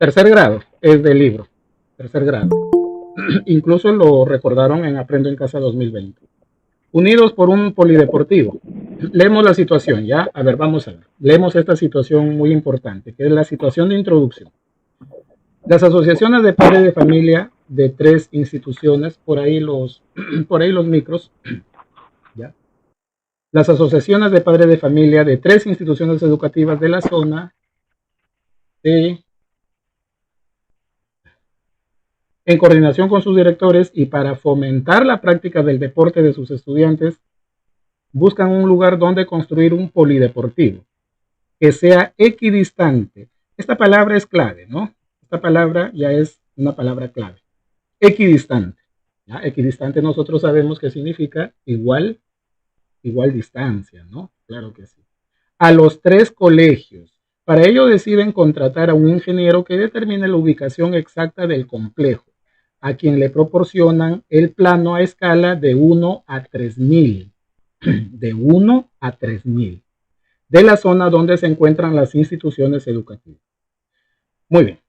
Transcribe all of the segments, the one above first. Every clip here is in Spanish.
Tercer grado es del libro. Tercer grado. Incluso lo recordaron en Aprendo en Casa 2020. Unidos por un polideportivo. Leemos la situación, ¿ya? A ver, vamos a ver. Leemos esta situación muy importante, que es la situación de introducción. Las asociaciones de padres de familia de 3 instituciones, por ahí los micros, ¿ya? Las asociaciones de padres de familia de 3 instituciones educativas de la zona de, en coordinación con sus directores y para fomentar la práctica del deporte de sus estudiantes, buscan un lugar donde construir un polideportivo que sea equidistante. Esta palabra es clave, ¿no? Esta palabra ya es una palabra clave. Equidistante. ¿Ya? Equidistante nosotros sabemos que significa igual distancia, ¿no? Claro que sí. A los 3 colegios. Para ello deciden contratar a un ingeniero que determine la ubicación exacta del complejo, a quien le proporcionan el plano a escala de 1 a 3000. De 1 a 3000. De la zona donde se encuentran las instituciones educativas. Muy bien.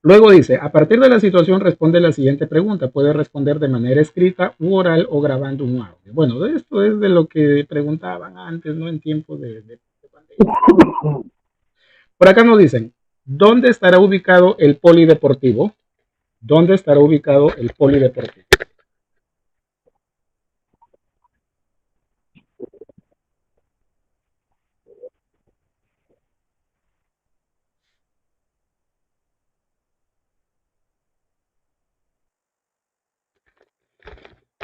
Luego dice, a partir de la situación responde la siguiente pregunta. Puede responder de manera escrita u oral o grabando un audio. Bueno, de esto es de lo que preguntaban antes, ¿no? En tiempos de pandemia. Por acá nos dicen, ¿dónde estará ubicado el polideportivo? ¿Dónde estará ubicado el polideportivo?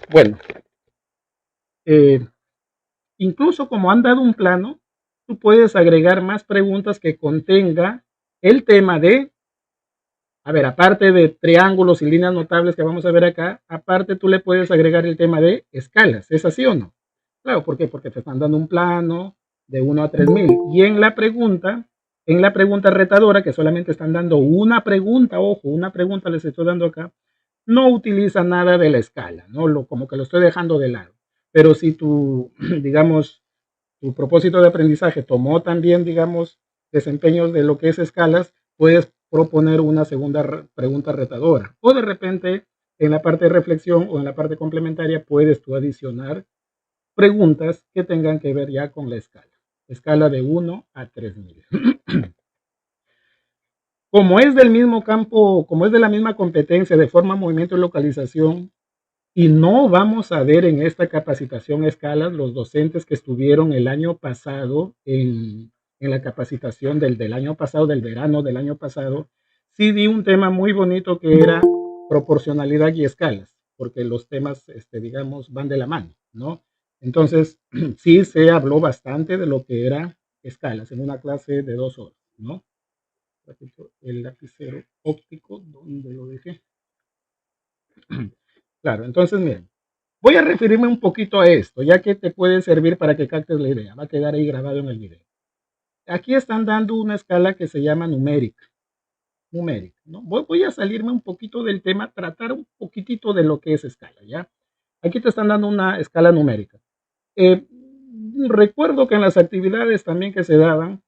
Bueno, eh, incluso como han dado un plano, tú puedes agregar más preguntas que contenga el tema de, a ver, aparte de triángulos y líneas notables que vamos a ver acá, aparte tú le puedes agregar el tema de escalas. ¿Es así o no? Claro, ¿por qué? Porque te están dando un plano de 1 a 3000. Y en la pregunta retadora, que solamente están dando una pregunta, ojo, una pregunta les estoy dando acá, no utiliza nada de la escala, ¿no? Como que lo estoy dejando de lado. Pero si tu, digamos, tu propósito de aprendizaje tomó también, digamos, desempeños de lo que es escalas, puedes proponer una segunda pregunta retadora. O de repente, en la parte de reflexión o en la parte complementaria, puedes tú adicionar preguntas que tengan que ver ya con la escala. Escala de 1 a 3000. Como es del mismo campo, como es de la misma competencia de forma, movimiento y localización, y no vamos a ver en esta capacitación escalas los docentes que estuvieron el año pasado en la capacitación del año pasado, del verano del año pasado, sí di un tema muy bonito que era proporcionalidad y escalas, porque los temas, digamos, van de la mano, ¿no? Entonces, sí se habló bastante de lo que era escalas en una clase de 2 horas, ¿no? El lapicero óptico, ¿dónde lo dejé? Claro, entonces miren, voy a referirme un poquito a esto, ya que te puede servir para que captes la idea, va a quedar ahí grabado en el video. Aquí están dando una escala que se llama numérica, ¿no? Voy a salirme un poquito del tema, tratar un poquitito de lo que es escala, ¿ya? Aquí te están dando una escala numérica. Eh, Recuerdo que en las actividades también que se daban,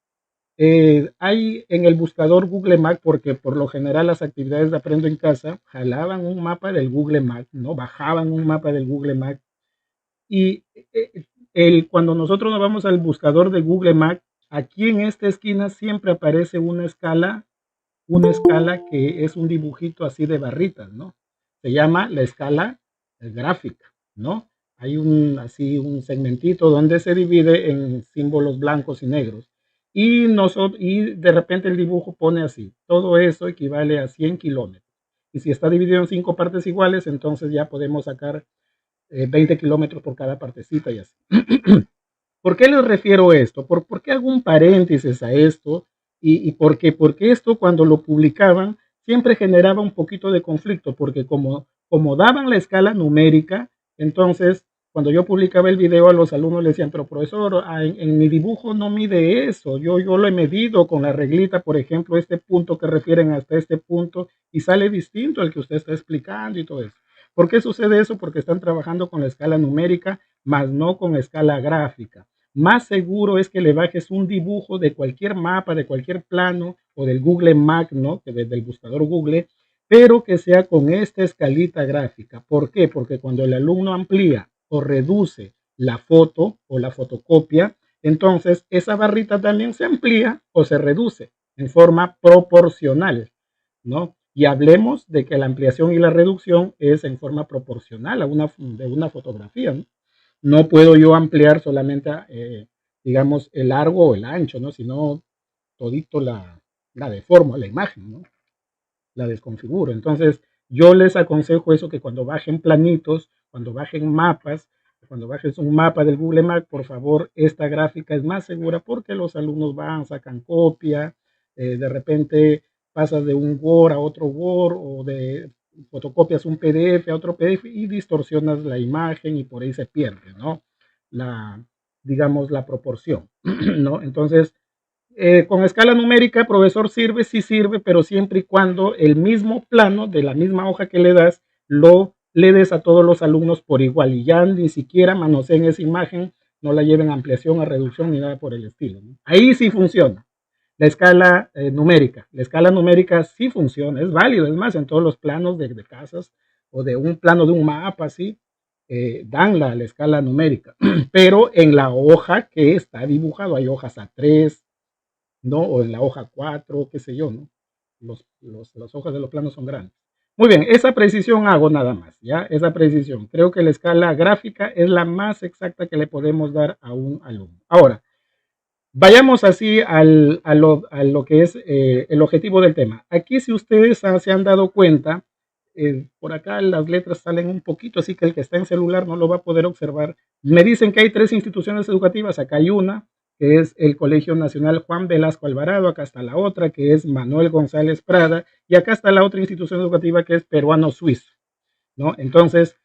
hay en el buscador Google Maps, porque por lo general las actividades de Aprendo en Casa jalaban un mapa del Google Maps, ¿no? Bajaban un mapa del Google Maps. Y cuando nosotros nos vamos al buscador de Google Maps, aquí en esta esquina siempre aparece una escala que es un dibujito así de barritas, ¿no? Se llama la escala gráfica, ¿no? Hay así un segmentito donde se divide en símbolos blancos y negros. Y de repente el dibujo pone así, todo eso equivale a 100 kilómetros. Y si está dividido en 5 partes iguales, entonces ya podemos sacar 20 kilómetros por cada partecita y así. ¿Por qué les refiero a esto? ¿Por qué hago un paréntesis a esto? Porque esto cuando lo publicaban siempre generaba un poquito de conflicto, porque como daban la escala numérica, entonces cuando yo publicaba el video a los alumnos le decían, pero profesor, en mi dibujo no mide eso, yo lo he medido con la reglita, por ejemplo, este punto que refieren hasta este punto y sale distinto al que usted está explicando y todo eso. ¿Por qué sucede eso? Porque están trabajando con la escala numérica, más no con escala gráfica. Más seguro es que le bajes un dibujo de cualquier mapa, de cualquier plano o del Google Mac, ¿no? Que desde el buscador Google, pero que sea con esta escalita gráfica. ¿Por qué? Porque cuando el alumno amplía o reduce la foto o la fotocopia, entonces esa barrita también se amplía o se reduce en forma proporcional, ¿no? Y hablemos de que la ampliación y la reducción es en forma proporcional de una fotografía, ¿no? No puedo yo ampliar solamente, digamos, el largo o el ancho, ¿no? Sino todito la deformo, la imagen, ¿no? La desconfiguro. Entonces, yo les aconsejo eso, que cuando bajen planitos, cuando bajen mapas, cuando bajes un mapa del Google Maps, por favor, esta gráfica es más segura porque los alumnos van, sacan copia, de repente pasas de un Word a otro Word o de fotocopias un PDF a otro PDF y distorsionas la imagen y por ahí se pierde, ¿no? La, digamos, la proporción, ¿no? Entonces, con escala numérica, profesor, sirve, sí sirve, pero siempre y cuando el mismo plano de la misma hoja que le das, le des a todos los alumnos por igual y ya ni siquiera manoseen esa imagen, no la lleven a ampliación, a reducción ni nada por el estilo, ¿no? Ahí sí funciona. La escala numérica. La escala numérica sí funciona, es válido, es más, en todos los planos de casas o de un plano de un mapa, así, dan la escala numérica. Pero en la hoja que está dibujado, hay hojas A3, ¿no? O en la hoja 4, qué sé yo, ¿no? Las hojas de los planos son grandes. Muy bien, esa precisión hago nada más, ¿ya? Esa precisión. Creo que la escala gráfica es la más exacta que le podemos dar a un alumno. Ahora, vayamos así a lo que es el objetivo del tema. Aquí, si ustedes se han dado cuenta, por acá las letras salen un poquito, así que el que está en celular no lo va a poder observar. Me dicen que hay 3 instituciones educativas. Acá hay una, que es el Colegio Nacional Juan Velasco Alvarado. Acá está la otra, que es Manuel González Prada. Y acá está la otra institución educativa, que es Peruano Suizo, ¿no? Entonces,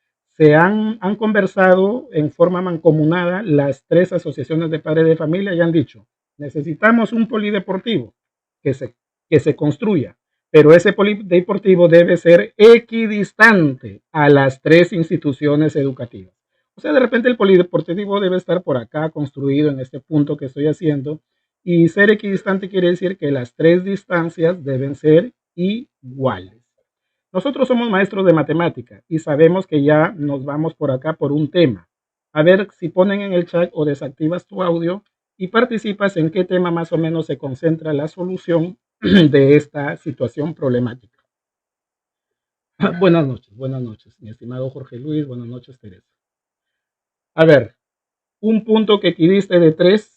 han conversado en forma mancomunada las 3 asociaciones de padres de familia y han dicho, necesitamos un polideportivo que se, que se construya, pero ese polideportivo debe ser equidistante a las 3 instituciones educativas. O sea, de repente el polideportivo debe estar por acá construido en este punto que estoy haciendo, y ser equidistante quiere decir que las 3 distancias deben ser iguales. Nosotros somos maestros de matemática y sabemos que ya nos vamos por acá por un tema. A ver si ponen en el chat o desactivas tu audio y participas en qué tema más o menos se concentra la solución de esta situación problemática. Buenas noches, mi estimado Jorge Luis, buenas noches, Teresa. A ver, un punto que equidiste de 3.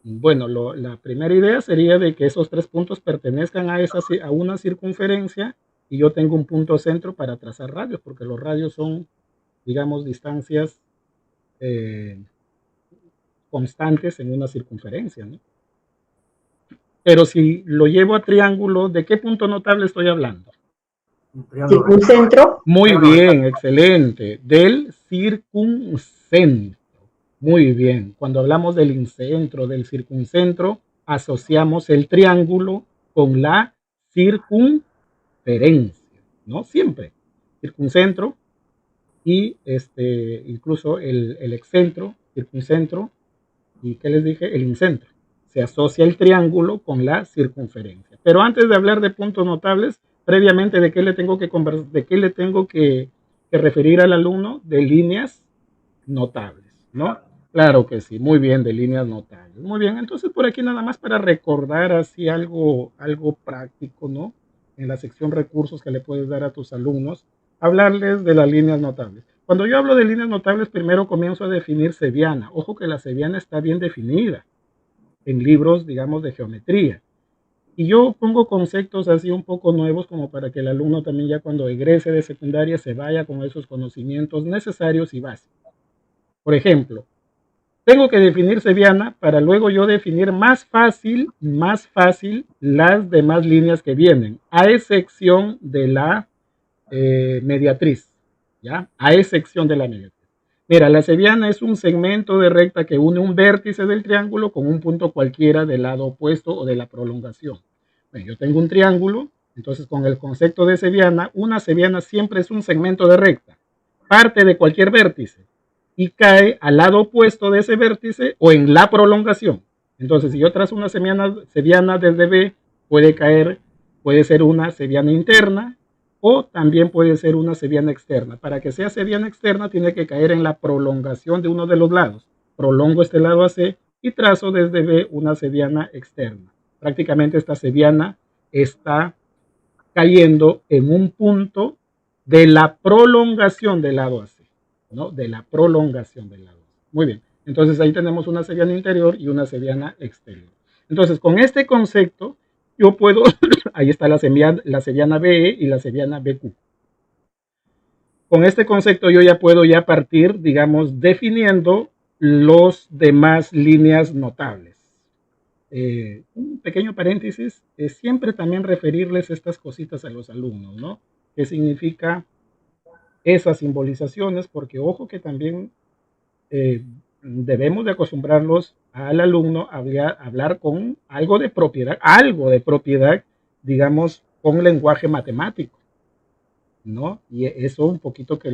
Bueno, la primera idea sería de que esos 3 puntos pertenezcan a una circunferencia y yo tengo un punto centro para trazar radios, porque los radios son, digamos, distancias constantes en una circunferencia, ¿no? Pero si lo llevo a triángulo, ¿de qué punto notable estoy hablando? Circuncentro. Muy bien, excelente. Del circuncentro. Muy bien. Cuando hablamos del incentro, del circuncentro, asociamos el triángulo con la circunferencia, ¿no? Siempre. Circuncentro y incluso el excentro, circuncentro, y ¿qué les dije? El incentro. Se asocia el triángulo con la circunferencia. Pero antes de hablar de puntos notables, previamente, ¿de qué le tengo que referir al alumno? De líneas notables, ¿no? Claro que sí, muy bien, de líneas notables. Muy bien, entonces por aquí nada más para recordar así algo práctico, ¿no? En la sección recursos que le puedes dar a tus alumnos, hablarles de las líneas notables. Cuando yo hablo de líneas notables, primero comienzo a definir Sevillana. Ojo que la Sevillana está bien definida en libros, digamos, de geometría. Y yo pongo conceptos así un poco nuevos como para que el alumno también ya cuando egrese de secundaria se vaya con esos conocimientos necesarios y básicos. Por ejemplo, tengo que definir Sevillana para luego yo definir más fácil las demás líneas que vienen, a excepción de la mediatriz, ¿ya? A excepción de la mediatriz. Mira, la sevillana es un segmento de recta que une un vértice del triángulo con un punto cualquiera del lado opuesto o de la prolongación. Bueno, yo tengo un triángulo, entonces con el concepto de sevillana, una sevillana siempre es un segmento de recta, parte de cualquier vértice, y cae al lado opuesto de ese vértice o en la prolongación. Entonces, si yo trazo una seriana desde B, puede ser una seriana interna o también puede ser una seriana externa. Para que sea seriana externa, tiene que caer en la prolongación de uno de los lados. Prolongo este lado AC y trazo desde B una seriana externa. Prácticamente esta seriana está cayendo en un punto de la prolongación del lado AC, ¿no? De la prolongación del lado AC. Muy bien. Entonces ahí tenemos una seriana interior y una seriana exterior. Entonces, con este concepto, yo puedo, ahí está la seriana BE y la seriana BQ. Con este concepto yo ya puedo ya partir, digamos, definiendo los demás líneas notables. Un pequeño paréntesis, siempre también referirles estas cositas a los alumnos, ¿no? ¿Qué significa esas simbolizaciones? Porque ojo que también debemos de acostumbrarlos al alumno a hablar con algo de propiedad, digamos, con lenguaje matemático, ¿no? Y eso un poquito que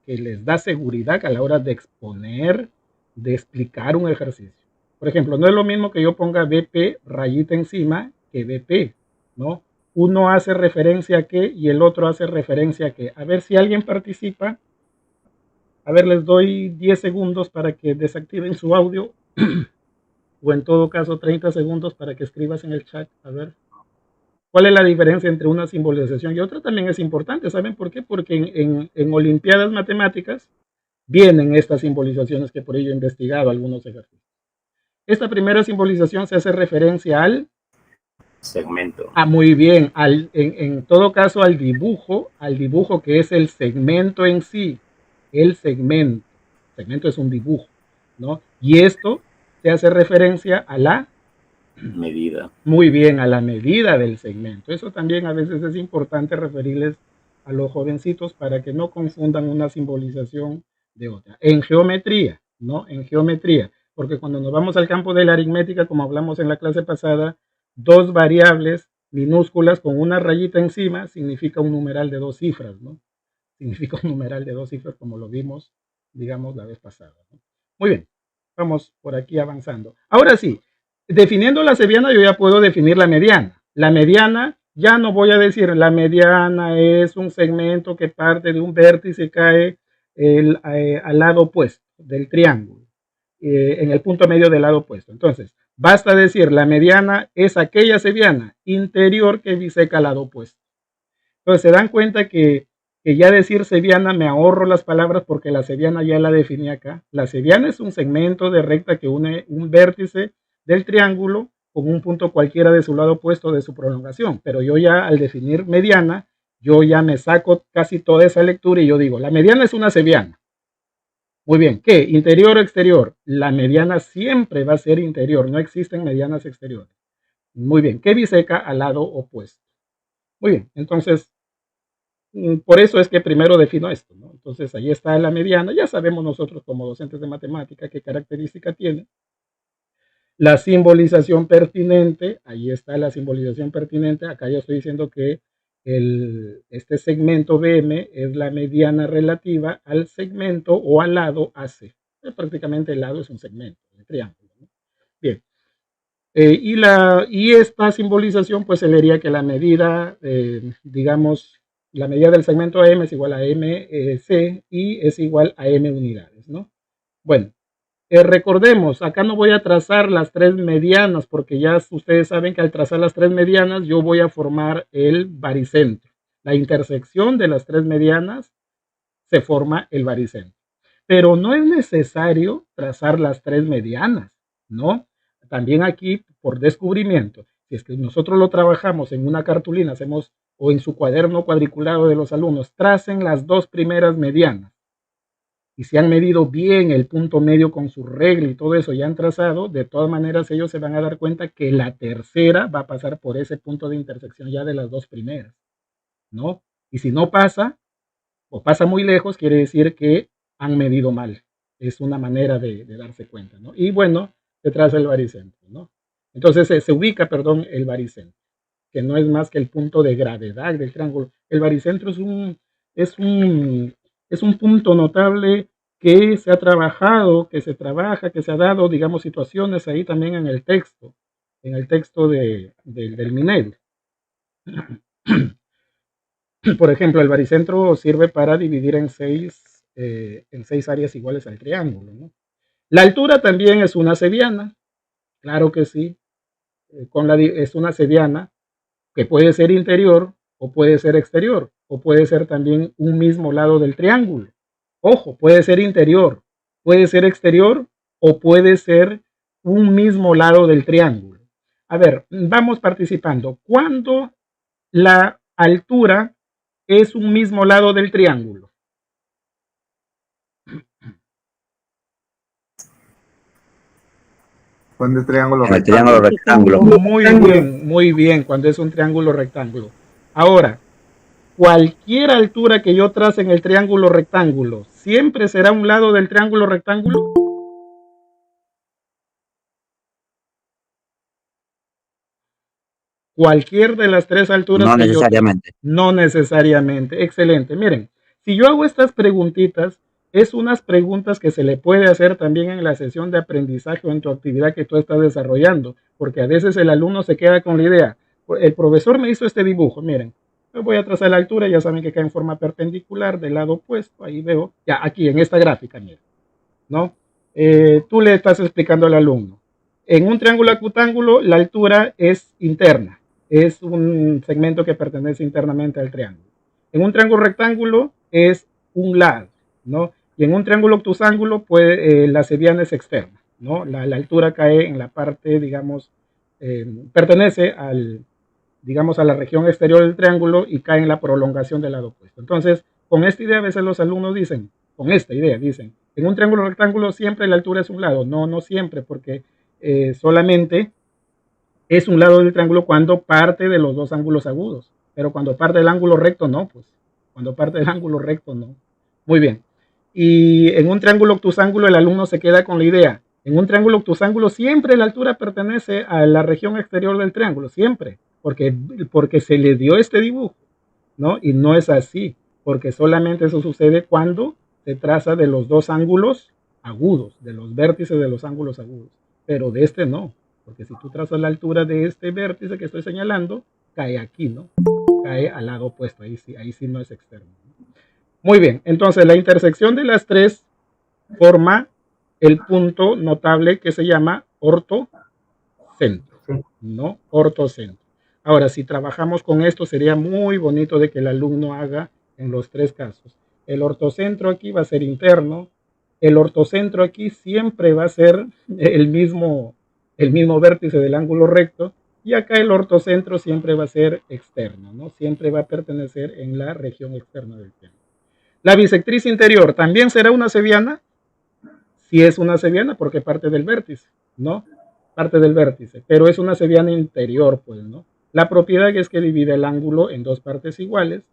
les da seguridad a la hora de exponer, de explicar un ejercicio. Por ejemplo, no es lo mismo que yo ponga BP rayita encima que BP, ¿no? Uno hace referencia a qué y el otro hace referencia a qué. A ver si alguien participa. A ver, les doy 10 segundos para que desactiven su audio o en todo caso 30 segundos para que escribas en el chat. A ver. ¿Cuál es la diferencia entre una simbolización y otra? También es importante, ¿saben por qué? Porque en Olimpiadas Matemáticas vienen estas simbolizaciones que por ello he investigado algunos ejercicios. Esta primera simbolización se hace referencia al segmento. Muy bien, en todo caso al dibujo que es el segmento en sí, el segmento. El segmento es un dibujo, ¿no? Y esto se hace referencia a la medida. Muy bien, a la medida del segmento. Eso también a veces es importante referirles a los jovencitos para que no confundan una simbolización de otra. En geometría, ¿no? En geometría, porque cuando nos vamos al campo de la aritmética, como hablamos en la clase pasada, dos variables minúsculas con una rayita encima significa un numeral de dos cifras, ¿no? Significa un numeral de dos cifras como lo vimos, digamos, la vez pasada, ¿no? Muy bien, vamos por aquí avanzando. Ahora sí, definiendo la seriana yo ya puedo definir la mediana. La mediana, ya no voy a decir, la mediana es un segmento que parte de un vértice y cae al lado opuesto del triángulo, en el punto medio del lado opuesto. Entonces, basta decir, la mediana es aquella seriana interior que biseca al lado opuesto. Entonces, se dan cuenta que ya decir seriana me ahorro las palabras porque la seriana ya la definí acá. La seriana es un segmento de recta que une un vértice del triángulo con un punto cualquiera de su lado opuesto de su prolongación. Pero yo ya al definir mediana, yo ya me saco casi toda esa lectura y yo digo, la mediana es una seriana. Muy bien, ¿qué? ¿Interior o exterior? La mediana siempre va a ser interior, no existen medianas exteriores. Muy bien, ¿qué biseca al lado opuesto? Muy bien, entonces por eso es que primero defino esto, ¿no? Entonces ahí está la mediana, ya sabemos nosotros como docentes de matemática qué característica tiene. La simbolización pertinente, ahí está la simbolización pertinente, acá yo estoy diciendo que este segmento BM es la mediana relativa al segmento o al lado AC. Prácticamente el lado es un segmento, un triángulo, ¿no? Bien. Y esta simbolización pues se leería que la medida, digamos, la medida del segmento M es igual a MC y es igual a M unidades, ¿no? Bueno, recordemos, acá no voy a trazar las tres medianas porque ya ustedes saben que al trazar las tres medianas yo voy a formar el baricentro. La intersección de las tres medianas se forma el baricentro. Pero no es necesario trazar las tres medianas, ¿no? También aquí, por descubrimiento, si es que nosotros lo trabajamos en una cartulina, hacemos o en su cuaderno cuadriculado de los alumnos, tracen las dos primeras medianas. Y si han medido bien el punto medio con su regla y todo eso ya han trazado, de todas maneras ellos se van a dar cuenta que la tercera va a pasar por ese punto de intersección ya de las dos primeras, ¿no? Y si no pasa, o pasa muy lejos, quiere decir que han medido mal. Es una manera de darse cuenta, ¿no? Y bueno, se traza el baricentro, ¿no? Entonces se ubica, perdón, el baricentro, que no es más que el punto de gravedad del triángulo. El baricentro es un punto notable que se ha trabajado, que se trabaja, que se ha dado, digamos, situaciones ahí también en el texto del MINED. Por ejemplo, el baricentro sirve para dividir en seis áreas iguales al triángulo, ¿no? La altura también es una cebiana, claro que sí, es una cebiana que puede ser interior o puede ser exterior, o puede ser también un mismo lado del triángulo. Ojo, puede ser interior, puede ser exterior o puede ser un mismo lado del triángulo. A ver, vamos participando. ¿Cuándo la altura es un mismo lado del triángulo? Cuando es triángulo En el triángulo rectángulo. rectángulo. Muy bien, cuando es un triángulo rectángulo. Ahora, cualquier altura que yo trace en el triángulo rectángulo, ¿siempre será un lado del triángulo rectángulo? Cualquier de las tres alturas No que yo... necesariamente. No necesariamente. Excelente. Miren, si yo hago estas preguntitas, es unas preguntas que se le puede hacer también en la sesión de aprendizaje o en tu actividad que tú estás desarrollando, porque a veces el alumno se queda con la idea, el profesor me hizo este dibujo, miren, voy a trazar la altura, ya saben que cae en forma perpendicular del lado opuesto, ahí veo, ya aquí en esta gráfica, miren, ¿no? Tú le estás explicando al alumno. En un triángulo acutángulo, la altura es interna, es un segmento que pertenece internamente al triángulo. En un triángulo rectángulo es un lado, ¿no? Y en un triángulo obtusángulo, la cebiana es externa, ¿no? La altura cae en la parte, digamos, pertenece digamos, a la región exterior del triángulo y cae en la prolongación del lado opuesto. Entonces, con esta idea, a veces los alumnos dicen, con esta idea, dicen, en un triángulo rectángulo siempre la altura es un lado. No, no siempre, porque solamente es un lado del triángulo cuando parte de los dos ángulos agudos. Pero cuando parte del ángulo recto, no, pues. Cuando parte del ángulo recto, no. Muy bien. Y en un triángulo obtusángulo, el alumno se queda con la idea. En un triángulo obtusángulo siempre la altura pertenece a la región exterior del triángulo, siempre, porque se le dio este dibujo, ¿no? Y no es así, porque solamente eso sucede cuando se traza de los dos ángulos agudos, de los vértices de los ángulos agudos, pero de este no, porque si tú trazas la altura de este vértice que estoy señalando, cae aquí, ¿no? Cae al lado opuesto, ahí sí no es externo. Muy bien, entonces la intersección de las tres forma el punto notable que se llama ortocentro, ¿no? Ortocentro. Ahora, si trabajamos con esto, sería muy bonito de que el alumno haga en los tres casos. El ortocentro aquí va a ser interno, el ortocentro aquí siempre va a ser el mismo vértice del ángulo recto, y acá el ortocentro siempre va a ser externo, ¿no? Siempre va a pertenecer en la región externa del triángulo. La bisectriz interior también será una cebiana, si es una cebiana porque parte del vértice, ¿no? Parte del vértice, pero es una cebiana interior, pues, ¿no? La propiedad es que divide el ángulo en dos partes iguales.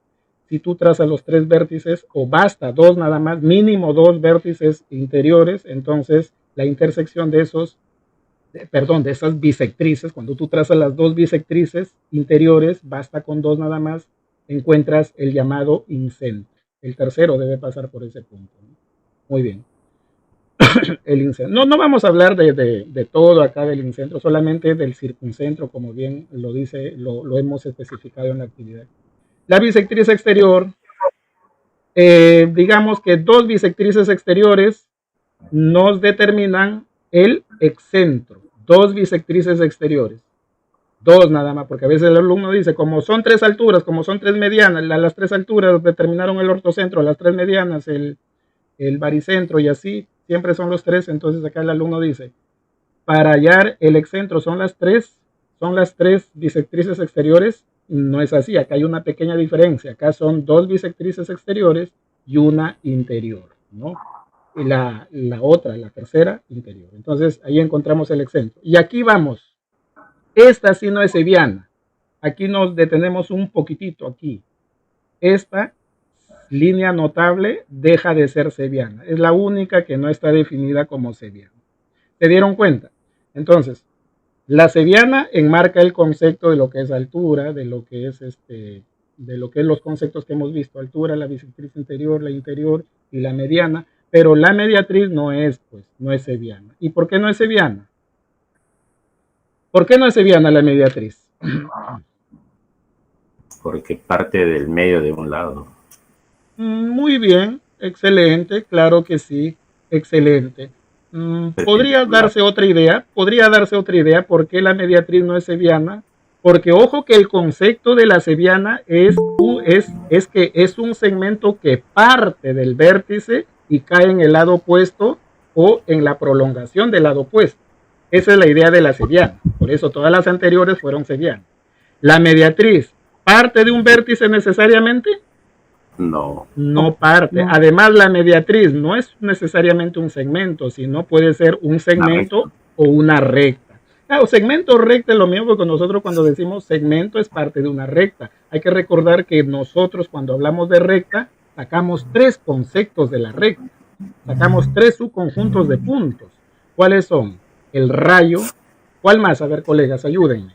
Si tú trazas los tres vértices, o basta dos nada más, mínimo dos vértices interiores, entonces la intersección de de esas bisectrices, cuando tú trazas las dos bisectrices interiores, basta con dos nada más, encuentras el llamado incentro. El tercero debe pasar por ese punto, ¿no? Muy bien. El incentro. No vamos a hablar de todo acá del incentro, solamente del circuncentro, como bien lo dice, lo hemos especificado en la actividad. La bisectriz exterior, digamos que dos bisectrices exteriores nos determinan el excentro. Dos bisectrices exteriores. Dos nada más, porque a veces el alumno dice, como son tres alturas, como son tres medianas, las tres alturas determinaron el ortocentro, las tres medianas, el baricentro y así, siempre son los tres, entonces acá el alumno dice, para hallar el excentro son las tres bisectrices exteriores, no es así, acá hay una pequeña diferencia, acá son dos bisectrices exteriores y una interior, ¿no? Y la otra, la tercera, interior. Entonces ahí encontramos el excentro. Y aquí vamos, esta sí no es cebiana, aquí nos detenemos un poquitito aquí, esta línea notable deja de ser cebiana. Es la única que no está definida como cebiana. ¿Se dieron cuenta? Entonces, la cebiana enmarca el concepto de lo que es altura, de lo que es los conceptos que hemos visto, altura, la bisectriz interior, la interior y la mediana, pero la mediatriz no es, pues, no es Seviana. ¿Y por qué no es Seviana? ¿Por qué no es Seviana la mediatriz? Porque parte del medio de un lado. Muy bien, excelente, claro que sí, excelente. Podría darse otra idea, por qué la mediatriz no es Seviana, porque ojo que el concepto de la Seviana es que es un segmento que parte del vértice y cae en el lado opuesto o en la prolongación del lado opuesto. Esa es la idea de la Seviana, por eso todas las anteriores fueron Sevianas. La mediatriz, ¿parte de un vértice necesariamente? No. No parte. Además, la mediatriz no es necesariamente un segmento, sino puede ser un segmento o una recta. Claro, segmento o recta es lo mismo que nosotros cuando decimos segmento es parte de una recta. Hay que recordar que nosotros cuando hablamos de recta sacamos tres conceptos de la recta. Sacamos tres subconjuntos de puntos. ¿Cuáles son? El rayo. ¿Cuál más? A ver, colegas, ayúdenme.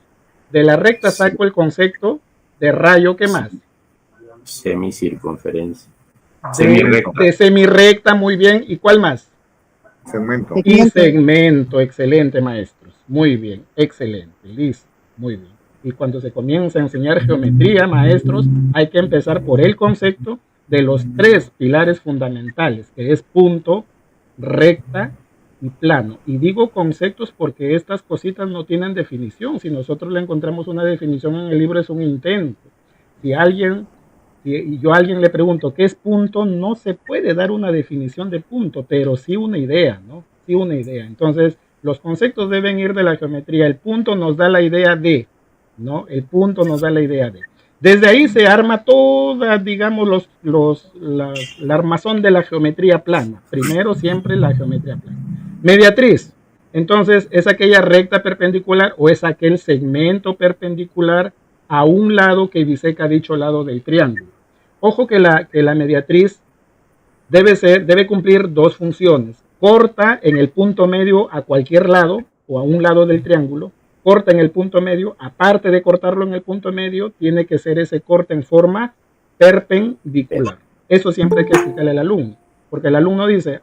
De la recta saco el concepto de rayo. ¿Qué más? Semicircunferencia. De semirrecta, muy bien. ¿Y cuál más? Segmento. Y segmento, excelente, maestros. Muy bien, excelente, listo, muy bien. Y cuando se comienza a enseñar geometría, maestros, hay que empezar por el concepto de los tres pilares fundamentales, que es punto, recta y plano. Y digo conceptos porque estas cositas no tienen definición. Si nosotros le encontramos una definición en el libro es un intento. Si yo a alguien le pregunto qué es punto, no se puede dar una definición de punto, pero sí una idea, ¿no? Sí una idea. Entonces, los conceptos deben ir de la geometría. El punto nos da la idea de, ¿no? El punto nos da la idea de. Desde ahí se arma toda, digamos, la armazón de la geometría plana. Primero siempre la geometría plana. Mediatriz. Entonces, es aquella recta perpendicular o es aquel segmento perpendicular a un lado que biseca dicho lado del triángulo. Ojo que la mediatriz debe cumplir dos funciones. Corta en el punto medio a cualquier lado o a un lado del triángulo. Corta en el punto medio. Aparte de cortarlo en el punto medio, tiene que ser ese corte en forma perpendicular. Eso siempre hay que explicarle al alumno. Porque el alumno dice,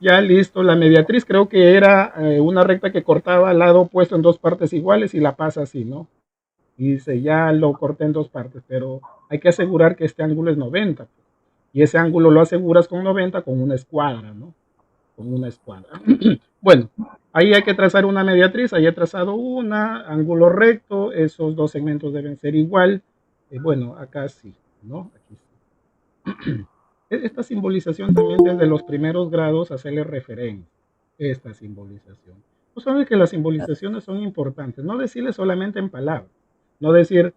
ya listo, la mediatriz creo que era una recta que cortaba al lado opuesto en dos partes iguales y la pasa así, ¿no? Y dice, ya lo corté en dos partes, pero hay que asegurar que este ángulo es 90. Y ese ángulo lo aseguras con 90 con una escuadra, ¿no? Con una escuadra. Bueno, ahí hay que trazar una mediatriz, ahí he trazado una, ángulo recto, esos dos segmentos deben ser igual. Bueno, acá sí, ¿no? Aquí sí. Esta simbolización también desde los primeros grados hacerle referencia. Esta simbolización. Tú sabes que las simbolizaciones son importantes, no decirle solamente en palabras. No decir,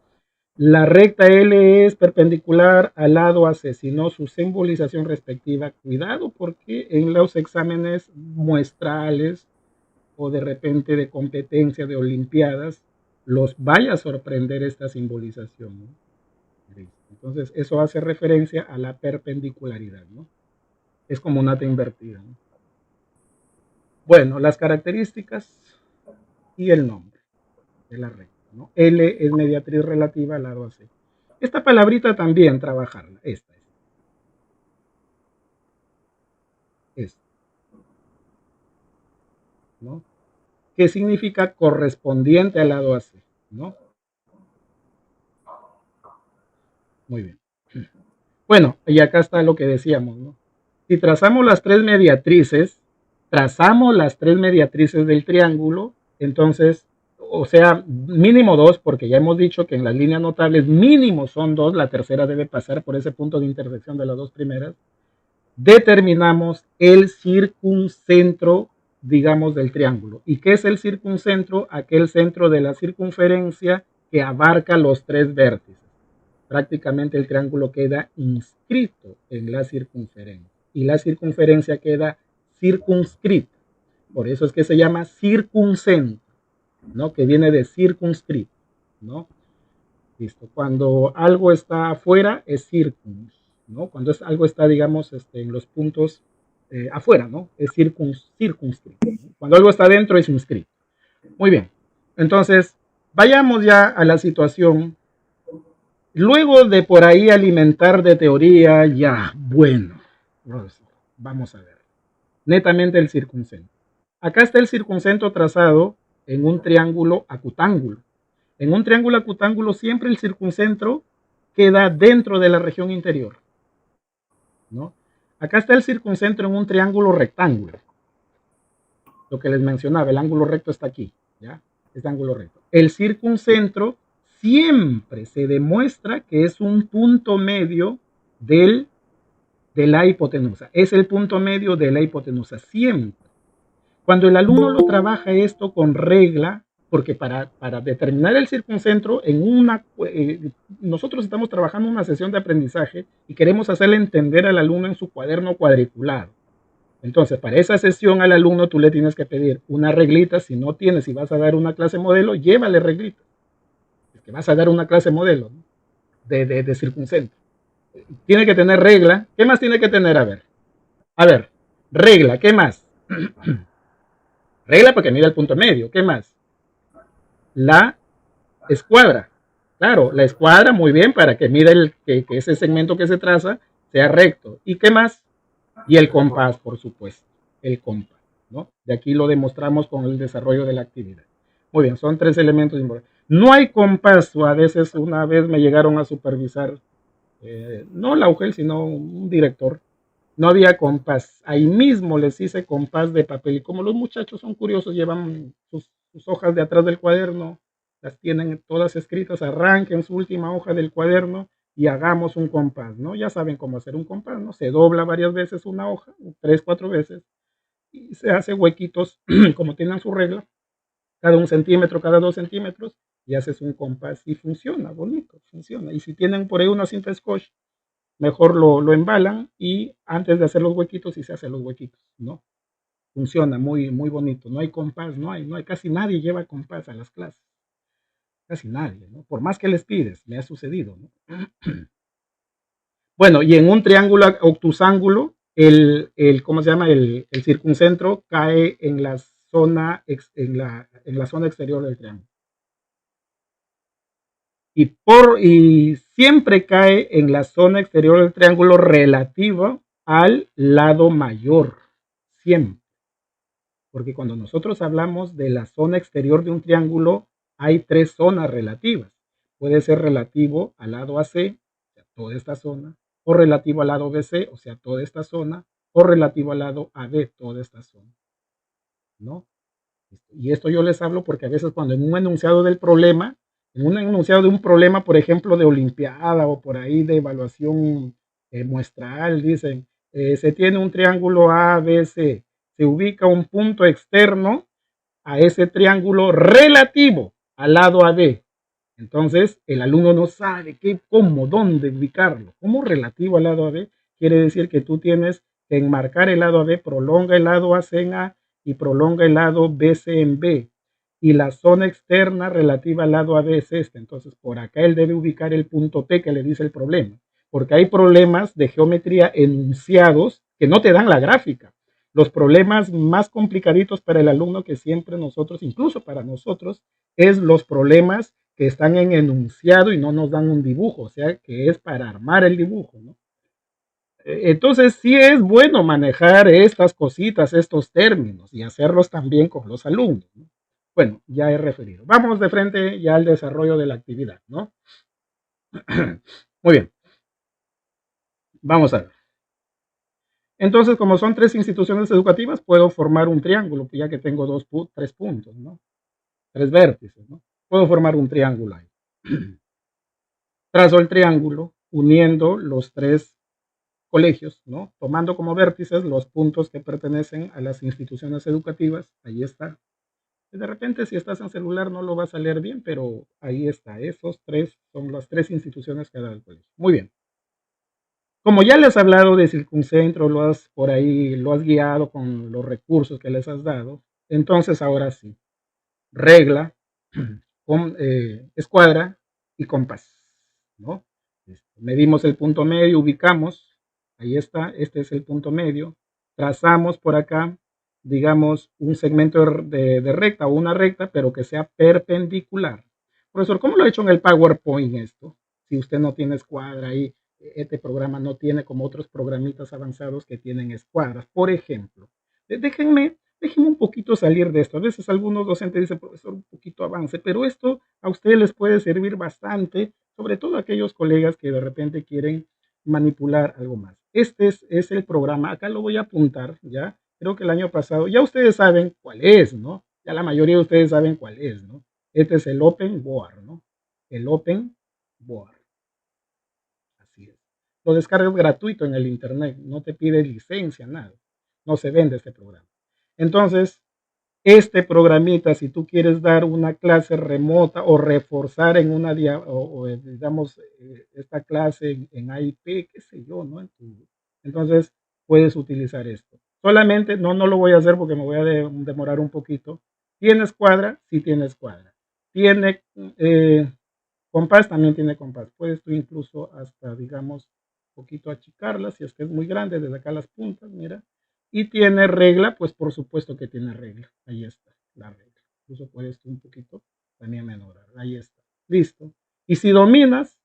la recta L es perpendicular al lado AC, sino su simbolización respectiva. Cuidado porque en los exámenes muestrales o de repente de competencia de olimpiadas, los vaya a sorprender esta simbolización, ¿no? Entonces, eso hace referencia a la perpendicularidad, ¿no? Es como una T invertida, ¿no? Bueno, las características y el nombre de la recta, ¿no? L es mediatriz relativa al lado AC. Esta palabrita también trabajarla. Esta. ¿No? ¿Qué significa correspondiente al lado AC? ¿No? Muy bien. Bueno, y acá está lo que decíamos, ¿no? Si trazamos las tres mediatrices del triángulo, entonces, o sea, mínimo dos, porque ya hemos dicho que en las líneas notables mínimo son dos, la tercera debe pasar por ese punto de intersección de las dos primeras, determinamos el circuncentro, digamos, del triángulo. ¿Y qué es el circuncentro? Aquel centro de la circunferencia que abarca los tres vértices. Prácticamente el triángulo queda inscrito en la circunferencia y la circunferencia queda circunscrita. Por eso es que se llama circuncentro, ¿no? Que viene de circunscrito, ¿no? Listo. Cuando algo está afuera es circuns, ¿no? Cuando algo está, digamos, en los puntos afuera, ¿no? Es circunscrito. ¿No? Cuando algo está adentro es inscrito. Muy bien. Entonces, vayamos ya a la situación. Luego de por ahí alimentar de teoría, ya, bueno, Vamos a ver. Netamente el circuncentro. Acá está el circuncentro trazado en un triángulo acutángulo. En un triángulo acutángulo siempre el circuncentro queda dentro de la región interior, ¿no? Acá está el circuncentro en un triángulo rectángulo. Lo que les mencionaba, el ángulo recto está aquí, ¿ya? Este ángulo recto. El circuncentro siempre se demuestra que es un punto medio de la hipotenusa. Es el punto medio de la hipotenusa, siempre. Cuando el alumno lo trabaja esto con regla, porque para determinar el circuncentro, nosotros estamos trabajando una sesión de aprendizaje y queremos hacerle entender al alumno en su cuaderno cuadriculado. Entonces, para esa sesión al alumno tú le tienes que pedir una reglita. Si no tienes, si vas a dar una clase modelo, llévale reglita. Es que vas a dar una clase modelo, ¿no? de circuncentro. Tiene que tener regla. ¿Qué más tiene que tener? A ver, regla, ¿qué más? Regla porque mide el punto medio. ¿Qué más? La escuadra. Claro, la escuadra, muy bien, para que mide que ese segmento que se traza sea recto. ¿Y qué más? Y el compás, por supuesto. El compás, ¿no? De aquí lo demostramos con el desarrollo de la actividad. Muy bien, son 3 elementos importantes. No hay compás, o a veces una vez me llegaron a supervisar, no la UGEL, sino un director. No había compás. Ahí mismo les hice compás de papel. Y como los muchachos son curiosos, llevan sus hojas de atrás del cuaderno, las tienen todas escritas, arranquen su última hoja del cuaderno y hagamos un compás, ¿no? Ya saben cómo hacer un compás, ¿no? Se dobla varias veces una hoja, 3, 4 veces, y se hace huequitos, como tienen su regla, cada 1 centímetro, cada 2 centímetros, y haces un compás y funciona, bonito, funciona. Y si tienen por ahí una cinta scotch, mejor lo embalan y antes de hacer los huequitos, y se hacen los huequitos, ¿no? Funciona muy, muy bonito. No hay compás, no hay, casi nadie lleva compás a las clases. Casi nadie, ¿no? Por más que les pides, me ha sucedido, ¿no? Bueno, y en un triángulo obtusángulo, ¿cómo se llama? El circuncentro cae en la zona, en la zona exterior del triángulo. Y siempre cae en la zona exterior del triángulo relativa al lado mayor. Siempre. Porque cuando nosotros hablamos de la zona exterior de un triángulo, hay 3 zonas relativas. Puede ser relativo al lado AC, o sea, toda esta zona, o relativo al lado BC, o sea, toda esta zona, o relativo al lado AB, toda esta zona, ¿no? Y esto yo les hablo porque a veces cuando en un enunciado del problema, en un enunciado de un problema, por ejemplo, de olimpiada o por ahí de evaluación muestral, dicen, se tiene un triángulo ABC, se ubica un punto externo a ese triángulo relativo al lado AB. Entonces, el alumno no sabe cómo, dónde ubicarlo. ¿Cómo relativo al lado AB? Quiere decir que tú tienes que enmarcar el lado AB, prolonga el lado AC en A y prolonga el lado BC en B. Y la zona externa relativa al lado AB es esta. Entonces, por acá él debe ubicar el punto P que le dice el problema. Porque hay problemas de geometría enunciados que no te dan la gráfica. Los problemas más complicaditos para el alumno que siempre nosotros, incluso para nosotros, es los problemas que están en enunciado y no nos dan un dibujo, o sea, que es para armar el dibujo, ¿no? Entonces sí es bueno manejar estas cositas, estos términos y hacerlos también con los alumnos, ¿no? Bueno, ya he referido. Vamos de frente ya al desarrollo de la actividad, ¿no? Muy bien. Vamos a ver. Entonces, como son 3 instituciones educativas, puedo formar un triángulo, ya que tengo 3 puntos, ¿no? 3 vértices, ¿no? Puedo formar un triángulo ahí. Trazo el triángulo uniendo los 3 colegios, ¿no? Tomando como vértices los puntos que pertenecen a las instituciones educativas. Ahí está. De repente, si estás en celular, no lo vas a leer bien, pero ahí está. Esos 3 son las 3 instituciones que da el colegio. Muy bien. Como ya les he hablado de circuncentro, por ahí lo has guiado con los recursos que les has dado. Entonces, ahora sí. Regla, escuadra y compás, ¿no? Medimos el punto medio, ubicamos, ahí está, este es el punto medio, trazamos por acá, digamos, un segmento de recta o una recta, pero que sea perpendicular. Profesor, ¿cómo lo he hecho en el PowerPoint esto? Si usted no tiene escuadra ahí, Este programa no tiene como otros programitas avanzados que tienen escuadras. Por ejemplo, déjenme un poquito salir de esto. A veces algunos docentes dicen, profesor, un poquito avance, pero esto a ustedes les puede servir bastante, sobre todo a aquellos colegas que de repente quieren manipular algo más. Este es el programa, acá lo voy a apuntar, ¿ya? Creo que el año pasado, ya ustedes saben cuál es, ¿no? Ya la mayoría de ustedes saben cuál es, ¿no? Este es el Open Board, ¿no? El Open Board. Así es. Lo descargas gratuito en el internet, no te pide licencia, nada. No se vende este programa. Entonces, este programita, si tú quieres dar una clase remota o reforzar en una, digamos, esta clase en IP, qué sé yo, ¿no? Entonces, puedes utilizar esto. Solamente, no lo voy a hacer porque me voy a demorar un poquito. ¿Tienes cuadra? Sí tienes cuadra. ¿Tiene compás? También tiene compás. Puedes tú incluso hasta, digamos, un poquito achicarla, si es que es muy grande, desde acá las puntas, mira. Y tiene regla, pues por supuesto que tiene regla. Ahí está, la regla. Incluso puedes tú un poquito también menorar. Ahí está. Listo. Y si dominas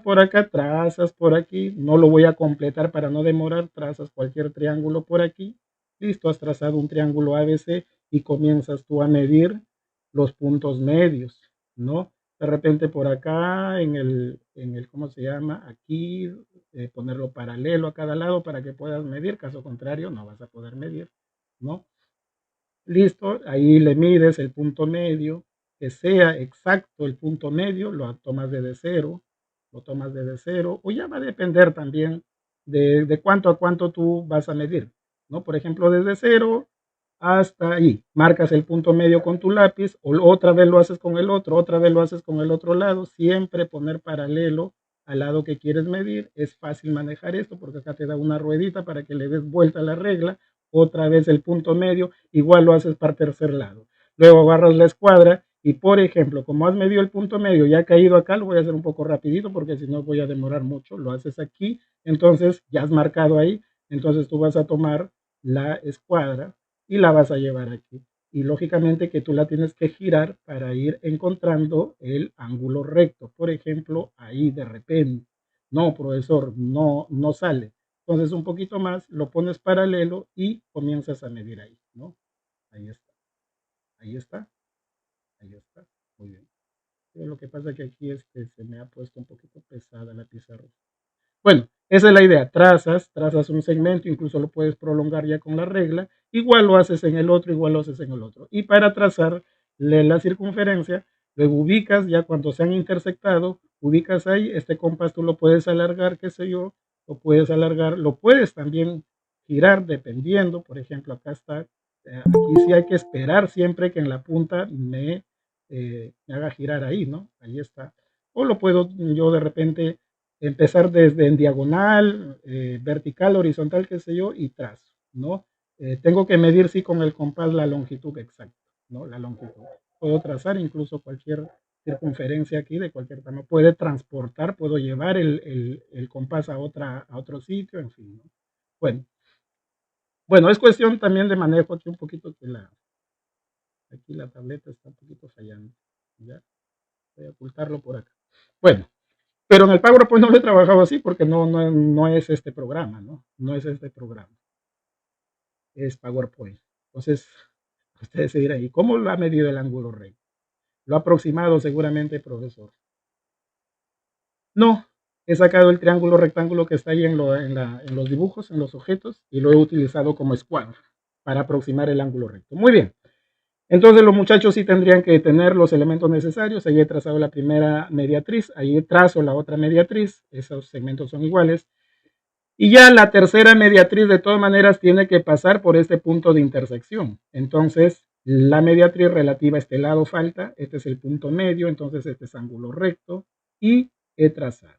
por acá, trazas por aquí. No lo voy a completar para no demorar. Trazas cualquier triángulo por aquí. Listo, has trazado un triángulo ABC y comienzas tú a medir los puntos medios, ¿no? De repente por acá ¿cómo se llama? Aquí, ponerlo paralelo a cada lado para que puedas medir, caso contrario no vas a poder medir, ¿no? Listo, ahí le mides el punto medio, que sea exacto el punto medio, lo tomas desde cero, lo tomas desde cero, o ya va a depender también de cuánto a cuánto tú vas a medir, ¿no? Por ejemplo, desde cero hasta ahí, marcas el punto medio con tu lápiz, o otra vez lo haces con el otro, otra vez lo haces con el otro lado, siempre poner paralelo al lado que quieres medir. Es fácil manejar esto porque acá te da una ruedita para que le des vuelta a la regla, otra vez el punto medio, igual lo haces para tercer lado. Luego agarras la escuadra y, por ejemplo, como has medido el punto medio y ha caído acá, lo voy a hacer un poco rapidito porque si no voy a demorar mucho, lo haces aquí, entonces ya has marcado ahí, entonces tú vas a tomar la escuadra y la vas a llevar aquí. Y lógicamente que tú la tienes que girar para ir encontrando el ángulo recto. Por ejemplo, ahí de repente, no, profesor, no sale. Entonces un poquito más, lo pones paralelo y comienzas a medir ahí, ¿no? Ahí está, ahí está, ahí está. Muy bien. Pero lo que pasa que aquí es que se me ha puesto un poquito pesada la pizarra. Bueno, esa es la idea. Trazas un segmento, incluso lo puedes prolongar ya con la regla. Igual lo haces en el otro, igual lo haces en el otro. Y para trazar la circunferencia, luego ubicas, ya cuando se han intersectado, ubicas ahí, este compás tú lo puedes alargar, qué sé yo, lo puedes alargar, lo puedes también girar dependiendo, por ejemplo, acá está, aquí sí hay que esperar siempre que en la punta me haga girar ahí, ¿no? Ahí está. O lo puedo yo de repente empezar desde en diagonal, vertical, horizontal, qué sé yo, y trazo, ¿no? Tengo que medir, sí, con el compás la longitud exacta, ¿no? La longitud. Puedo trazar incluso cualquier circunferencia aquí de cualquier tamaño. Puede transportar, puedo llevar el compás a otro sitio, en fin, ¿no? Bueno, bueno, es cuestión también de manejo aquí un poquito que aquí la tableta está un poquito fallando. ¿Ya? Voy a ocultarlo por acá. Bueno, pero en el PowerPoint no lo he trabajado así porque no es este programa, ¿no? No es este programa, es PowerPoint. Entonces, ustedes se dirán, ¿y cómo lo ha medido el ángulo recto? Lo ha aproximado seguramente, profesor. No, he sacado el triángulo rectángulo que está ahí en los dibujos, en los objetos, y lo he utilizado como escuadra para aproximar el ángulo recto. Muy bien. Entonces los muchachos sí tendrían que tener los elementos necesarios. Ahí he trazado la primera mediatriz, ahí trazo la otra mediatriz, esos segmentos son iguales. Y ya la tercera mediatriz de todas maneras tiene que pasar por este punto de intersección. Entonces la mediatriz relativa a este lado falta, este es el punto medio, entonces este es ángulo recto y he trazado.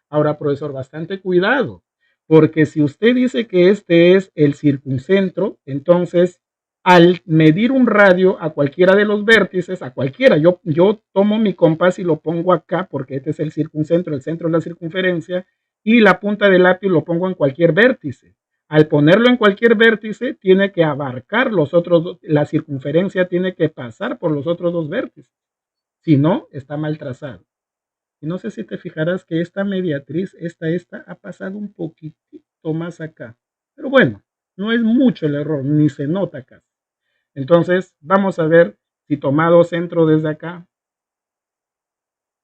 Ahora, profesor, bastante cuidado, porque si usted dice que este es el circuncentro, entonces al medir un radio a cualquiera de los vértices, a cualquiera, yo tomo mi compás y lo pongo acá, porque este es el circuncentro, el centro de la circunferencia, y la punta del lápiz lo pongo en cualquier vértice. Al ponerlo en cualquier vértice, tiene que abarcar los otros, la circunferencia tiene que pasar por los otros dos vértices. Si no, está mal trazado. Y no sé si te fijarás que esta mediatriz, esta, ha pasado un poquitito más acá. Pero bueno, no es mucho el error, ni se nota acá. Entonces, vamos a ver si tomado centro desde acá,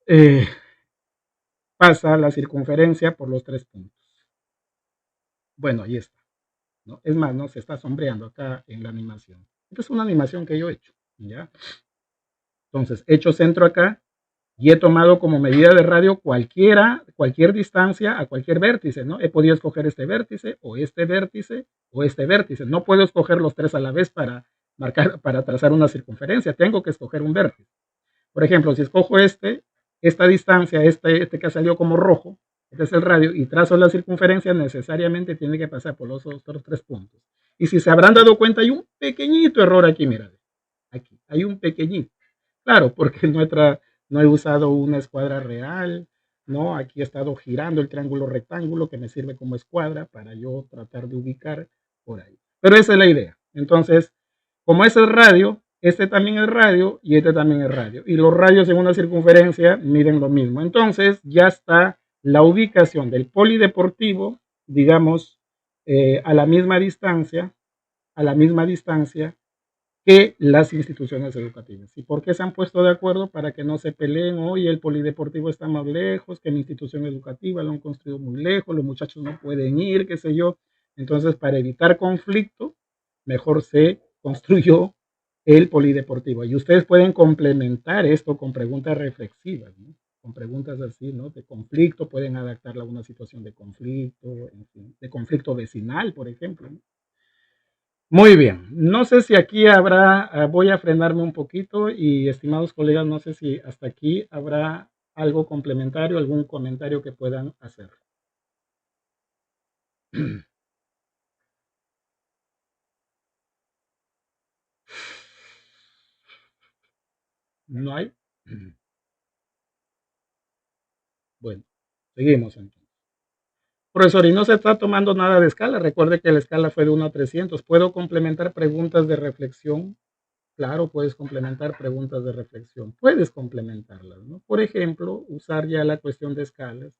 eh, pasa la circunferencia por los 3 puntos. Bueno, ahí está, ¿no? Es más, ¿no? Se está sombreando acá en la animación. Esta es una animación que yo he hecho, ¿ya? Entonces, he hecho centro acá y he tomado como medida de radio cualquier distancia a cualquier vértice, ¿no? He podido escoger este vértice o este vértice o este vértice. No puedo escoger los 3 a la vez para trazar una circunferencia. Tengo que escoger un vértice. Por ejemplo, si escojo esta distancia, este que ha salido como rojo, este es el radio, y trazo la circunferencia, necesariamente tiene que pasar por los otros 3 puntos. Y si se habrán dado cuenta, hay un pequeñito error aquí, mira. Aquí, hay un pequeñito. Claro, porque no he usado una escuadra real, ¿no? Aquí he estado girando el triángulo rectángulo que me sirve como escuadra para yo tratar de ubicar por ahí. Pero esa es la idea. Entonces, como ese es radio, este también es radio y este también es radio. Y los radios en una circunferencia miden lo mismo. Entonces, ya está la ubicación del polideportivo, digamos, a la misma distancia que las instituciones educativas. ¿Y por qué se han puesto de acuerdo? Para que no se peleen, hoy el polideportivo está más lejos, que mi institución educativa lo han construido muy lejos, los muchachos no pueden ir, qué sé yo. Entonces, para evitar conflicto, mejor se construyó el polideportivo. Y ustedes pueden complementar esto con preguntas reflexivas, ¿no? Con preguntas así, ¿no? De conflicto, pueden adaptarla a una situación de conflicto, en fin, de conflicto vecinal, por ejemplo, ¿no? Muy bien, no sé si aquí voy a frenarme un poquito y estimados colegas, no sé si hasta aquí habrá algo complementario, algún comentario que puedan hacer. ¿No hay? Bueno, seguimos entonces. Profesor, y no se está tomando nada de escala. Recuerde que la escala fue de 1 a 300. ¿Puedo complementar preguntas de reflexión? Claro, puedes complementar preguntas de reflexión. Puedes complementarlas, ¿no? Por ejemplo, usar ya la cuestión de escalas.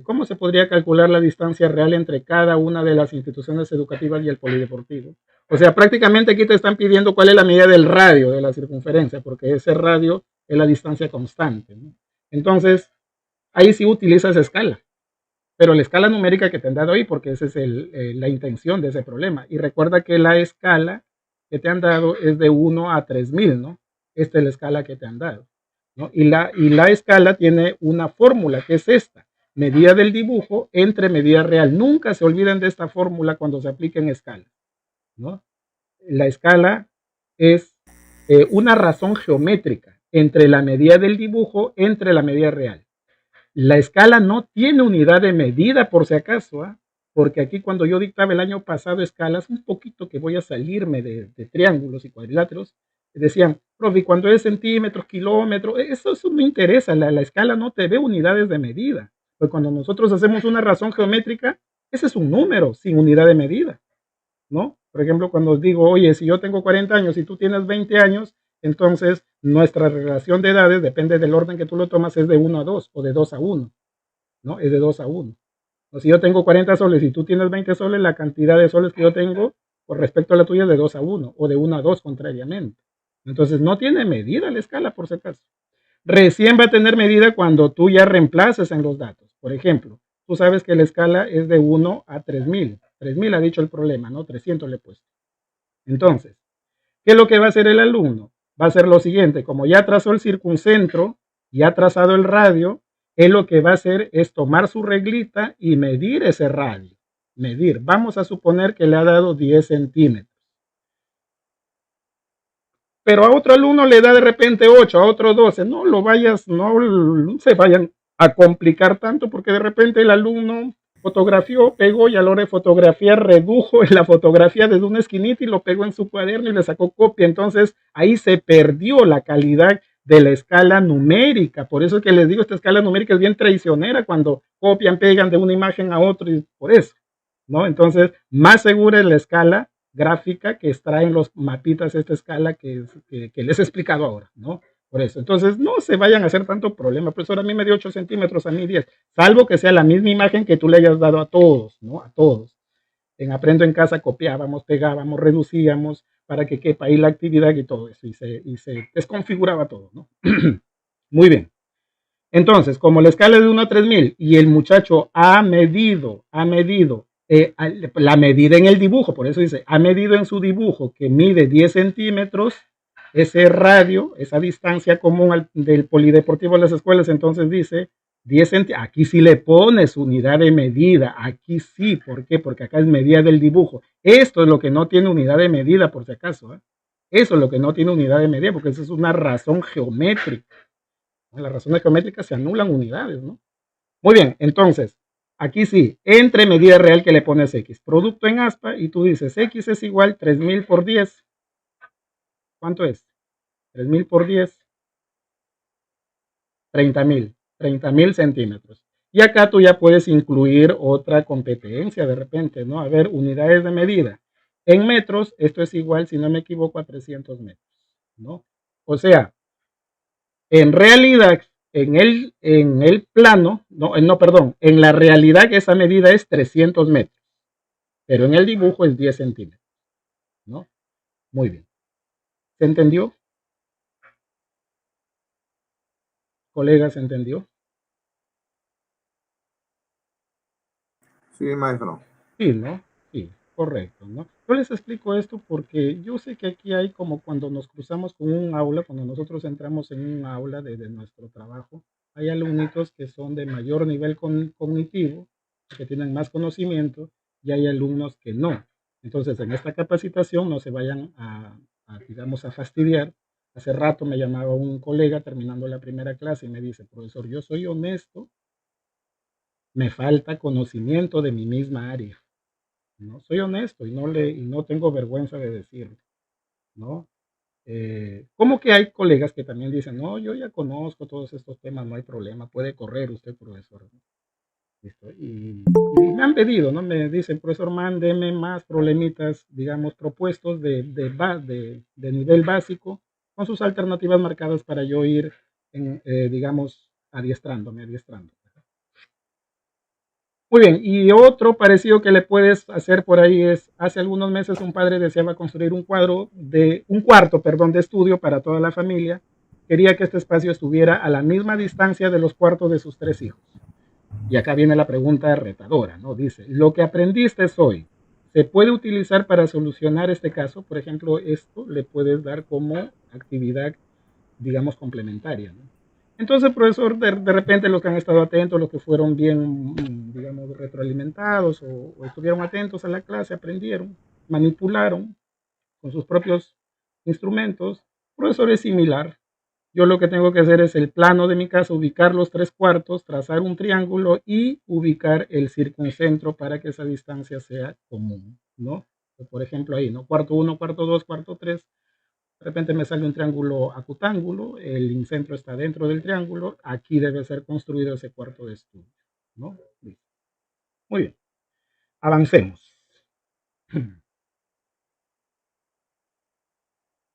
¿Cómo se podría calcular la distancia real entre cada una de las instituciones educativas y el polideportivo? O sea, prácticamente aquí te están pidiendo cuál es la medida del radio de la circunferencia, porque ese radio es la distancia constante, ¿no? Entonces, ahí sí utilizas escala, pero la escala numérica que te han dado ahí, porque esa es la intención de ese problema. Y recuerda que la escala que te han dado es de 1 a 3000, ¿no? Esta es la escala que te han dado, ¿no? Y la escala tiene una fórmula que es esta: medida del dibujo entre medida real. Nunca se olviden de esta fórmula cuando se apliquen escalas, ¿no? La escala es una razón geométrica entre la medida del dibujo entre la medida real. La escala no tiene unidad de medida, por si acaso, ¿eh? Porque aquí cuando yo dictaba el año pasado escalas, un poquito que voy a salirme de triángulos y cuadriláteros, decían, profe, cuando es centímetros, kilómetros, eso no interesa, la escala no te ve unidades de medida. Pues cuando nosotros hacemos una razón geométrica, ese es un número sin unidad de medida, ¿no? Por ejemplo, cuando os digo, oye, si yo tengo 40 años y tú tienes 20 años, entonces nuestra relación de edades, depende del orden que tú lo tomas, es de 1 a 2 o de 2 a 1, ¿no? Es de 2 a 1. O si yo tengo 40 soles y tú tienes 20 soles, la cantidad de soles que yo tengo con respecto a la tuya es de 2 a 1 o de 1 a 2 contrariamente. Entonces no tiene medida la escala, por si acaso. Recién va a tener medida cuando tú ya reemplaces en los datos. Por ejemplo, tú sabes que la escala es de 1 a 3000. 3000 ha dicho el problema, ¿no? 300 le he puesto. Entonces, ¿qué es lo que va a hacer el alumno? Va a hacer lo siguiente: como ya trazó el circuncentro, ya ha trazado el radio, él lo que va a hacer es tomar su reglita y medir ese radio. Medir. Vamos a suponer que le ha dado 10 centímetros. Pero a otro alumno le da de repente 8, a otro 12. No se vayan a complicar tanto, porque de repente el alumno fotografió, pegó, y a la hora de fotografiar redujo la fotografía desde una esquinita y lo pegó en su cuaderno y le sacó copia. Entonces ahí se perdió la calidad de la escala numérica. Por eso es que les digo, esta escala numérica es bien traicionera cuando copian, pegan de una imagen a otra, y por eso, ¿no? Entonces, más segura es la escala gráfica que extraen los mapitas, esta escala que les he explicado ahora, ¿no? Por eso, entonces no se vayan a hacer tanto problema. Profesor, a mí me dio 8 centímetros, a mí 10, salvo que sea la misma imagen que tú le hayas dado a todos, ¿no? A todos. En Aprendo en Casa copiábamos, pegábamos, reducíamos para que quepa ahí la actividad y todo eso, y se desconfiguraba todo, ¿no? Muy bien. Entonces, como la escala es de 1 a 3000 y el muchacho ha medido la medida en el dibujo, por eso dice, ha medido en su dibujo que mide 10 centímetros, ese radio, esa distancia común del polideportivo de las escuelas, entonces dice 10 centímetros, aquí sí le pones unidad de medida, aquí sí, ¿por qué? Porque acá es medida del dibujo. Esto es lo que no tiene unidad de medida, por si acaso, ¿eh? Eso es lo que no tiene unidad de medida, porque eso es una razón geométrica. En las razones geométricas se anulan unidades, ¿no? Muy bien, entonces, aquí sí, entre medida real que le pones X, producto en aspa, y tú dices X es igual 3000 por 10. ¿Cuánto es? 3000 por 10, 30,000 centímetros. Y acá tú ya puedes incluir otra competencia de repente, ¿no? A ver, unidades de medida. En metros, esto es igual, si no me equivoco, a 300 metros, ¿no? O sea, en realidad, en el plano, no, perdón, en la realidad esa medida es 300 metros, pero en el dibujo es 10 centímetros, ¿no? Muy bien. ¿Se entendió? Colegas, ¿se entendió? Sí, maestro. Sí, ¿no? Sí, correcto, ¿no? Yo les explico esto porque yo sé que aquí hay como cuando nos cruzamos con un aula, cuando nosotros entramos en un aula de nuestro trabajo, hay alumnitos que son de mayor nivel cognitivo, que tienen más conocimiento, y hay alumnos que no. Entonces, en esta capacitación no se vayan digamos, a fastidiar. Hace rato me llamaba un colega terminando la primera clase y me dice, profesor, yo soy honesto, me falta conocimiento de mi misma área. ¿No? Soy honesto y no tengo vergüenza de decirlo, ¿no? Como que hay colegas que también dicen, no, yo ya conozco todos estos temas, no hay problema, puede correr usted, profesor. ¿Listo? Y me han pedido, ¿no? Me dicen, profesor, mándeme más problemitas, digamos, propuestos de nivel básico con sus alternativas marcadas para yo ir, digamos, adiestrando. Muy bien, y otro parecido que le puedes hacer por ahí es, hace algunos meses un padre deseaba construir un cuarto, perdón, de estudio para toda la familia. Quería que este espacio estuviera a la misma distancia de los cuartos de sus 3 hijos. Y acá viene la pregunta retadora, ¿no? Dice, lo que aprendiste hoy, ¿se puede utilizar para solucionar este caso? Por ejemplo, esto le puedes dar como actividad, digamos, complementaria, ¿no? Entonces, profesor, de repente los que han estado atentos, los que fueron bien, digamos, retroalimentados o estuvieron atentos a la clase, aprendieron, manipularon con sus propios instrumentos. Profesor, es similar. Yo lo que tengo que hacer es el plano de mi casa, ubicar los 3 cuartos, trazar un triángulo y ubicar el circuncentro para que esa distancia sea común, ¿no? Por ejemplo, ahí, ¿no? Cuarto 1, cuarto 2, cuarto 3. De repente me sale un triángulo acutángulo, el incentro está dentro del triángulo, aquí debe ser construido ese cuarto de estudio, ¿no? Muy bien, avancemos.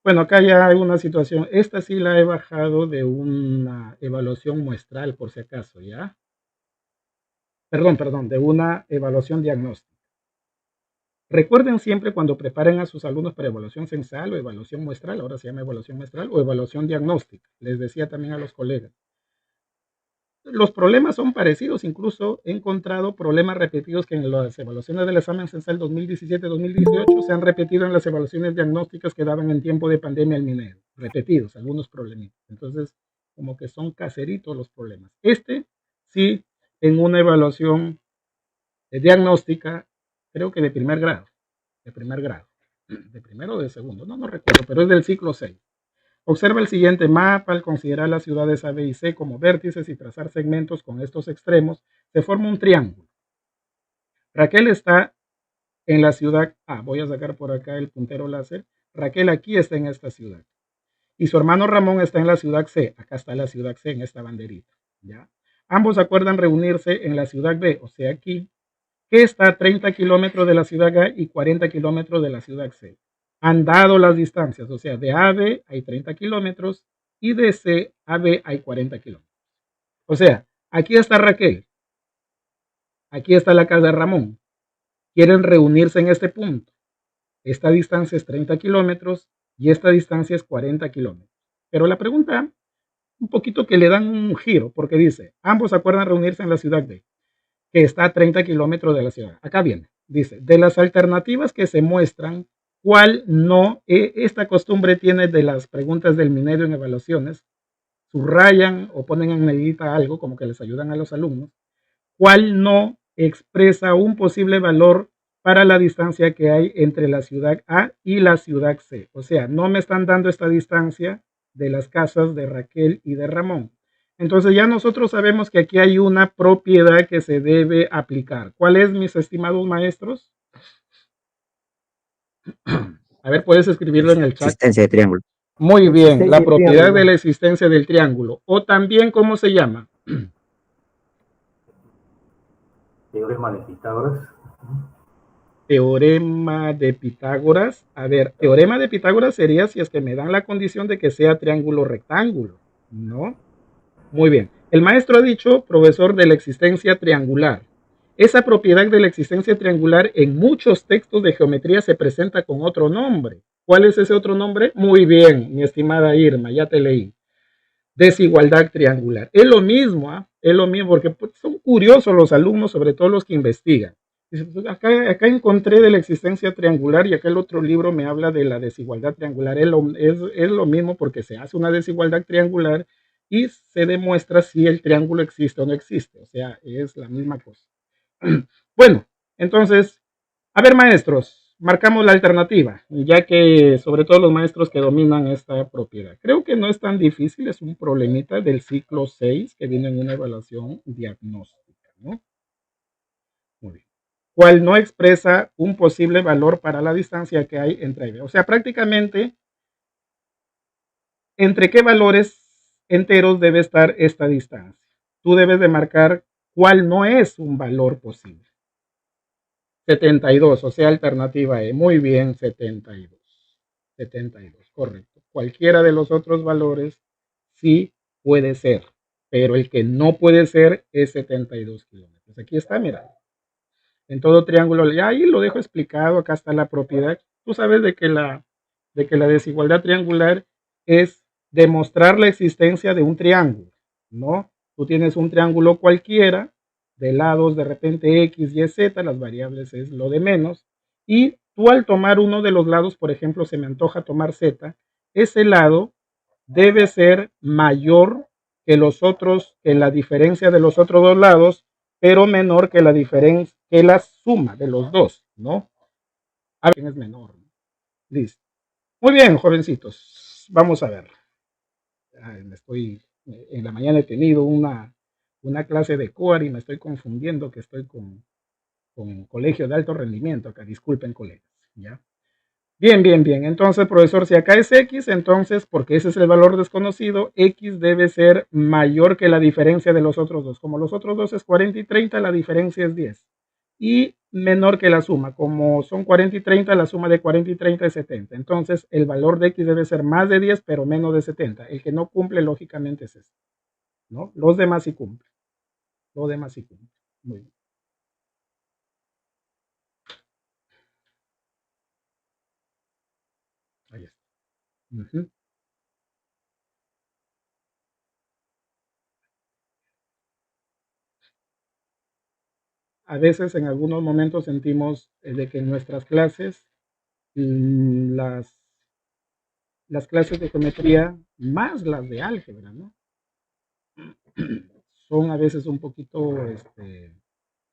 Bueno, acá ya hay una situación, esta sí la he bajado de una evaluación muestral, por si acaso, ¿ya? Perdón, de una evaluación diagnóstica. Recuerden siempre cuando preparen a sus alumnos para evaluación censal o evaluación muestral, ahora se llama evaluación muestral o evaluación diagnóstica. Les decía también a los colegas, los problemas son parecidos, incluso he encontrado problemas repetidos que en las evaluaciones del examen censal 2017-2018 se han repetido en las evaluaciones diagnósticas que daban en tiempo de pandemia al minero. Repetidos, algunos problemitas. Entonces, como que son caseritos los problemas. Sí, en una evaluación diagnóstica, creo que de primer grado, de primero o de segundo, no recuerdo, pero es del ciclo 6. Observa el siguiente mapa. Al considerar las ciudades A, B y C como vértices y trazar segmentos con estos extremos, se forma un triángulo. Raquel está en la ciudad A. Voy a sacar por acá el puntero láser. Raquel aquí está en esta ciudad. Y su hermano Ramón está en la ciudad C. Acá está la ciudad C en esta banderita. ¿Ya? Ambos acuerdan reunirse en la ciudad B, o sea aquí, que está a 30 kilómetros de la ciudad A y 40 kilómetros de la ciudad C. Han dado las distancias, o sea, de A a B hay 30 kilómetros y de C a B hay 40 kilómetros. O sea, aquí está Raquel, aquí está la casa de Ramón. Quieren reunirse en este punto. Esta distancia es 30 kilómetros y esta distancia es 40 kilómetros. Pero la pregunta, un poquito que le dan un giro, porque dice, ambos acuerdan reunirse en la ciudad de, que está a 30 kilómetros de la ciudad. Acá viene, dice, de las alternativas que se muestran, ¿cuál no? Esta costumbre tiene de las preguntas del Minerio en evaluaciones, subrayan o ponen en negrita algo, como que les ayudan a los alumnos, ¿cuál no expresa un posible valor para la distancia que hay entre la ciudad A y la ciudad C? O sea, no me están dando esta distancia de las casas de Raquel y de Ramón. Entonces ya nosotros sabemos que aquí hay una propiedad que se debe aplicar. ¿Cuál es, mis estimados maestros? A ver, puedes escribirlo en el chat. Existencia de triángulo. Muy bien, la propiedad de la existencia del triángulo. O también, ¿cómo se llama? Teorema de Pitágoras. Teorema de Pitágoras. A ver, teorema de Pitágoras sería si es que me dan la condición de que sea triángulo rectángulo, ¿no? Muy bien. El maestro ha dicho, profesor, de la existencia triangular. Esa propiedad de la existencia triangular en muchos textos de geometría se presenta con otro nombre. ¿Cuál es ese otro nombre? Muy bien, mi estimada Irma, ya te leí. Desigualdad triangular. Es lo mismo, ¿eh? Es lo mismo, porque son curiosos los alumnos, sobre todo los que investigan. Acá encontré de la existencia triangular y acá el otro libro me habla de la desigualdad triangular. Es lo mismo porque se hace una desigualdad triangular y se demuestra si el triángulo existe o no existe. O sea, es la misma cosa. Bueno, entonces, a ver, maestros, marcamos la alternativa, ya que sobre todo los maestros que dominan esta propiedad. Creo que no es tan difícil, es un problemita del ciclo 6 que viene en una evaluación diagnóstica, ¿no? Muy bien. ¿Cuál no expresa un posible valor para la distancia que hay entre B? O sea, prácticamente, ¿entre qué valores enteros debe estar esta distancia? Tú debes de marcar cuál no es un valor posible. 72, o sea, alternativa E. Muy bien, 72. 72, correcto. Cualquiera de los otros valores sí puede ser, pero el que no puede ser es 72 kilómetros. Aquí está, mira. En todo triángulo, ya ahí lo dejo explicado, acá está la propiedad. Tú sabes de que la desigualdad triangular es demostrar la existencia de un triángulo, ¿no? Tú tienes un triángulo cualquiera, de lados de repente X, Y, Z, las variables es lo de menos, y tú al tomar uno de los lados, por ejemplo, se me antoja tomar Z, ese lado debe ser mayor que los otros, que la diferencia de los otros dos lados, pero menor que la diferencia, que la suma de los dos, ¿no? A ver quién es menor. Listo. Muy bien, jovencitos. Vamos a ver. En la mañana he tenido una clase de COAR y me estoy confundiendo que estoy con colegio de alto rendimiento acá. Disculpen, colegas. ¿Ya? Bien, bien, bien. Entonces, profesor, si acá es X, entonces, porque ese es el valor desconocido, X debe ser mayor que la diferencia de los otros dos. Como los otros dos es 40 y 30, la diferencia es 10. Y menor que la suma. Como son 40 y 30, la suma de 40 y 30 es 70. Entonces, el valor de X debe ser más de 10, pero menos de 70. El que no cumple, lógicamente, es este, ¿no? Los demás sí cumplen. Los demás sí cumplen. Muy bien. Ahí está. Uh-huh. A veces en algunos momentos sentimos de que en nuestras clases, las clases de geometría, más las de álgebra, ¿no? Son a veces un poquito,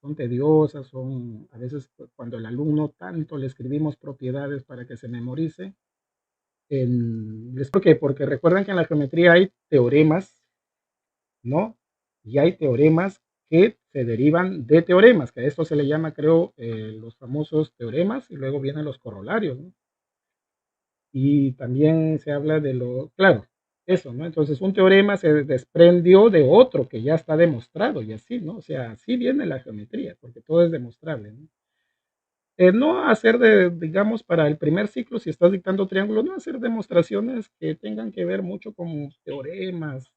son tediosas, son a veces cuando el alumno tanto le escribimos propiedades para que se memorice. ¿Por qué? Porque recuerdan que en la geometría hay teoremas, ¿no? Y hay teoremas que se derivan de teoremas, que a esto se le llama, creo, los famosos teoremas, y luego vienen los corolarios, ¿no? Y también se habla de claro, eso, ¿no? Entonces un teorema se desprendió de otro que ya está demostrado y así, ¿no? O sea, así viene la geometría, porque todo es demostrable, ¿no? No hacer digamos, para el primer ciclo, si estás dictando triángulos, no hacer demostraciones que tengan que ver mucho con teoremas,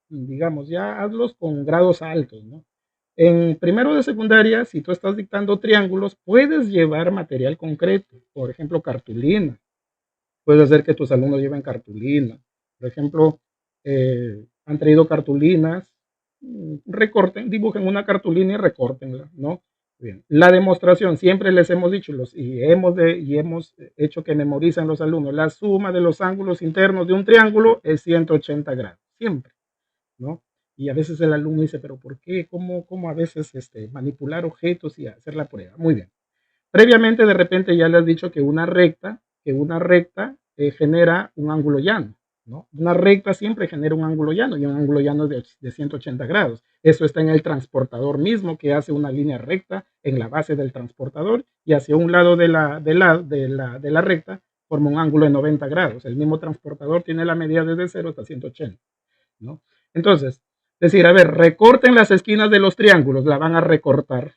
digamos, ya hazlos con grados altos, ¿no? En primero de secundaria, si tú estás dictando triángulos, puedes llevar material concreto, por ejemplo, cartulina. Puedes hacer que tus alumnos lleven cartulina. Por ejemplo, han traído cartulinas, recorten, dibujen una cartulina y recórtenla, ¿no? Bien. La demostración, siempre les hemos dicho y hemos hecho que memoricen los alumnos, la suma de los ángulos internos de un triángulo es 180 grados, siempre, ¿no? Y a veces el alumno dice, pero ¿por qué? ¿Cómo a veces manipular objetos y hacer la prueba? Muy bien. Previamente, de repente ya le has dicho que una recta genera un ángulo llano, ¿no? Una recta siempre genera un ángulo llano y un ángulo llano de 180 grados. Eso está en el transportador mismo que hace una línea recta en la base del transportador y hacia un lado de la recta forma un ángulo de 90 grados. El mismo transportador tiene la medida desde 0 hasta 180, ¿no? Entonces, decir, a ver, recorten las esquinas de los triángulos, la van a recortar,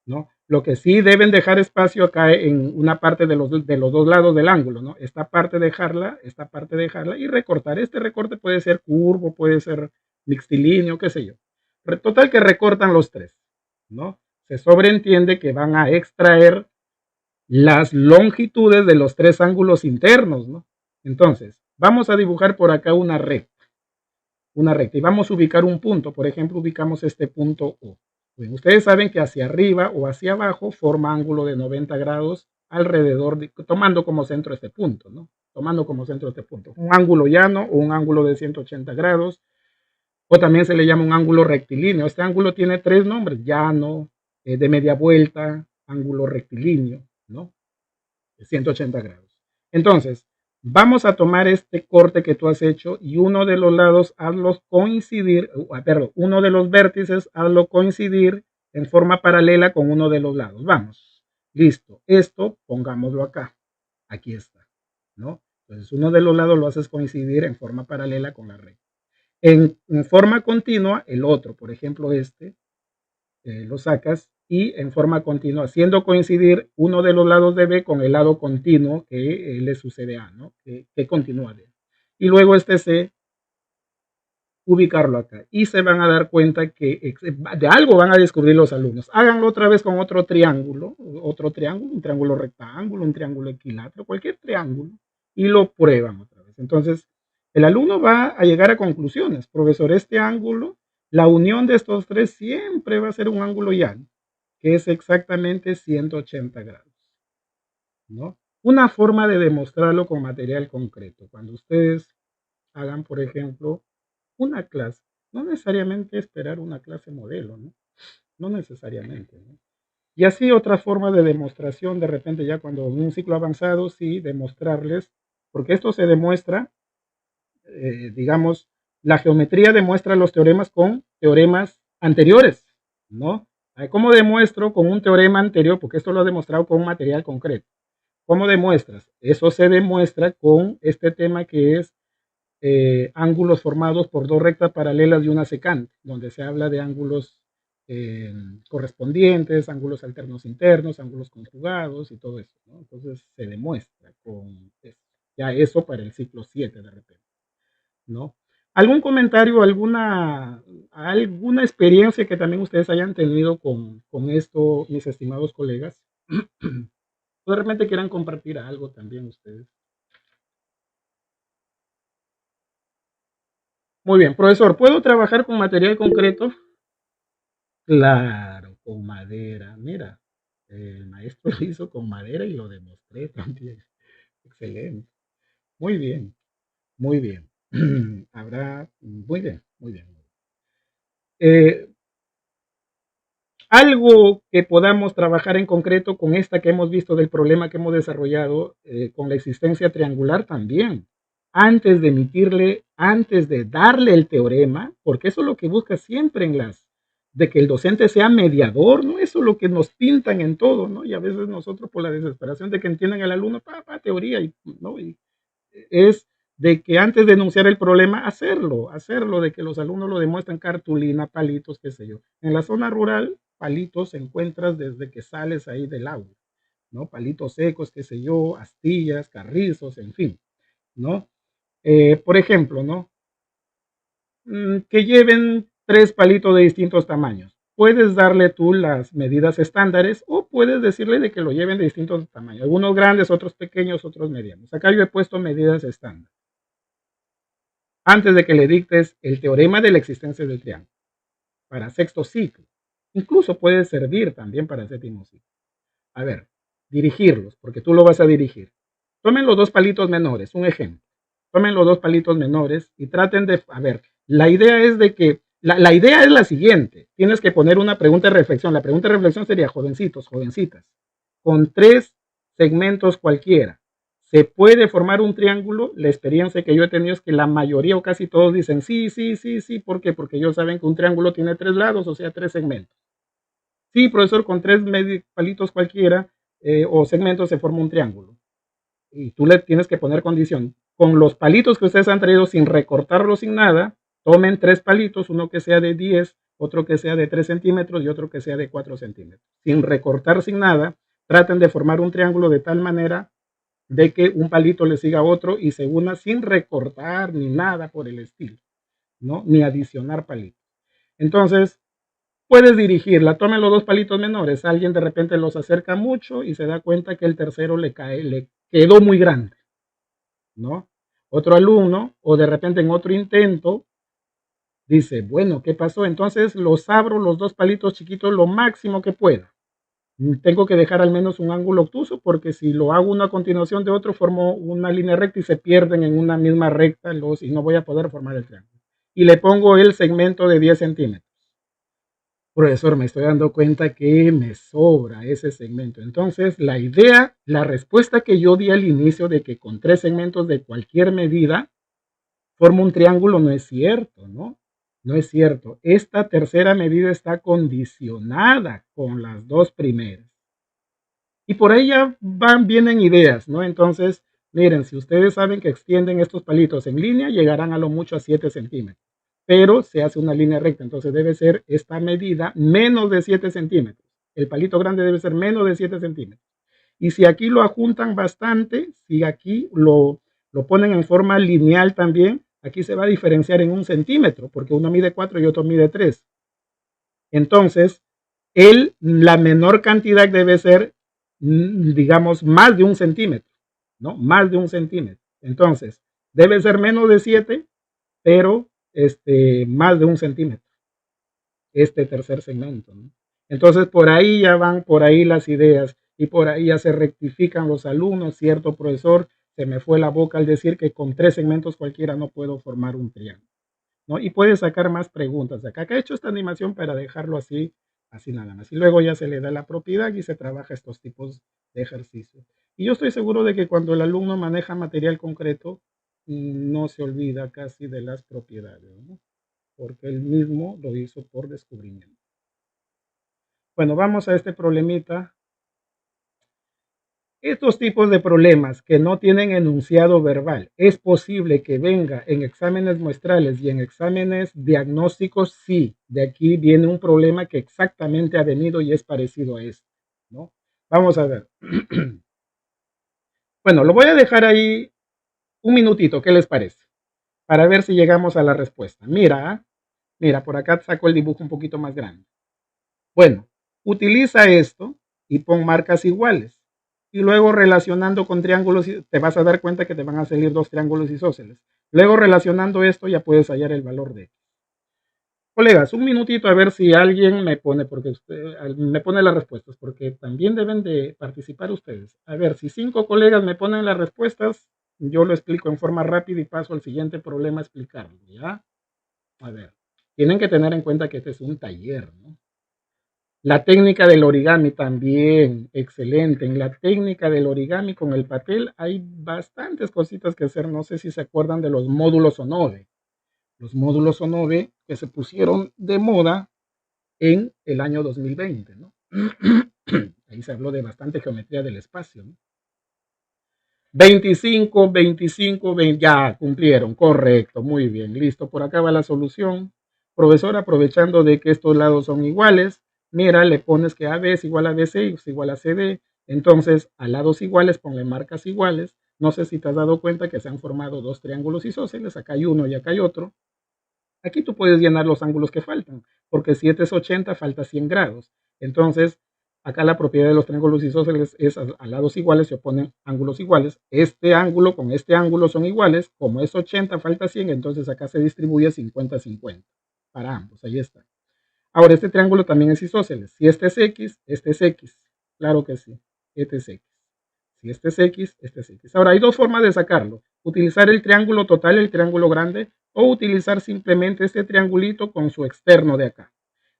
¿no? Lo que sí deben dejar espacio acá en una parte de los dos lados del ángulo, ¿no? Esta parte dejarla y recortar. Este recorte puede ser curvo, puede ser mixtilíneo, qué sé yo. Total que recortan los tres, ¿no? Se sobreentiende que van a extraer las longitudes de los tres ángulos internos, ¿no? Entonces, vamos a dibujar por acá una recta y vamos a ubicar un punto. Por ejemplo, ubicamos este punto O. Bien, ustedes saben que hacia arriba o hacia abajo forma ángulo de 90 grados alrededor, tomando como centro este punto, ¿no? Tomando como centro este punto. Un ángulo llano o un ángulo de 180 grados, o también se le llama un ángulo rectilíneo. Este ángulo tiene tres nombres: llano, de media vuelta, ángulo rectilíneo, ¿no? De 180 grados. Entonces, vamos a tomar este corte que tú has hecho y uno de los lados hazlos coincidir, perdón, uno de los vértices hazlo coincidir en forma paralela con uno de los lados. Vamos, listo. Esto pongámoslo acá. Aquí está, ¿no? Entonces, uno de los lados lo haces coincidir en forma paralela con la recta. En forma continua, el otro, por ejemplo, lo sacas y en forma continua, haciendo coincidir uno de los lados de B con el lado continuo que le sucede a, ¿no? Que continúa D. Y luego este C, ubicarlo acá. Y se van a dar cuenta que de algo van a descubrir los alumnos. Háganlo otra vez con otro triángulo, un triángulo rectángulo, un triángulo equilátero, cualquier triángulo, y lo prueban otra vez. Entonces, el alumno va a llegar a conclusiones. Profesor, este ángulo, la unión de estos tres siempre va a ser un ángulo llano, que es exactamente 180 grados, ¿no? Una forma de demostrarlo con material concreto. Cuando ustedes hagan, por ejemplo, una clase, no necesariamente esperar una clase modelo, ¿no? No necesariamente, ¿no? Y así otra forma de demostración, de repente ya cuando en un ciclo avanzado, sí, demostrarles, porque esto se demuestra, digamos, la geometría demuestra los teoremas con teoremas anteriores, ¿no? ¿Cómo demuestro con un teorema anterior? Porque esto lo ha demostrado con un material concreto. ¿Cómo demuestras? Eso se demuestra con este tema que es ángulos formados por dos rectas paralelas y una secante, donde se habla de ángulos correspondientes, ángulos alternos internos, ángulos conjugados y todo eso, ¿no? Entonces se demuestra con eso. Ya eso para el ciclo 7 de repente, ¿no? ¿Algún comentario, alguna experiencia que también ustedes hayan tenido con esto, mis estimados colegas? O de repente quieran compartir algo también ustedes. Muy bien, profesor, ¿puedo trabajar con material concreto? Claro, con madera. Mira, el maestro lo hizo con madera y lo demostré también. Excelente. Muy bien, muy bien. Muy bien, muy bien. Eh, Algo que podamos trabajar en concreto con esta que hemos visto del problema que hemos desarrollado con la existencia triangular también. Antes de darle el teorema, porque eso es lo que busca siempre de que el docente sea mediador, ¿no? Eso es lo que nos pintan en todo, ¿no? Y a veces nosotros por la desesperación de que entiendan al alumno, teoría, ¿no? Y es de que antes de enunciar el problema, hacerlo, de que los alumnos lo demuestren, cartulina, palitos, qué sé yo. En la zona rural, palitos encuentras desde que sales ahí del aula, ¿no? Palitos secos, qué sé yo, astillas, carrizos, en fin, ¿no? Por ejemplo, ¿no? Que lleven 3 palitos de distintos tamaños. Puedes darle tú las medidas estándares o puedes decirle de que lo lleven de distintos tamaños. Algunos grandes, otros pequeños, otros medianos. Acá yo he puesto medidas estándar. Antes de que le dictes el teorema de la existencia del triángulo para sexto ciclo. Incluso puede servir también para séptimo ciclo. A ver, dirigirlos, porque tú lo vas a dirigir. Tomen los 2 palitos menores, un ejemplo. Tomen los 2 palitos menores y traten de, a ver, la idea es de que, la idea es la siguiente, tienes que poner una pregunta de reflexión. La pregunta de reflexión sería, jovencitos, jovencitas, con 3 segmentos cualquiera, ¿se puede formar un triángulo? La experiencia que yo he tenido es que la mayoría o casi todos dicen sí, sí, sí, sí. ¿Por qué? Porque ellos saben que un triángulo tiene 3 lados, o sea, 3 segmentos. Sí, profesor, con 3 palitos cualquiera o segmentos se forma un triángulo. Y tú le tienes que poner condición. Con los palitos que ustedes han traído sin recortarlos sin nada, tomen 3 palitos, uno que sea de 10, otro que sea de 3 centímetros y otro que sea de 4 centímetros. Sin recortar sin nada, traten de formar un triángulo de tal manera de que un palito le siga a otro y se una sin recortar ni nada por el estilo, ¿no? Ni adicionar palitos. Entonces, puedes dirigirla, tomen los 2 palitos menores, alguien de repente los acerca mucho y se da cuenta que el tercero le quedó muy grande, ¿no? Otro alumno, o de repente en otro intento, dice, bueno, ¿qué pasó? Entonces los abro los 2 palitos chiquitos lo máximo que pueda. Tengo que dejar al menos un ángulo obtuso porque si lo hago una continuación de otro, formo una línea recta y se pierden en una misma recta y no voy a poder formar el triángulo. Y le pongo el segmento de 10 centímetros. Profesor, me estoy dando cuenta que me sobra ese segmento. Entonces, la idea, la respuesta que yo di al inicio de que con 3 segmentos de cualquier medida formo un triángulo no es cierto, ¿no? No es cierto. Esta tercera medida está condicionada con las 2 primeras. Y por ahí ya vienen ideas, ¿no? Entonces, miren, si ustedes saben que extienden estos palitos en línea, llegarán a lo mucho a 7 centímetros. Pero se hace una línea recta, entonces debe ser esta medida menos de 7 centímetros. El palito grande debe ser menos de 7 centímetros. Y si aquí lo ajuntan bastante, si aquí lo ponen en forma lineal también, aquí se va a diferenciar en 1 centímetro, porque uno mide 4 y otro mide 3. Entonces, la menor cantidad debe ser, digamos, más de 1 centímetro, ¿no? Más de 1 centímetro. Entonces, debe ser menos de 7, pero más de 1 centímetro, este tercer segmento, ¿no? Entonces, por ahí ya van, por ahí las ideas, y por ahí ya se rectifican los alumnos, cierto profesor, se me fue la boca al decir que con 3 segmentos cualquiera no puedo formar un triángulo, ¿no? Y puede sacar más preguntas de acá. Acá he hecho esta animación para dejarlo así, así nada más. Y luego ya se le da la propiedad y se trabaja estos tipos de ejercicios. Y yo estoy seguro de que cuando el alumno maneja material concreto, no se olvida casi de las propiedades, ¿no? Porque él mismo lo hizo por descubrimiento. Bueno, vamos a este problemita. Estos tipos de problemas que no tienen enunciado verbal, ¿es posible que venga en exámenes muestrales y en exámenes diagnósticos? Sí, de aquí viene un problema que exactamente ha venido y es parecido a esto, ¿no? Vamos a ver. Bueno, lo voy a dejar ahí un minutito, ¿qué les parece? Para ver si llegamos a la respuesta. Mira, mira, por acá saco el dibujo un poquito más grande. Bueno, utiliza esto y pon marcas iguales. Y luego relacionando con triángulos, te vas a dar cuenta que te van a salir 2 triángulos isósceles. Luego relacionando esto ya puedes hallar el valor de. Colegas, un minutito a ver si alguien me pone, porque me pone las respuestas, porque también deben de participar ustedes. A ver, si 5 colegas me ponen las respuestas, yo lo explico en forma rápida y paso al siguiente problema a explicarlo, ¿ya? A ver, tienen que tener en cuenta que este es un taller, ¿no? La técnica del origami también, excelente. En la técnica del origami con el papel hay bastantes cositas que hacer. No sé si se acuerdan de los módulos Onove. Los módulos Onove que se pusieron de moda en el año 2020, ¿no? Ahí se habló de bastante geometría del espacio, ¿no? 25, 25, 20, ya cumplieron, correcto, muy bien, listo. Por acá va la solución. Profesor, aprovechando de que estos lados son iguales, mira, le pones que AB es igual a BC y es igual a CD, Entonces, a lados iguales, ponle marcas iguales. No sé si te has dado cuenta que se han formado dos triángulos isósceles. Acá hay uno y acá hay otro. Aquí tú puedes llenar los ángulos que faltan, porque si este es 80, falta 100 grados. Entonces, acá la propiedad de los triángulos isósceles es a lados iguales se oponen ángulos iguales. Este ángulo con este ángulo son iguales. Como es 80, falta 100, entonces acá se distribuye 50-50 para ambos. Ahí está. Ahora, este triángulo también es isósceles. Si este es X, este es X. Claro que sí. Este es X. Si este es X, este es X. Ahora, hay dos formas de sacarlo. Utilizar el triángulo total, el triángulo grande, o utilizar simplemente este triangulito con su externo de acá.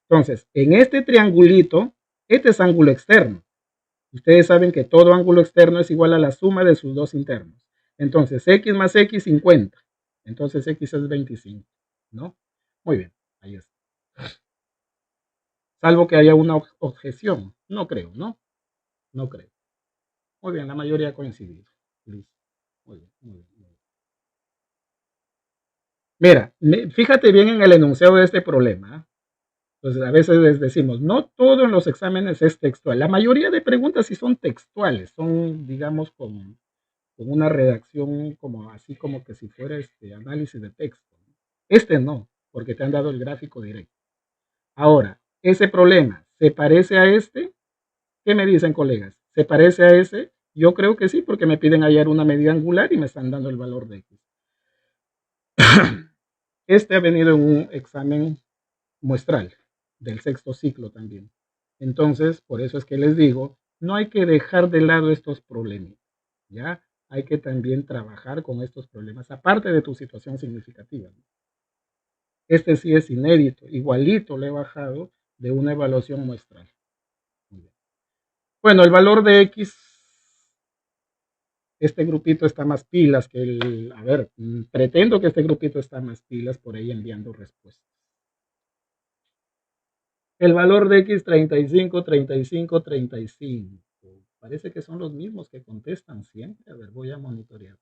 Entonces, en este triangulito, este es ángulo externo. Ustedes saben que todo ángulo externo es igual a la suma de sus dos internos. Entonces, X más X, 50. Entonces, X es 25. ¿No? Muy bien, ahí está. Salvo que haya una objeción. No creo, ¿no? No creo. Muy bien, la mayoría ha coincidido. Listo. Muy bien, muy bien, muy bien. Mira, fíjate bien en el enunciado de este problema. Entonces, a veces les decimos, no todo en los exámenes es textual. La mayoría de preguntas sí son textuales, son, digamos, con una redacción como así como que si fuera análisis de texto. Este no, porque te han dado el gráfico directo. Ahora, ese problema, ¿se parece a este? ¿Qué me dicen, colegas? ¿Se parece a ese? Yo creo que sí, porque me piden hallar una medida angular y me están dando el valor de X. Este ha venido en un examen muestral del sexto ciclo también. Entonces, por eso es que les digo, no hay que dejar de lado estos problemas, ¿ya? Hay que también trabajar con estos problemas, aparte de tu situación significativa. Este sí es inédito, igualito le he bajado de una evaluación muestral. Bueno, el valor de X, este grupito está más pilas que el, a ver, pretendo que este grupito está más pilas por ahí enviando respuestas. El valor de X 35, 35, 35. Parece que son los mismos que contestan siempre. A ver, voy a monitorear.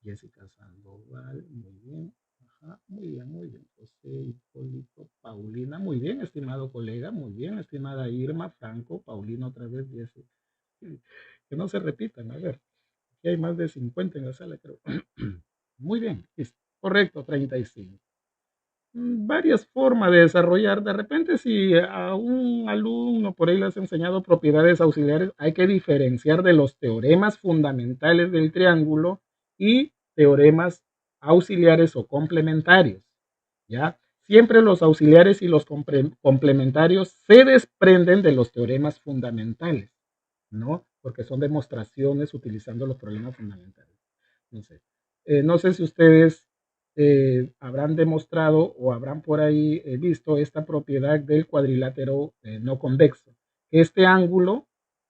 Jessica Sandoval, muy bien. Ajá, muy bien, muy bien. José Hipólito, Paulina, muy bien, estimado colega, muy bien, estimada Irma, Franco, Paulina otra vez, Jessica. Que no se repitan, a ver. Aquí hay más de 50 en la sala, creo. Muy bien, correcto, 35. Varias formas de desarrollar. De repente, si a un alumno por ahí le has enseñado propiedades auxiliares, hay que diferenciar de los teoremas fundamentales del triángulo y teoremas auxiliares o complementarios. ¿Ya? Siempre los auxiliares y los complementarios se desprenden de los teoremas fundamentales, ¿no? Porque son demostraciones utilizando los problemas fundamentales. No sé si ustedes habrán demostrado o habrán por ahí visto esta propiedad del cuadrilátero no convexo. Este ángulo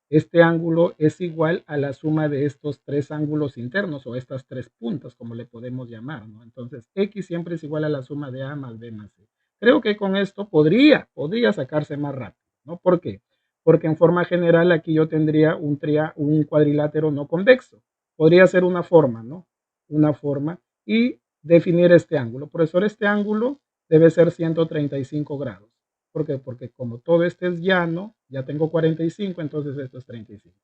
es igual a la suma de estos tres ángulos internos o estas tres puntas, como le podemos llamar, ¿no? Entonces, X siempre es igual a la suma de A más B más C. Creo que con esto podría sacarse más rápido, ¿no? ¿Por qué? Porque en forma general aquí yo tendría un cuadrilátero no convexo. Podría ser una forma, ¿no? Una forma y definir este ángulo. Profesor, este ángulo debe ser 135 grados. ¿Por qué? Porque como todo este es llano, ya tengo 45, entonces esto es 35.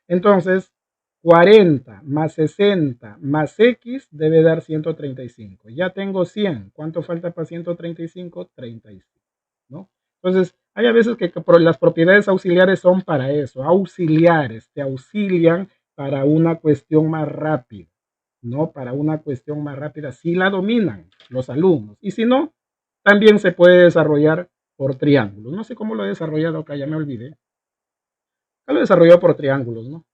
Entonces, 40 más 60 más X debe dar 135. Ya tengo 100. ¿Cuánto falta para 135? 35. ¿No? Entonces, hay a veces que las propiedades auxiliares son para eso, auxiliares, te auxilian para una cuestión más rápida, ¿no? Para una cuestión más rápida, si la dominan los alumnos. Y si no, también se puede desarrollar por triángulos. No sé cómo lo he desarrollado acá, ya me olvidé. Acá lo he desarrollado por triángulos, ¿no?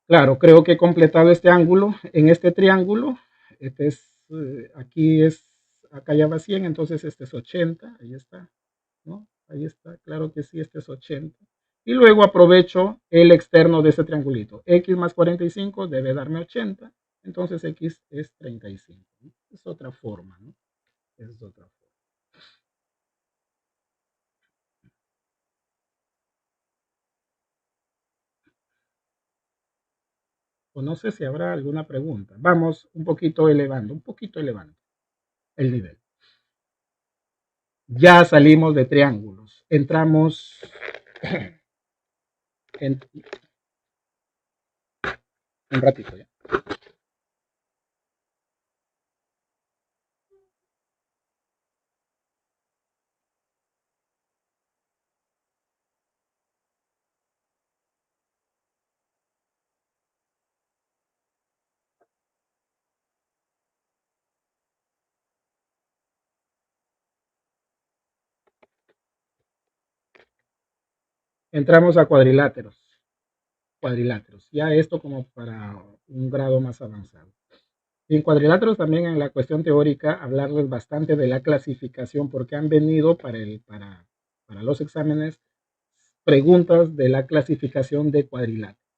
Claro, creo que he completado este ángulo en este triángulo. Este es, aquí es, acá ya va 100, entonces este es 80, ahí está, ¿no? Ahí está, claro que sí, este es 80. Y luego aprovecho el externo de este triangulito. X más 45 debe darme 80, entonces X es 35. ¿No? Es otra forma, ¿no? Es otra forma. O no sé si habrá alguna pregunta. Vamos un poquito elevando el nivel. Ya salimos de triángulos. Entramos Un ratito ya. Entramos a cuadriláteros. Ya esto como para un grado más avanzado. Y en cuadriláteros también en la cuestión teórica hablarles bastante de la clasificación porque han venido para los exámenes preguntas de la clasificación de cuadriláteros.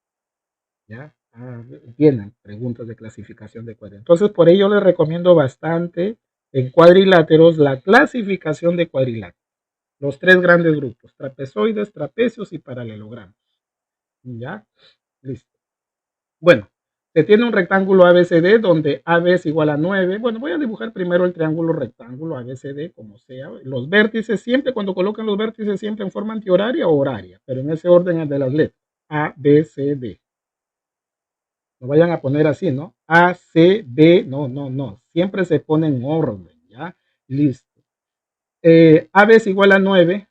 ¿Ya? Vienen preguntas de clasificación de cuadriláteros. Entonces por ello les recomiendo bastante en cuadriláteros la clasificación de cuadriláteros. Los tres grandes grupos, trapezoides, trapecios y paralelogramos. ¿Ya? Listo. Bueno, se tiene un rectángulo ABCD donde AB es igual a 9. Bueno, voy a dibujar primero el triángulo rectángulo ABCD, como sea. Los vértices siempre, cuando colocan los vértices, siempre en forma antihoraria o horaria, pero en ese orden de las letras. A, B, C, D. No vayan a poner así, ¿no? A, C, B, no. Siempre se pone en orden, ¿ya? Listo. AB es igual a 9.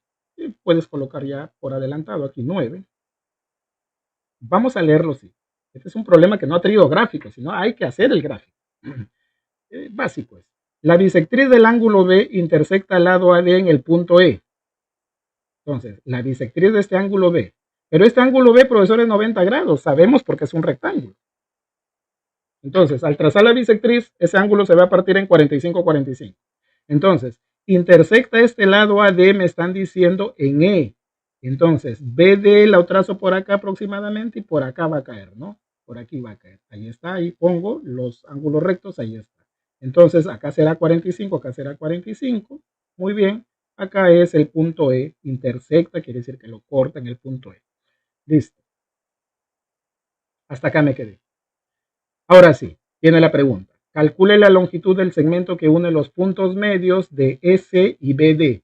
Puedes colocar ya por adelantado aquí 9. Vamos a leerlo así. Este es un problema que no ha traído gráficos, sino hay que hacer el gráfico. Básico es. La bisectriz del ángulo B intersecta al lado AD en el punto E. Entonces, la bisectriz de este ángulo B. Pero este ángulo B, profesor, es 90 grados. Sabemos porque es un rectángulo. Entonces, al trazar la bisectriz, ese ángulo se va a partir en 45-45. Entonces, intersecta este lado AD, me están diciendo en E. Entonces, BD la trazo por acá aproximadamente y por acá va a caer, ¿no? Por aquí va a caer. Ahí está, ahí pongo los ángulos rectos, ahí está. Entonces, acá será 45, acá será 45. Muy bien, acá es el punto E, intersecta, quiere decir que lo corta en el punto E. Listo. Hasta acá me quedé. Ahora sí, viene la pregunta. Calcule la longitud del segmento que une los puntos medios de S y BD.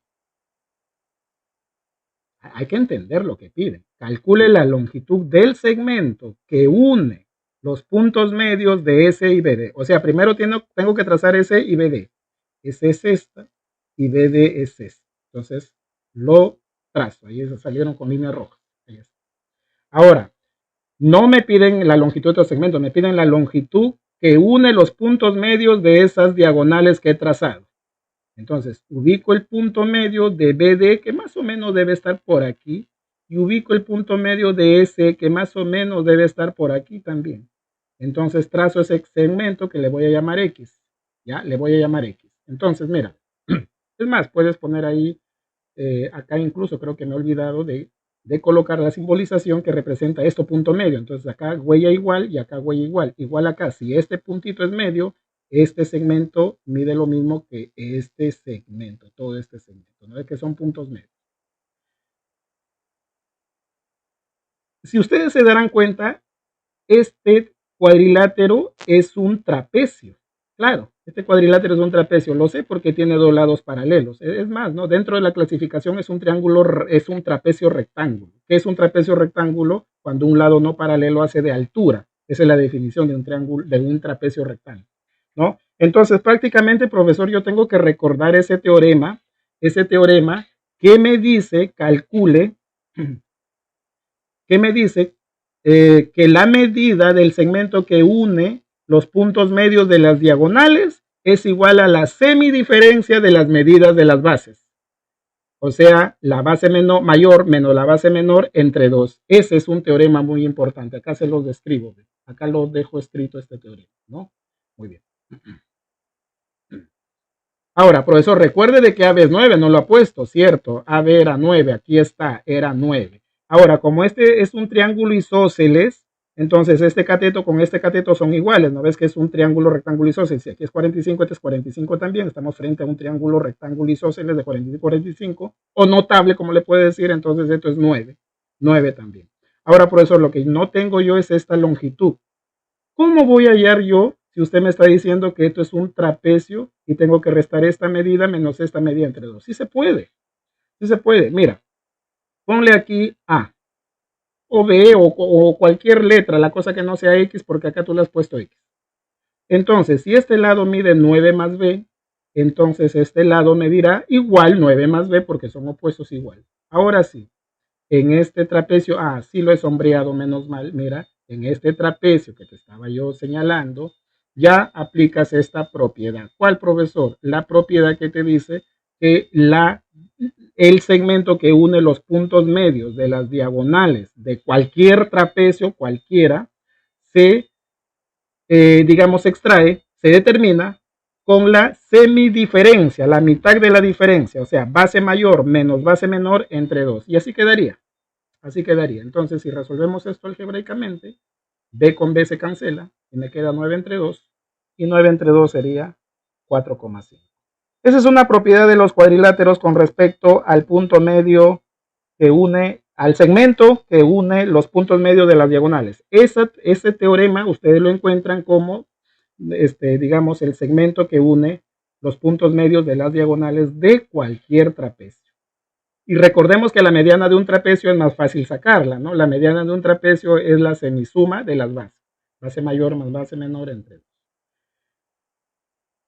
Hay que entender lo que piden. Calcule la longitud del segmento que une los puntos medios de S y BD. O sea, primero tengo que trazar S y BD. S es esta y BD es esta. Entonces, lo trazo. Ahí salieron con líneas rojas. Ahí está. Ahora, no me piden la longitud de otro segmento, me piden la longitud que une los puntos medios de esas diagonales que he trazado. Entonces, ubico el punto medio de BD, que más o menos debe estar por aquí, y ubico el punto medio de S, que más o menos debe estar por aquí también. Entonces, trazo ese segmento que le voy a llamar X. Ya, le voy a llamar X. Entonces, mira, es más, puedes poner ahí, acá incluso creo que me he olvidado de colocar la simbolización que representa esto punto medio. Entonces, acá huella igual y acá huella igual. Igual acá, si este puntito es medio, este segmento mide lo mismo que este segmento, todo este segmento, ¿no? Es que son puntos medios. Si ustedes se darán cuenta, este cuadrilátero es un trapecio. Claro, este cuadrilátero es un trapecio, lo sé porque tiene dos lados paralelos. Es más, ¿no? Dentro de la clasificación es un triángulo, es un trapecio rectángulo. ¿Qué es un trapecio rectángulo? Cuando un lado no paralelo hace de altura. Esa es la definición de un triángulo, de un trapecio rectángulo, ¿no? Entonces, prácticamente, profesor, yo tengo que recordar ese teorema que me dice, calcule, que me dice que la medida del segmento que une los puntos medios de las diagonales es igual a la semidiferencia de las medidas de las bases. O sea, la base mayor menos la base menor entre 2. Ese es un teorema muy importante. Acá se los describo. Acá lo dejo escrito este teorema, ¿no? Muy bien. Ahora, profesor, recuerde de que AB es 9, no lo ha puesto, ¿cierto? AB era 9, aquí está, era 9. Ahora, como este es un triángulo isósceles, entonces este cateto con este cateto son iguales, ¿no ves que es un triángulo rectángulo isósceles? Si aquí es 45, este es 45 también, estamos frente a un triángulo rectángulo isósceles de 45 y 45, o notable, como le puede decir, entonces esto es 9, 9 también. Ahora, profesor, lo que no tengo yo es esta longitud. ¿Cómo voy a hallar yo si usted me está diciendo que esto es un trapecio y tengo que restar esta medida menos esta medida entre 2? Sí se puede. Sí se puede. Mira, ponle aquí A. o B o cualquier letra, la cosa que no sea X, porque acá tú le has puesto X. Entonces, si este lado mide 9 más B, entonces este lado medirá igual 9 más B porque son opuestos igual. Ahora sí, en este trapecio, sí lo he sombreado, menos mal, mira, en este trapecio que te estaba yo señalando, ya aplicas esta propiedad. ¿Cuál, profesor? La propiedad que te dice que el segmento que une los puntos medios de las diagonales de cualquier trapecio, cualquiera, se, digamos, extrae, se determina con la semidiferencia, la mitad de la diferencia, o sea, base mayor menos base menor entre 2. Y así quedaría. Así quedaría. Entonces, si resolvemos esto algebraicamente, B con B se cancela y me queda 9 entre 2. Y 9 entre 2 sería 4,5. Esa es una propiedad de los cuadriláteros con respecto al punto medio que une, al segmento que une los puntos medios de las diagonales. Ese teorema ustedes lo encuentran como, digamos, el segmento que une los puntos medios de las diagonales de cualquier trapecio. Y recordemos que la mediana de un trapecio es más fácil sacarla, ¿no? La mediana de un trapecio es la semisuma de las bases. Base mayor más base menor entre 2.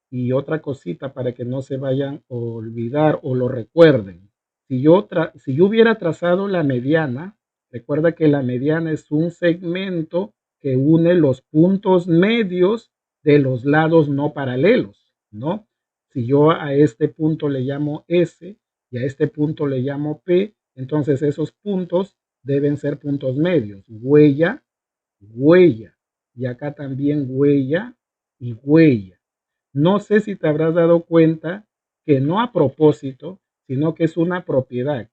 Y otra cosita para que no se vayan a olvidar o lo recuerden. Si yo hubiera trazado la mediana, recuerda que la mediana es un segmento que une los puntos medios de los lados no paralelos, ¿no? Si yo a este punto le llamo S y a este punto le llamo P, entonces esos puntos deben ser puntos medios. Huella, huella. Y acá también huella y huella. No sé si te habrás dado cuenta que no a propósito, sino que es una propiedad.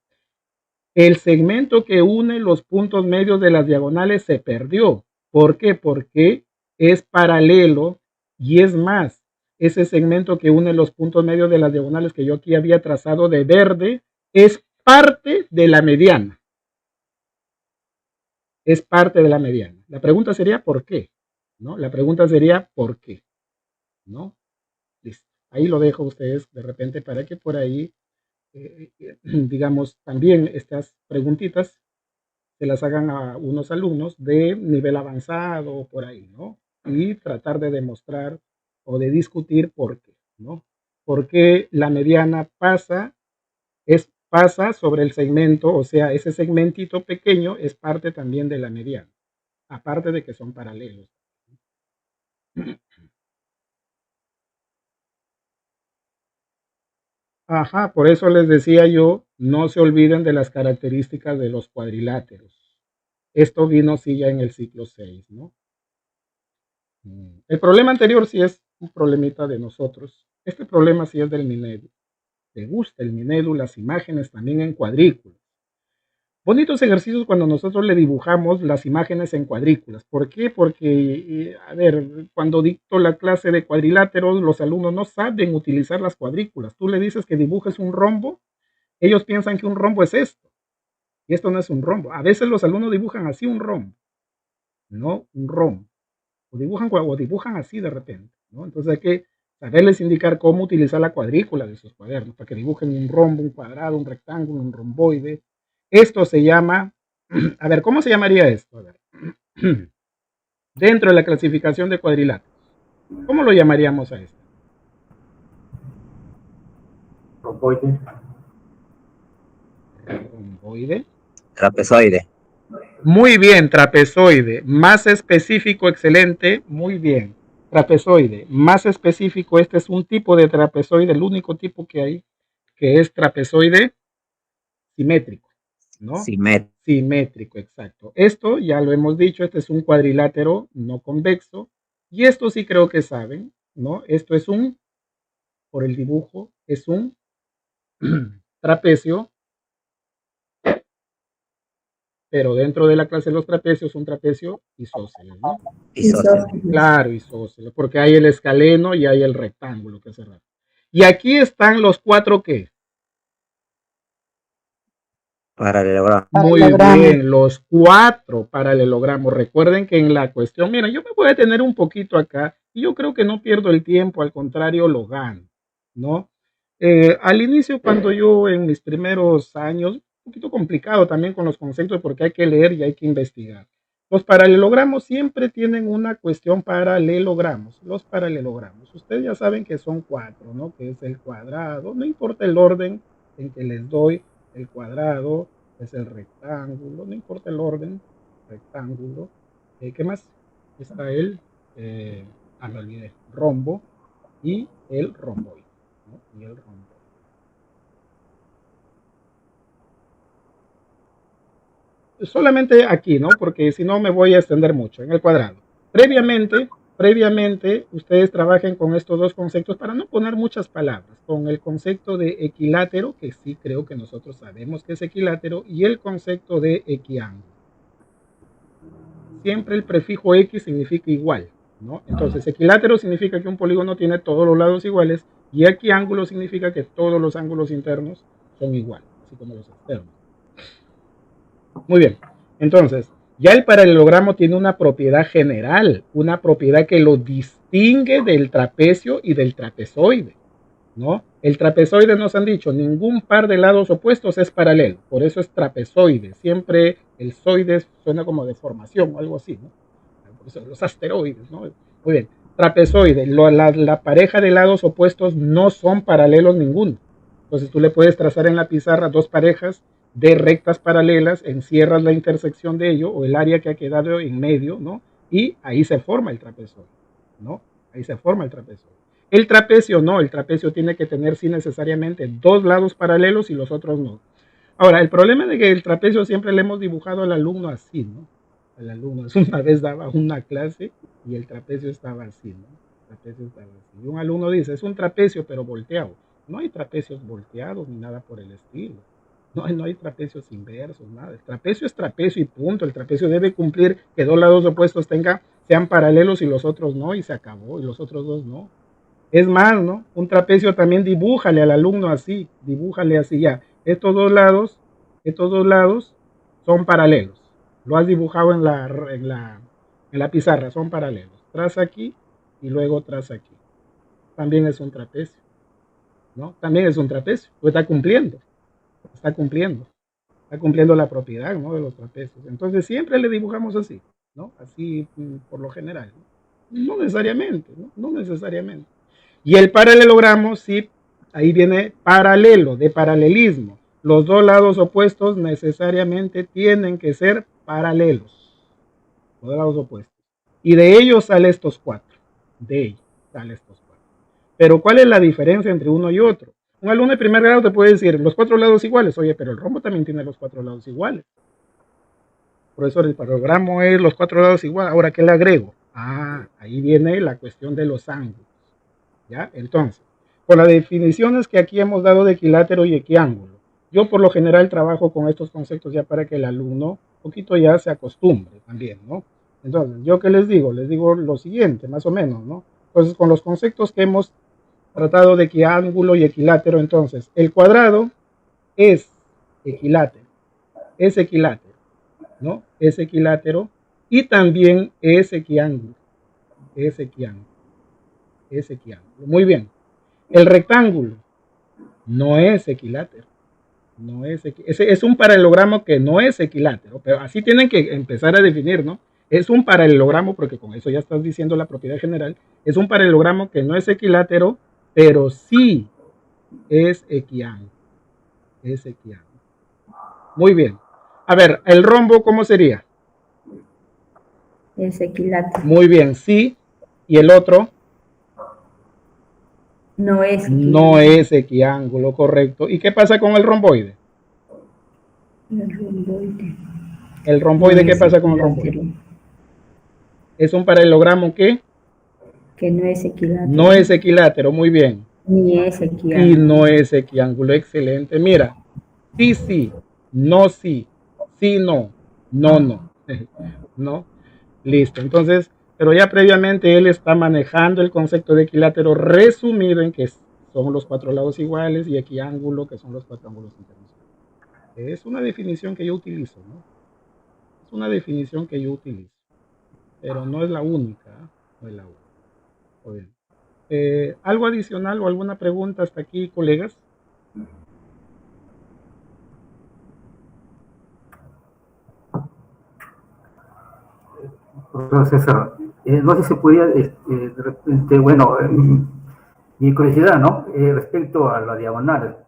El segmento que une los puntos medios de las diagonales se perdió. ¿Por qué? Porque es paralelo y es más, ese segmento que une los puntos medios de las diagonales que yo aquí había trazado de verde es parte de la mediana. Es parte de la mediana. La pregunta sería ¿por qué? ¿No? La pregunta sería ¿por qué? ¿No? Listo. Ahí lo dejo a ustedes de repente para que por ahí, digamos, también estas preguntitas se las hagan a unos alumnos de nivel avanzado o por ahí, ¿no? Y tratar de demostrar o de discutir por qué, ¿no? Porque la mediana pasa sobre el segmento, o sea, ese segmentito pequeño es parte también de la mediana, aparte de que son paralelos. Ajá, por eso les decía yo, no se olviden de las características de los cuadriláteros. Esto vino sí ya en el ciclo 6, ¿no? El problema anterior sí es un problemita de nosotros. Este problema sí es del Minedu. ¿Te gusta el Minedu? Las imágenes también en cuadrículas. Bonitos ejercicios cuando nosotros le dibujamos las imágenes en cuadrículas. ¿Por qué? Porque, a ver, cuando dicto la clase de cuadriláteros, los alumnos no saben utilizar las cuadrículas. Tú le dices que dibujes un rombo, ellos piensan que un rombo es esto. Y esto no es un rombo. A veces los alumnos dibujan así un rombo, no un rombo. O dibujan así de repente, ¿no? Entonces hay que saberles indicar cómo utilizar la cuadrícula de sus cuadernos para que dibujen un rombo, un cuadrado, un rectángulo, un romboide. Esto se llama, a ver, ¿cómo se llamaría esto? A ver. Dentro de la clasificación de cuadriláteros, ¿cómo lo llamaríamos a esto? Romboide. Romboide. Trapezoide. Muy bien, trapezoide. Más específico, excelente. Muy bien. Trapezoide. Más específico, este es un tipo de trapezoide, el único tipo que hay, que es trapezoide simétrico, ¿no? Simétrico, exacto. Esto ya lo hemos dicho, este es un cuadrilátero no convexo. Y esto sí creo que saben, ¿no? Esto es por el dibujo, es un trapecio, pero dentro de la clase de los trapecios, un trapecio isósceles, ¿no? Isósceles. Claro, isósceles, porque hay el escaleno y hay el rectángulo que cerrar. Y aquí están los cuatro ¿qué? Paralelogramo. Muy bien, los cuatro paralelogramos. Recuerden que en la cuestión, mira, yo me voy a tener un poquito acá y yo creo que no pierdo el tiempo, al contrario, lo gano, ¿no? Al inicio, cuando yo en mis primeros años, un poquito complicado también con los conceptos porque hay que leer y hay que investigar. Los paralelogramos siempre tienen una cuestión paralelogramos. Los paralelogramos. Ustedes ya saben que son 4, ¿no? Que es el cuadrado. No importa el orden en que les doy. El cuadrado es el rectángulo. No importa el orden. Rectángulo. ¿Qué más? Está el, me olvidé, rombo y el romboide, ¿no? Y el romboide. Solamente aquí, ¿no? Porque si no me voy a extender mucho en el cuadrado. Previamente, ustedes trabajen con estos dos conceptos para no poner muchas palabras, con el concepto de equilátero, que sí creo que nosotros sabemos que es equilátero, y el concepto de equiángulo. Siempre el prefijo X significa igual, ¿no? Entonces, equilátero significa que un polígono tiene todos los lados iguales, y equiángulo significa que todos los ángulos internos son iguales, así como los externos. Muy bien, entonces, ya el paralelogramo tiene una propiedad general, una propiedad que lo distingue del trapecio y del trapezoide, ¿no? El trapezoide nos han dicho, ningún par de lados opuestos es paralelo, por eso es trapezoide, siempre el zoide suena como deformación o algo así, ¿no? Por eso los asteroides, ¿no? Muy bien, trapezoide, la pareja de lados opuestos no son paralelos ninguno, entonces tú le puedes trazar en la pizarra dos parejas de rectas paralelas, encierras la intersección de ello o el área que ha quedado en medio, ¿no? Y ahí se forma el trapezoide, ¿no? Ahí se forma el trapezoide. El trapecio no, el trapecio tiene que tener sí necesariamente dos lados paralelos y los otros no. Ahora, el problema de que el trapecio siempre le hemos dibujado al alumno así, ¿no? Al alumno, una vez daba una clase y el trapecio estaba así, ¿no? El trapecio estaba así. Y un alumno dice, es un trapecio pero volteado. No hay trapecios volteados ni nada por el estilo. No hay trapecios inversos, nada. El trapecio es trapecio y punto. El trapecio debe cumplir que dos lados opuestos sean paralelos y los otros no, y se acabó, y los otros dos no. Es más, ¿no? Un trapecio también dibújale al alumno así, dibújale así ya. Estos dos lados son paralelos. Lo has dibujado en la pizarra, son paralelos. Traza aquí y luego traza aquí. También es un trapecio, ¿no? También es un trapecio, pues está cumpliendo la propiedad, ¿no? De los trapecios. Entonces siempre le dibujamos así, ¿no? Así por lo general. No necesariamente, ¿no? No necesariamente. Y el paralelogramo, sí, ahí viene paralelo, de paralelismo. Los dos lados opuestos necesariamente tienen que ser paralelos. Los dos lados opuestos. Y de ellos sale estos 4. De ellos sale estos 4. Pero ¿cuál es la diferencia entre uno y otro? Un alumno de primer grado te puede decir los 4 lados iguales. Oye, pero el rombo también tiene los 4 lados iguales. Profesor, el paralelogramo es los 4 lados iguales. Ahora, ¿qué le agrego? Ahí viene la cuestión de los ángulos. ¿Ya? Entonces, con las definiciones que aquí hemos dado de equilátero y equiángulo, yo por lo general trabajo con estos conceptos ya para que el alumno un poquito ya se acostumbre también, ¿no? Entonces, ¿yo qué les digo? Les digo lo siguiente, más o menos, ¿no? Entonces, con los conceptos que hemos tratado de equiángulo y equilátero, entonces, el cuadrado es equilátero, ¿no? Es equilátero y también es equiángulo, es equiángulo, es equiángulo. Muy bien. El rectángulo no es equilátero. No es es un paralelogramo que no es equilátero, pero así tienen que empezar a definir, ¿no? Es un paralelogramo, porque con eso ya estás diciendo la propiedad general, es un paralelogramo que no es equilátero, pero sí es equiángulo. Es equiángulo. Muy bien. A ver, el rombo, ¿cómo sería? Es equilátero. Muy bien, sí. ¿Y el otro? No es equilátero. No es equiángulo, correcto. ¿Y qué pasa con el romboide? El romboide. ¿El romboide qué pasa con el romboide? Es un paralelogramo que no es equilátero. No es equilátero, muy bien. Ni es equiángulo. Y no es equiángulo, excelente. Mira, sí, sí, no, sí, sí, no, no, no. ¿No? Listo. Entonces, pero ya previamente él está manejando el concepto de equilátero resumido en que son los 4 lados iguales y equiángulo, que son los 4 ángulos internos. Es una definición que yo utilizo, ¿no? Es una definición que yo utilizo, pero no es la única, ¿eh? No es la única. Muy bien. ¿Algo adicional o alguna pregunta hasta aquí, colegas? Profesor César, no sé si podía, de repente, bueno, mi curiosidad, ¿no? Respecto a la diagonal.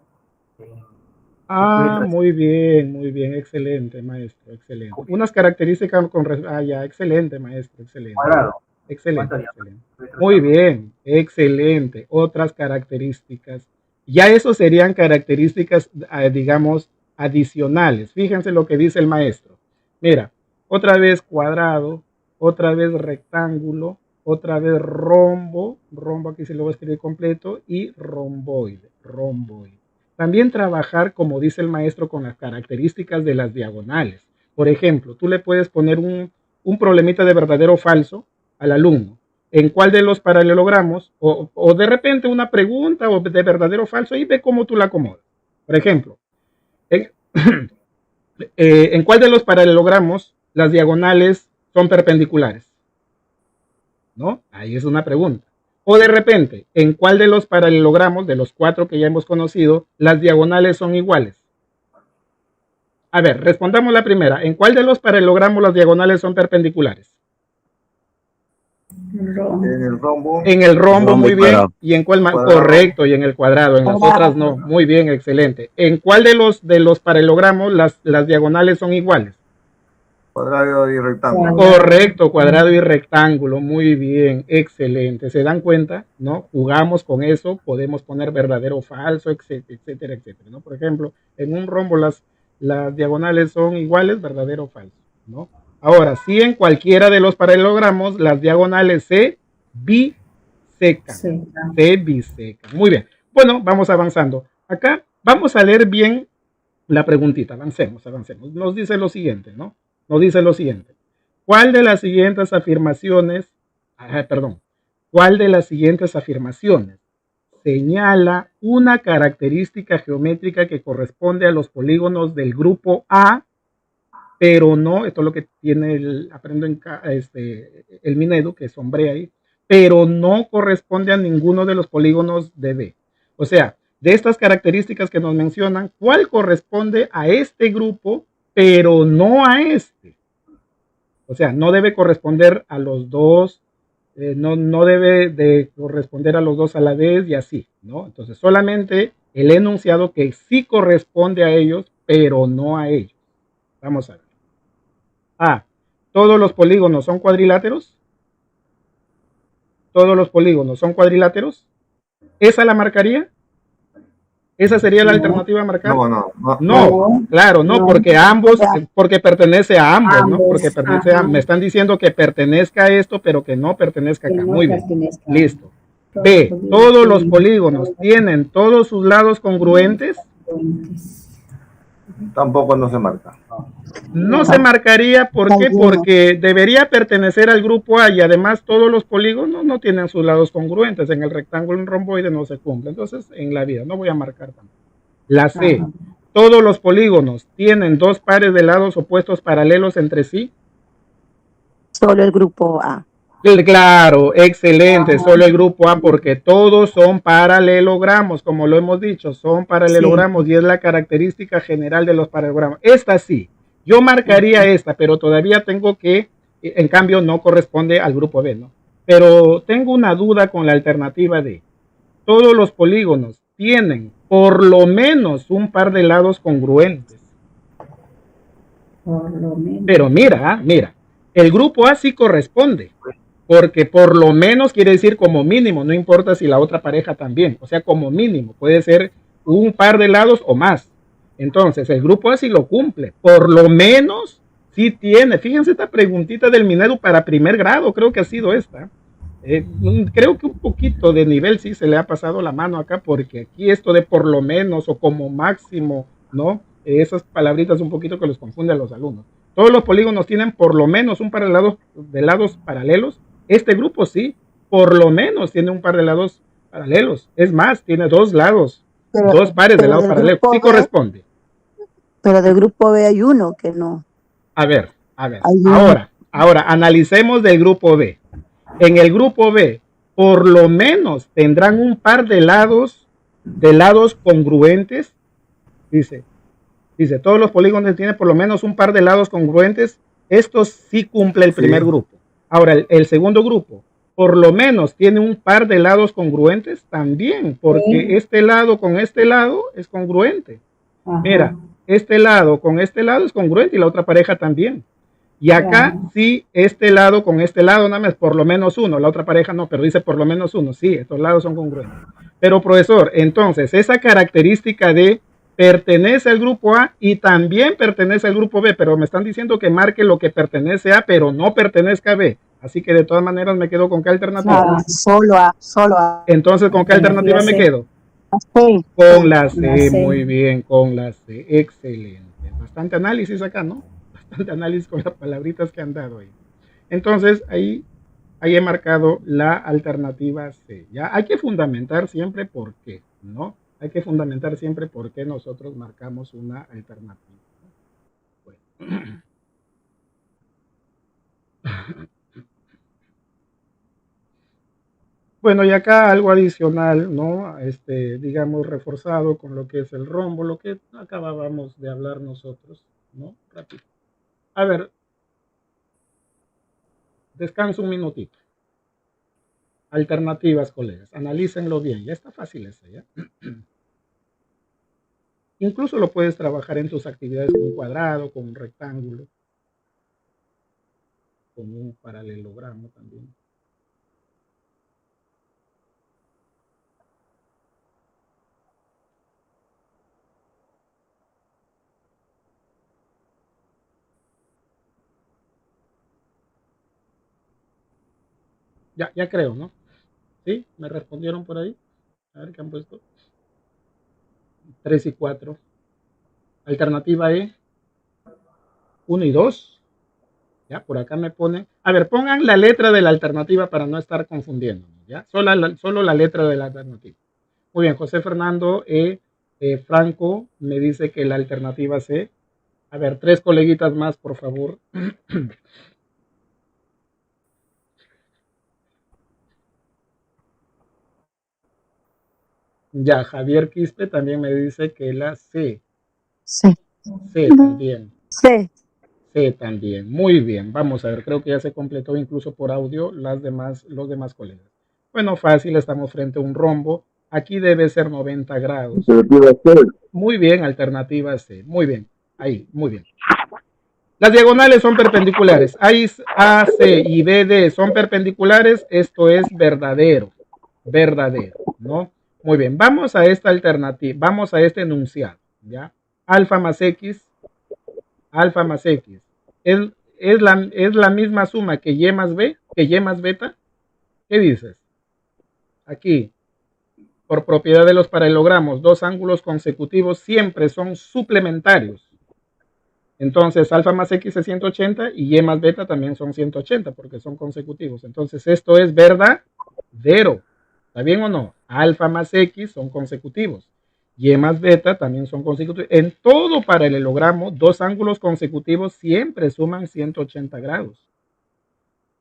Ah, muy bien, excelente, maestro, excelente. Unas características ya, excelente, maestro, excelente. Cuadrado. Excelente, excelente. Muy bien, excelente. Otras características. Ya eso serían características, digamos, adicionales. Fíjense lo que dice el maestro. Mira, otra vez cuadrado, otra vez rectángulo, otra vez rombo, rombo aquí se lo voy a escribir completo, y romboide, romboide. También trabajar, como dice el maestro, con las características de las diagonales. Por ejemplo, tú le puedes poner un problemita de verdadero o falso al alumno. ¿En cuál de los paralelogramos? O de repente una pregunta o de verdadero o falso y ve cómo tú la acomodas. Por ejemplo, ¿en cuál de los paralelogramos las diagonales son perpendiculares? ¿No? Ahí es una pregunta. O de repente, ¿en cuál de los paralelogramos, de los 4 que ya hemos conocido, las diagonales son iguales? A ver, respondamos la primera. ¿En cuál de los paralelogramos las diagonales son perpendiculares? En el rombo. En el rombo, muy bien. Cuadrado. ¿Y en cuál más? Cuadrado. Correcto, y en el cuadrado. En las otras no. Muy bien, excelente. ¿En cuál de los paralelogramos las diagonales son iguales? Cuadrado y rectángulo. Correcto, cuadrado y rectángulo. Muy bien, excelente. ¿Se dan cuenta? ¿No? Jugamos con eso, podemos poner verdadero o falso, etcétera, etcétera, etcétera, ¿no? Por ejemplo, en un rombo las diagonales son iguales, verdadero o falso, ¿no? Ahora, si en cualquiera de los paralelogramos las diagonales se bisecan. Se bisecan. Muy bien. Bueno, vamos avanzando. Acá vamos a leer bien la preguntita. Avancemos, avancemos. Nos dice lo siguiente, ¿no? Nos dice lo siguiente. ¿Cuál de las siguientes afirmaciones, cuál de las siguientes afirmaciones señala una característica geométrica que corresponde a los polígonos del grupo A, pero no, esto es lo que tiene aprendo en el Minedu, que sombrea ahí, pero no corresponde a ninguno de los polígonos de B? O sea, de estas características que nos mencionan, ¿cuál corresponde a este grupo, pero no a este? O sea, no debe corresponder a los dos, no debe de corresponder a los dos a la vez y así, ¿no? Entonces, solamente el enunciado que sí corresponde a ellos, pero no a ellos. Vamos a ver. A. ¿Todos los polígonos son cuadriláteros? ¿Todos los polígonos son cuadriláteros? ¿Esa la marcaría? ¿Esa sería la alternativa a marcar? No, claro, no, porque ambos, porque pertenece a ambos, ¿no? Porque pertenece a, me están diciendo que pertenezca a esto, pero que no pertenezca acá. Muy bien, listo. B, ¿todos los polígonos tienen todos sus lados congruentes? Tampoco no se marca. No se marcaría, ¿por qué? Porque debería pertenecer al grupo A y además todos los polígonos no tienen sus lados congruentes. En el rectángulo en romboide no se cumple. Entonces, en la vida no voy a marcar tampoco. La C, ¿todos los polígonos tienen dos pares de lados opuestos paralelos entre sí? Solo el grupo A. Claro, excelente, solo el grupo A, porque todos son paralelogramos, como lo hemos dicho, son paralelogramos, y es la característica general de los paralelogramos. Esta sí, yo marcaría esta, pero todavía tengo que, en cambio no corresponde al grupo B, ¿no? Pero tengo una duda con la alternativa D. Todos los polígonos tienen por lo menos un par de lados congruentes. Por lo menos. Pero mira, el grupo A sí corresponde. Porque por lo menos quiere decir como mínimo, no importa si la otra pareja también, o sea, como mínimo, puede ser un par de lados o más. Entonces, el grupo A sí lo cumple, por lo menos sí tiene. Fíjense esta preguntita del Minedu para primer grado, creo que ha sido esta. Creo que un poquito de nivel sí se le ha pasado la mano acá, porque aquí esto de por lo menos o como máximo, ¿no? Esas palabritas un poquito que los confunde a los alumnos. Todos los polígonos tienen por lo menos un par de lados paralelos. Este grupo sí, por lo menos tiene un par de lados paralelos. Es más, tiene dos lados, dos pares de lados paralelos. Sí corresponde. Pero del grupo B hay uno que no. A ver. Ahora, analicemos del grupo B. En el grupo B, por lo menos tendrán un par de lados congruentes. Dice, todos los polígonos tienen por lo menos un par de lados congruentes. Esto sí cumple el Sí. primer grupo. Ahora, el segundo grupo, por lo menos tiene un par de lados congruentes también, porque Sí. este lado con este lado es congruente. Ajá. Mira, este lado con este lado es congruente y la otra pareja también. Y acá Claro. sí, este lado con este lado nada más, por lo menos uno, la otra pareja no, pero dice por lo menos uno, sí, estos lados son congruentes. Pero profesor, entonces esa característica de pertenece al grupo A y también pertenece al grupo B, pero me están diciendo que marque lo que pertenece a, pero no pertenezca a B. Así que de todas maneras me quedo con qué alternativa. Claro. Solo A, solo A. Entonces, ¿con qué alternativa me C. quedo? Sí. Con la La C, C. muy bien, con la C, excelente. Bastante análisis acá, ¿no? Bastante análisis con las palabritas que han dado ahí. Entonces, ahí he marcado la alternativa C. Ya hay que fundamentar siempre por qué, ¿no? Hay que fundamentar siempre por qué nosotros marcamos una alternativa. Bueno. Bueno, y acá algo adicional, ¿no? Digamos, reforzado con lo que es el rombo, lo que acabábamos de hablar nosotros, ¿no? Rápido. A ver, descanso un minutito. Alternativas, colegas, analícenlo bien, ya está fácil ese, ¿ya? Incluso lo puedes trabajar en tus actividades con un cuadrado, con un rectángulo, con un paralelogramo también. Ya creo, ¿no? ¿Sí? ¿Me respondieron por ahí? A ver qué han puesto. 3 y 4. Alternativa E, 1 y 2. Ya, por acá me ponen. A ver, pongan la letra de la alternativa para no estar confundiendo. ¿Ya? Solo la letra de la alternativa. Muy bien, José Fernando Franco me dice que la alternativa C. A ver, 3 coleguitas más, por favor. Ya, Javier Quispe también me dice que la C. Sí. C también. Sí. C también. Muy bien. Vamos a ver, creo que ya se completó incluso por audio los demás colegas. Bueno, fácil, estamos frente a un rombo. Aquí debe ser 90 grados. Muy bien, alternativa C. Muy bien. Ahí, muy bien. Las diagonales son perpendiculares. Ahí A, C y B, D son perpendiculares. Esto es verdadero. Verdadero, ¿no? Muy bien. Vamos a esta alternativa. Vamos a este enunciado, ¿ya? Alfa más X. Alfa más X. Es la misma suma que Y más B, que Y más beta. ¿Qué dices? Aquí, por propiedad de los paralelogramos, dos ángulos consecutivos siempre son suplementarios. Entonces, alfa más X es 180 y Y más beta también son 180 porque son consecutivos. Entonces, esto es verdadero. ¿Está bien o no? Alfa más X son consecutivos. Y más beta también son consecutivos. En todo paralelogramo, dos ángulos consecutivos siempre suman 180 grados.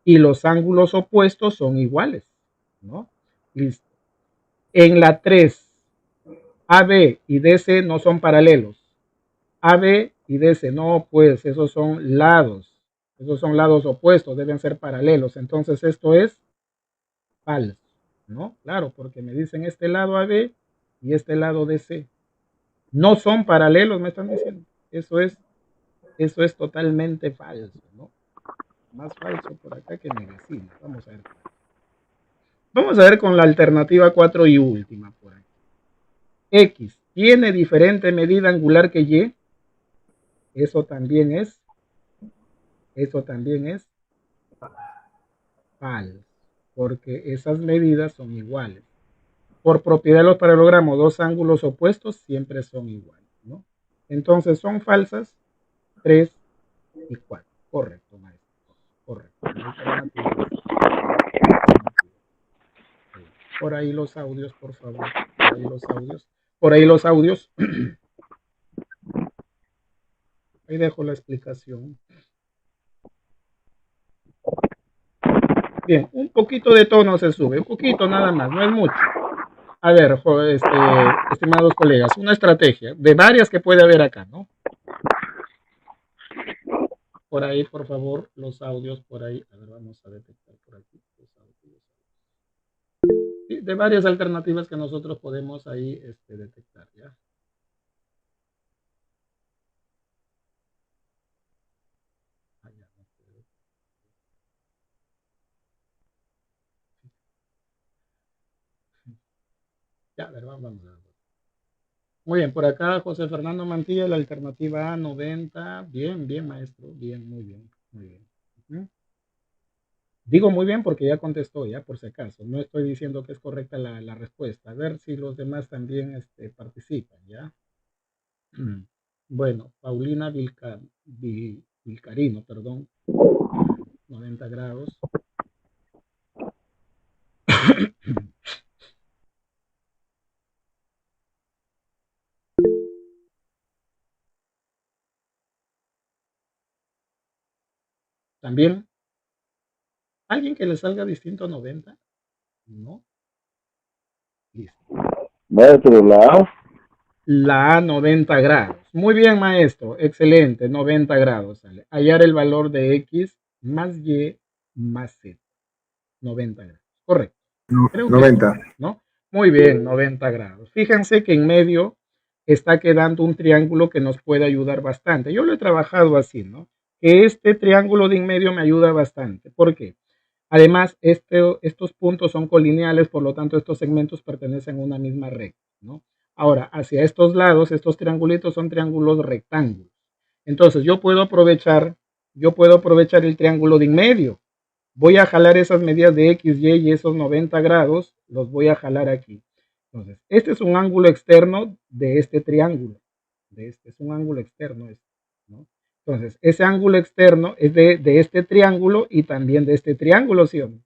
Y los ángulos opuestos son iguales, ¿no? Listo. En la 3, AB y DC no son paralelos. AB y DC, no, pues esos son lados opuestos, deben ser paralelos. Entonces esto es falso, ¿no? Claro, porque me dicen este lado AB y este lado DC. No son paralelos, me están diciendo. Eso es totalmente falso, ¿no? Más falso por acá que medicina. Vamos a ver. Vamos a ver con la alternativa 4 y última por aquí. X tiene diferente medida angular que Y. Eso también es falso, porque esas medidas son iguales. Por propiedad de los paralelogramos, dos ángulos opuestos siempre son iguales, ¿no? Entonces son falsas 3 y 4. Correcto, maestro. Correcto. Por ahí los audios, por favor. Por ahí los audios. Ahí dejo la explicación. Bien, un poquito de tono se sube, un poquito nada más, no es mucho. A ver, estimados colegas, una estrategia de varias que puede haber acá, ¿no? por ahí, por favor, los audios por ahí. A ver, vamos a detectar por aquí los audios. Sí, de varias alternativas que nosotros podemos ahí detectar, ¿ya? Ah, ya, no puedo. Ya, a ver, vamos a ver. Muy bien, por acá José Fernando Mantilla, la alternativa A, 90. Bien, bien, maestro. Bien, muy bien, muy bien. Ujú. Digo muy bien porque ya contestó, ya por si acaso. No estoy diciendo que es correcta la respuesta. A ver si los demás también participan, ¿ya? Bueno, Paulina Vilcarino, perdón, 90 grados. También, ¿alguien que le salga distinto a 90? No. Listo. Maestro, la A. La A, 90 grados. Muy bien, maestro. Excelente. 90 grados sale. Hallar el valor de X más Y más Z. 90 grados. Correcto. Creo que sí, 90. ¿no? Muy bien, 90 grados. Fíjense que en medio está quedando un triángulo que nos puede ayudar bastante. Yo lo he trabajado así, ¿no? Que este triángulo de en medio me ayuda bastante. ¿Por qué? Además, estos puntos son colineales, por lo tanto, estos segmentos pertenecen a una misma recta, ¿no? Ahora, hacia estos lados, estos triangulitos son triángulos rectángulos. Entonces, yo puedo aprovechar el triángulo de en medio. Voy a jalar esas medidas de X, Y y esos 90 grados, los voy a jalar aquí. Entonces, este es un ángulo externo de este triángulo. Es un ángulo externo, ¿no? Entonces, ese ángulo externo es de este triángulo y también de este triángulo, ¿sí o no?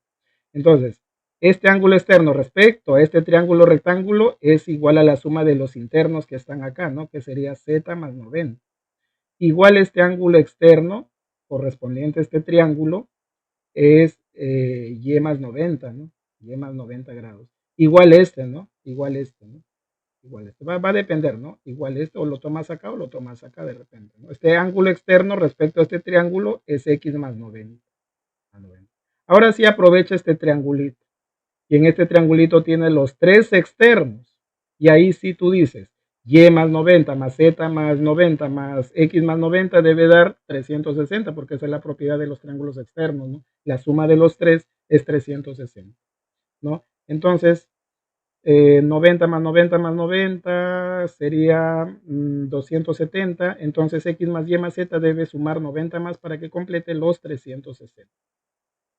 Entonces, este ángulo externo respecto a este triángulo rectángulo es igual a la suma de los internos que están acá, ¿no? Que sería Z más 90. Igual este ángulo externo correspondiente a este triángulo es Y más 90, ¿no? Y más 90 grados. Igual este, ¿no? Igual este, ¿no? Igual este. Va a depender, ¿no? Igual este, o lo tomas acá o lo tomas acá de repente, ¿no? Este ángulo externo respecto a este triángulo es X más 90. Ahora sí aprovecha este triangulito. Y en este triangulito tiene los tres externos. Y ahí sí tú dices, Y más 90 más Z más 90 más X más 90 debe dar 360 porque esa es la propiedad de los triángulos externos, ¿no? La suma de los tres es 360, ¿no? Entonces, 90 más 90 más 90 sería 270. Entonces, X más Y más Z debe sumar 90 más para que complete los 360,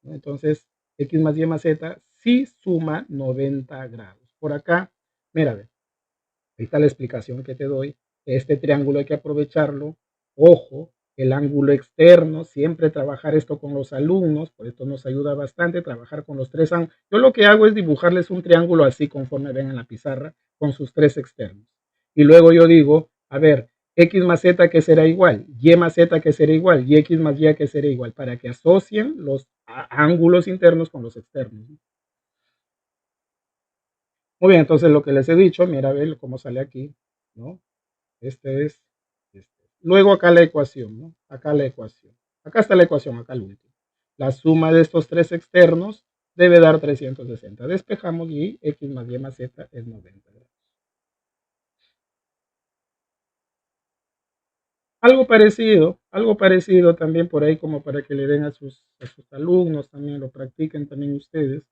¿no? Entonces, X más Y más Z sí suma 90 grados. Por acá, mira, ahí está la explicación que te doy. Este triángulo hay que aprovecharlo. Ojo, el ángulo externo, siempre trabajar esto con los alumnos, por esto nos ayuda bastante trabajar con los tres ángulos. Yo lo que hago es dibujarles un triángulo así conforme ven en la pizarra con sus tres externos. Y luego yo digo, a ver, X más Z que será igual, Y más Z que será igual, y X más Y que será igual, para que asocien los ángulos internos con los externos. Muy bien, entonces lo que les he dicho, mira, a ver cómo sale aquí, ¿no? Este es, Luego acá la ecuación, ¿no? Acá la ecuación. Acá está la ecuación, acá el último. La suma de estos tres externos debe dar 360. Despejamos y X más Y más Z es 90 grados. Algo parecido también por ahí como para que le den a sus alumnos, también lo practiquen también ustedes,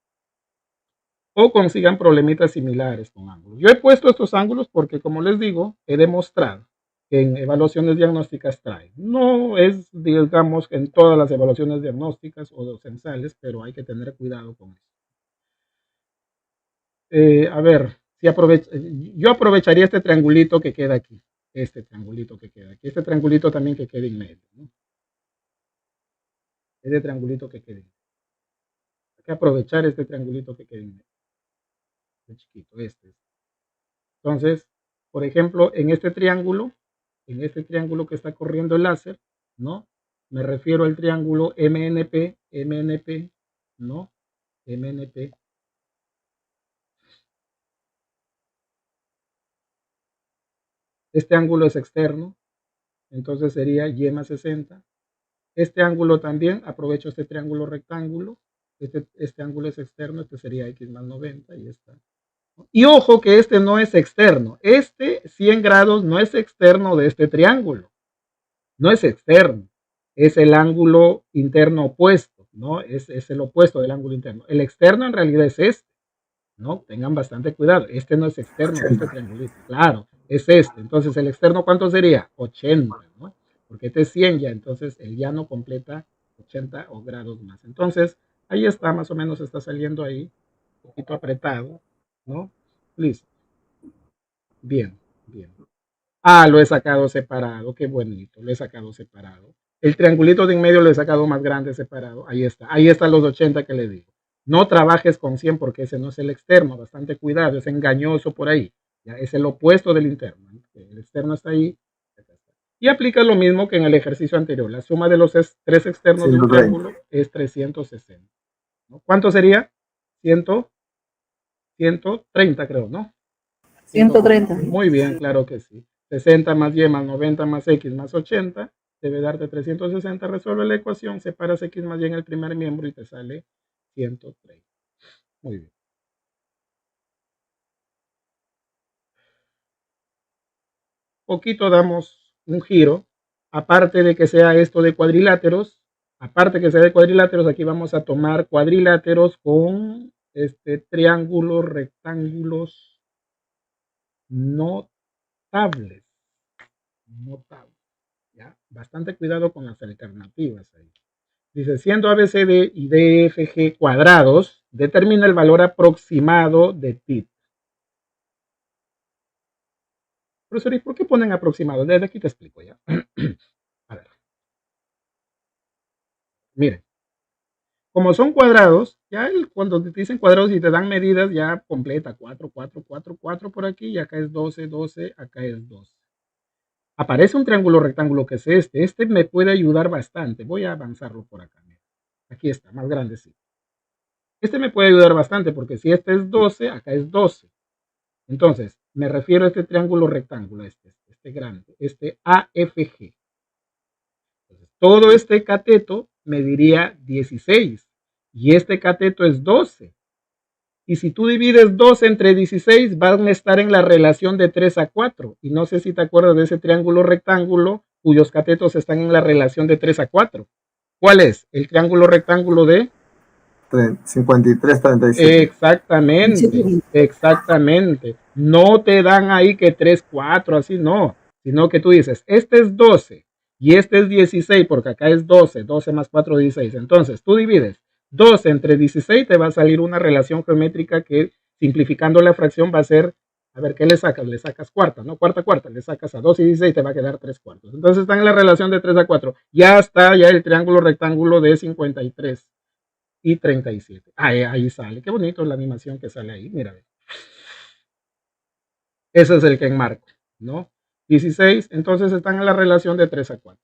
o consigan problemitas similares con ángulos. Yo he puesto estos ángulos porque, como les digo, he demostrado que en evaluaciones diagnósticas trae. No es, digamos, en todas las evaluaciones diagnósticas o docensales, pero hay que tener cuidado con eso. A ver, yo aprovecharía este triangulito que queda aquí. Este triangulito que queda aquí. Este triangulito también que queda en medio, ¿no? Este triangulito que queda en medio. Hay que aprovechar este triangulito que queda en medio. Este chiquito, este. Entonces, por ejemplo, en este triángulo que está corriendo el láser, ¿no? Me refiero al triángulo MNP, ¿no? MNP. Este ángulo es externo, entonces sería Y más 60. Este ángulo también, aprovecho este triángulo rectángulo. Este ángulo es externo, este sería x más 90 y está. Y ojo que este no es externo. Este 100 grados no es externo de este triángulo. No es externo. Es el ángulo interno opuesto, ¿no? Es el opuesto del ángulo interno. El externo en realidad es este, ¿no? Tengan bastante cuidado. Este no es externo de este triangulito. Claro, es este. Entonces, ¿el externo cuánto sería? 80, ¿no? Porque este es 100 ya. Entonces, el llano completa 80 o grados más. Entonces, ahí está, más o menos está saliendo ahí. Un poquito apretado, ¿no? Listo. Bien, bien. Ah, lo he sacado separado. Qué bonito. Lo he sacado separado. El triangulito de en medio lo he sacado más grande separado. Ahí está. Ahí están los 80 que le digo. No trabajes con 100 porque ese no es el externo. Bastante cuidado. Es engañoso por ahí. Ya es el opuesto del interno. El externo está ahí. Y aplica lo mismo que en el ejercicio anterior. La suma de los tres externos de un triángulo es 360. ¿No? ¿Cuánto sería? 130 creo, ¿no? 130. Muy bien, claro que sí. 60 más y más 90 más x más 80 debe darte 360. Resuelve la ecuación, separas x más y en el primer miembro y te sale 130. Muy bien. Poquito damos un giro. Aparte de que sea esto de cuadriláteros, aquí vamos a tomar cuadriláteros con triángulos, rectángulos notables. ¿Ya? Bastante cuidado con las alternativas ahí. Dice, siendo ABCD y DFG cuadrados, determina el valor aproximado de θ. Profesor, ¿y por qué ponen aproximado? Desde aquí te explico ya. A ver. Miren. Como son cuadrados, ya cuando te dicen cuadrados y te dan medidas, ya completa 4, 4, 4, 4 por aquí y acá es 12, 12, acá es 12. Aparece un triángulo rectángulo que es este. Este me puede ayudar bastante. Voy a avanzarlo por acá. Mira. Aquí está, más grande sí. Este me puede ayudar bastante porque si este es 12, acá es 12. Entonces, me refiero a este triángulo rectángulo, este grande, este AFG. Entonces, todo este cateto me diría 16 y este cateto es 12. Y si tú divides 12 entre 16, van a estar en la relación de 3 a 4. Y no sé si te acuerdas de ese triángulo rectángulo cuyos catetos están en la relación de 3 a 4. ¿Cuál es? El triángulo rectángulo de 53, 37. Exactamente, exactamente. No te dan ahí que 3, 4, así no. Sino que tú dices, este es 12 y este es 16, porque acá es 12, 12 más 4, 16. Entonces, tú divides 12 entre 16, te va a salir una relación geométrica que, simplificando la fracción, va a ser, a ver, ¿qué le sacas? Le sacas cuarta, ¿no? Cuarta, cuarta, le sacas a 2 y 16, te va a quedar 3 cuartos. Entonces, están en la relación de 3 a 4. Ya está, ya el triángulo rectángulo de 53 y 37. Ahí sale. Qué bonito la animación que sale ahí. Mira. Ese es el que enmarco, ¿no? 16, entonces están en la relación de 3 a 4.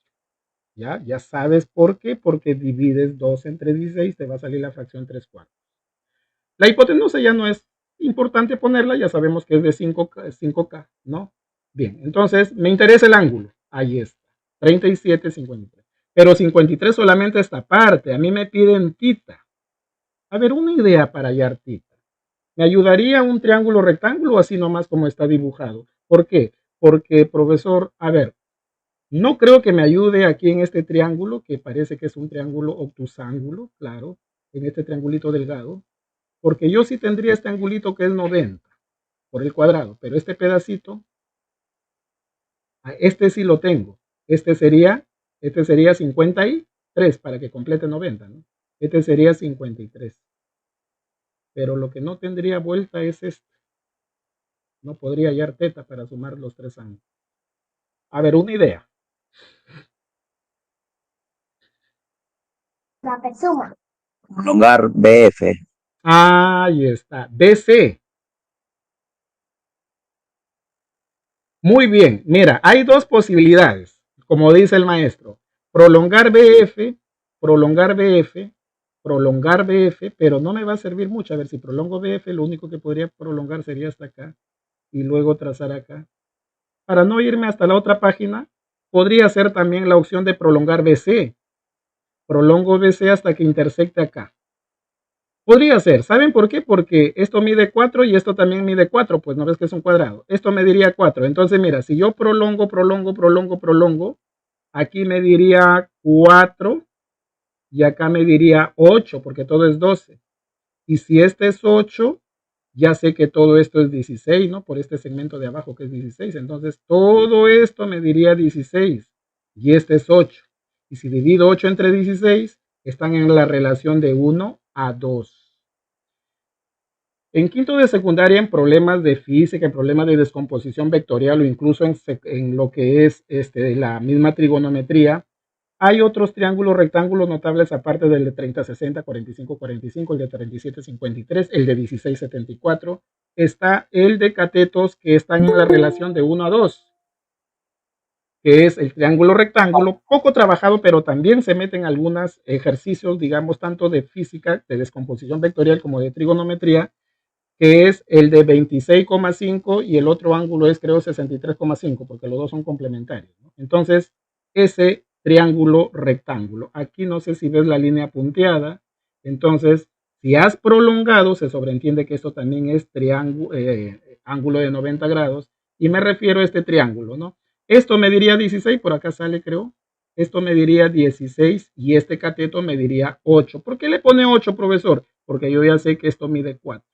Ya sabes por qué, porque divides 2 entre 16, te va a salir la fracción 3 cuartos. La hipotenusa ya no es importante ponerla, ya sabemos que es de 5K, ¿no? Bien, entonces me interesa el ángulo. Ahí está, 37, 53. Pero 53 solamente esta parte, a mí me piden θ. A ver, una idea para hallar θ. ¿Me ayudaría un triángulo rectángulo así nomás como está dibujado? ¿Por qué? Porque, profesor, a ver, no creo que me ayude aquí en este triángulo, que parece que es un triángulo obtusángulo, claro, en este triangulito delgado, porque yo sí tendría este angulito que es 90 por el cuadrado, pero este pedacito, este sí lo tengo. Este sería 53 para que complete 90, ¿no? Este sería 53. Pero lo que no tendría vuelta es este. No podría hallar θ para sumar los tres ángulos. A ver, una idea. Prolongar BF. Ahí está. BC. Muy bien. Mira, hay dos posibilidades. Como dice el maestro. Prolongar BF, prolongar BF, prolongar BF, pero no me va a servir mucho. A ver, si prolongo BF, lo único que podría prolongar sería hasta acá y luego trazar acá. Para no irme hasta la otra página, podría ser también la opción de prolongar BC. prolongo BC hasta que intersecte acá. Podría ser, ¿saben por qué? Porque esto mide 4 y esto también mide 4, pues no ves que es un cuadrado. Esto mediría 4. Entonces, mira, si yo prolongo, aquí me diría 4 y acá me diría 8, porque todo es 12. Y si este es 8, ya sé que todo esto es 16, ¿no? Por este segmento de abajo que es 16. Entonces, todo esto me diría 16 y este es 8. Y si divido 8 entre 16, están en la relación de 1 a 2. En quinto de secundaria, en problemas de física, en problemas de descomposición vectorial o incluso en lo que es la misma trigonometría, hay otros triángulos rectángulos notables aparte del de 30, 60, 45, 45, el de 37, 53, el de 16, 74. Está el de catetos que están en la relación de 1 a 2, que es el triángulo rectángulo, poco trabajado, pero también se meten algunos ejercicios, digamos, tanto de física, de descomposición vectorial como de trigonometría, que es el de 26,5 y el otro ángulo es creo 63,5 porque los dos son complementarios, ¿no? Entonces, ese triángulo rectángulo, aquí no sé si ves la línea punteada, entonces si has prolongado se sobreentiende que esto también es ángulo de 90 grados y me refiero a este triángulo, ¿no? Esto me diría 16, por acá sale creo, esto me diría 16 y este cateto me diría 8. ¿Por qué le pone 8, profesor? Porque yo ya sé que esto mide 4.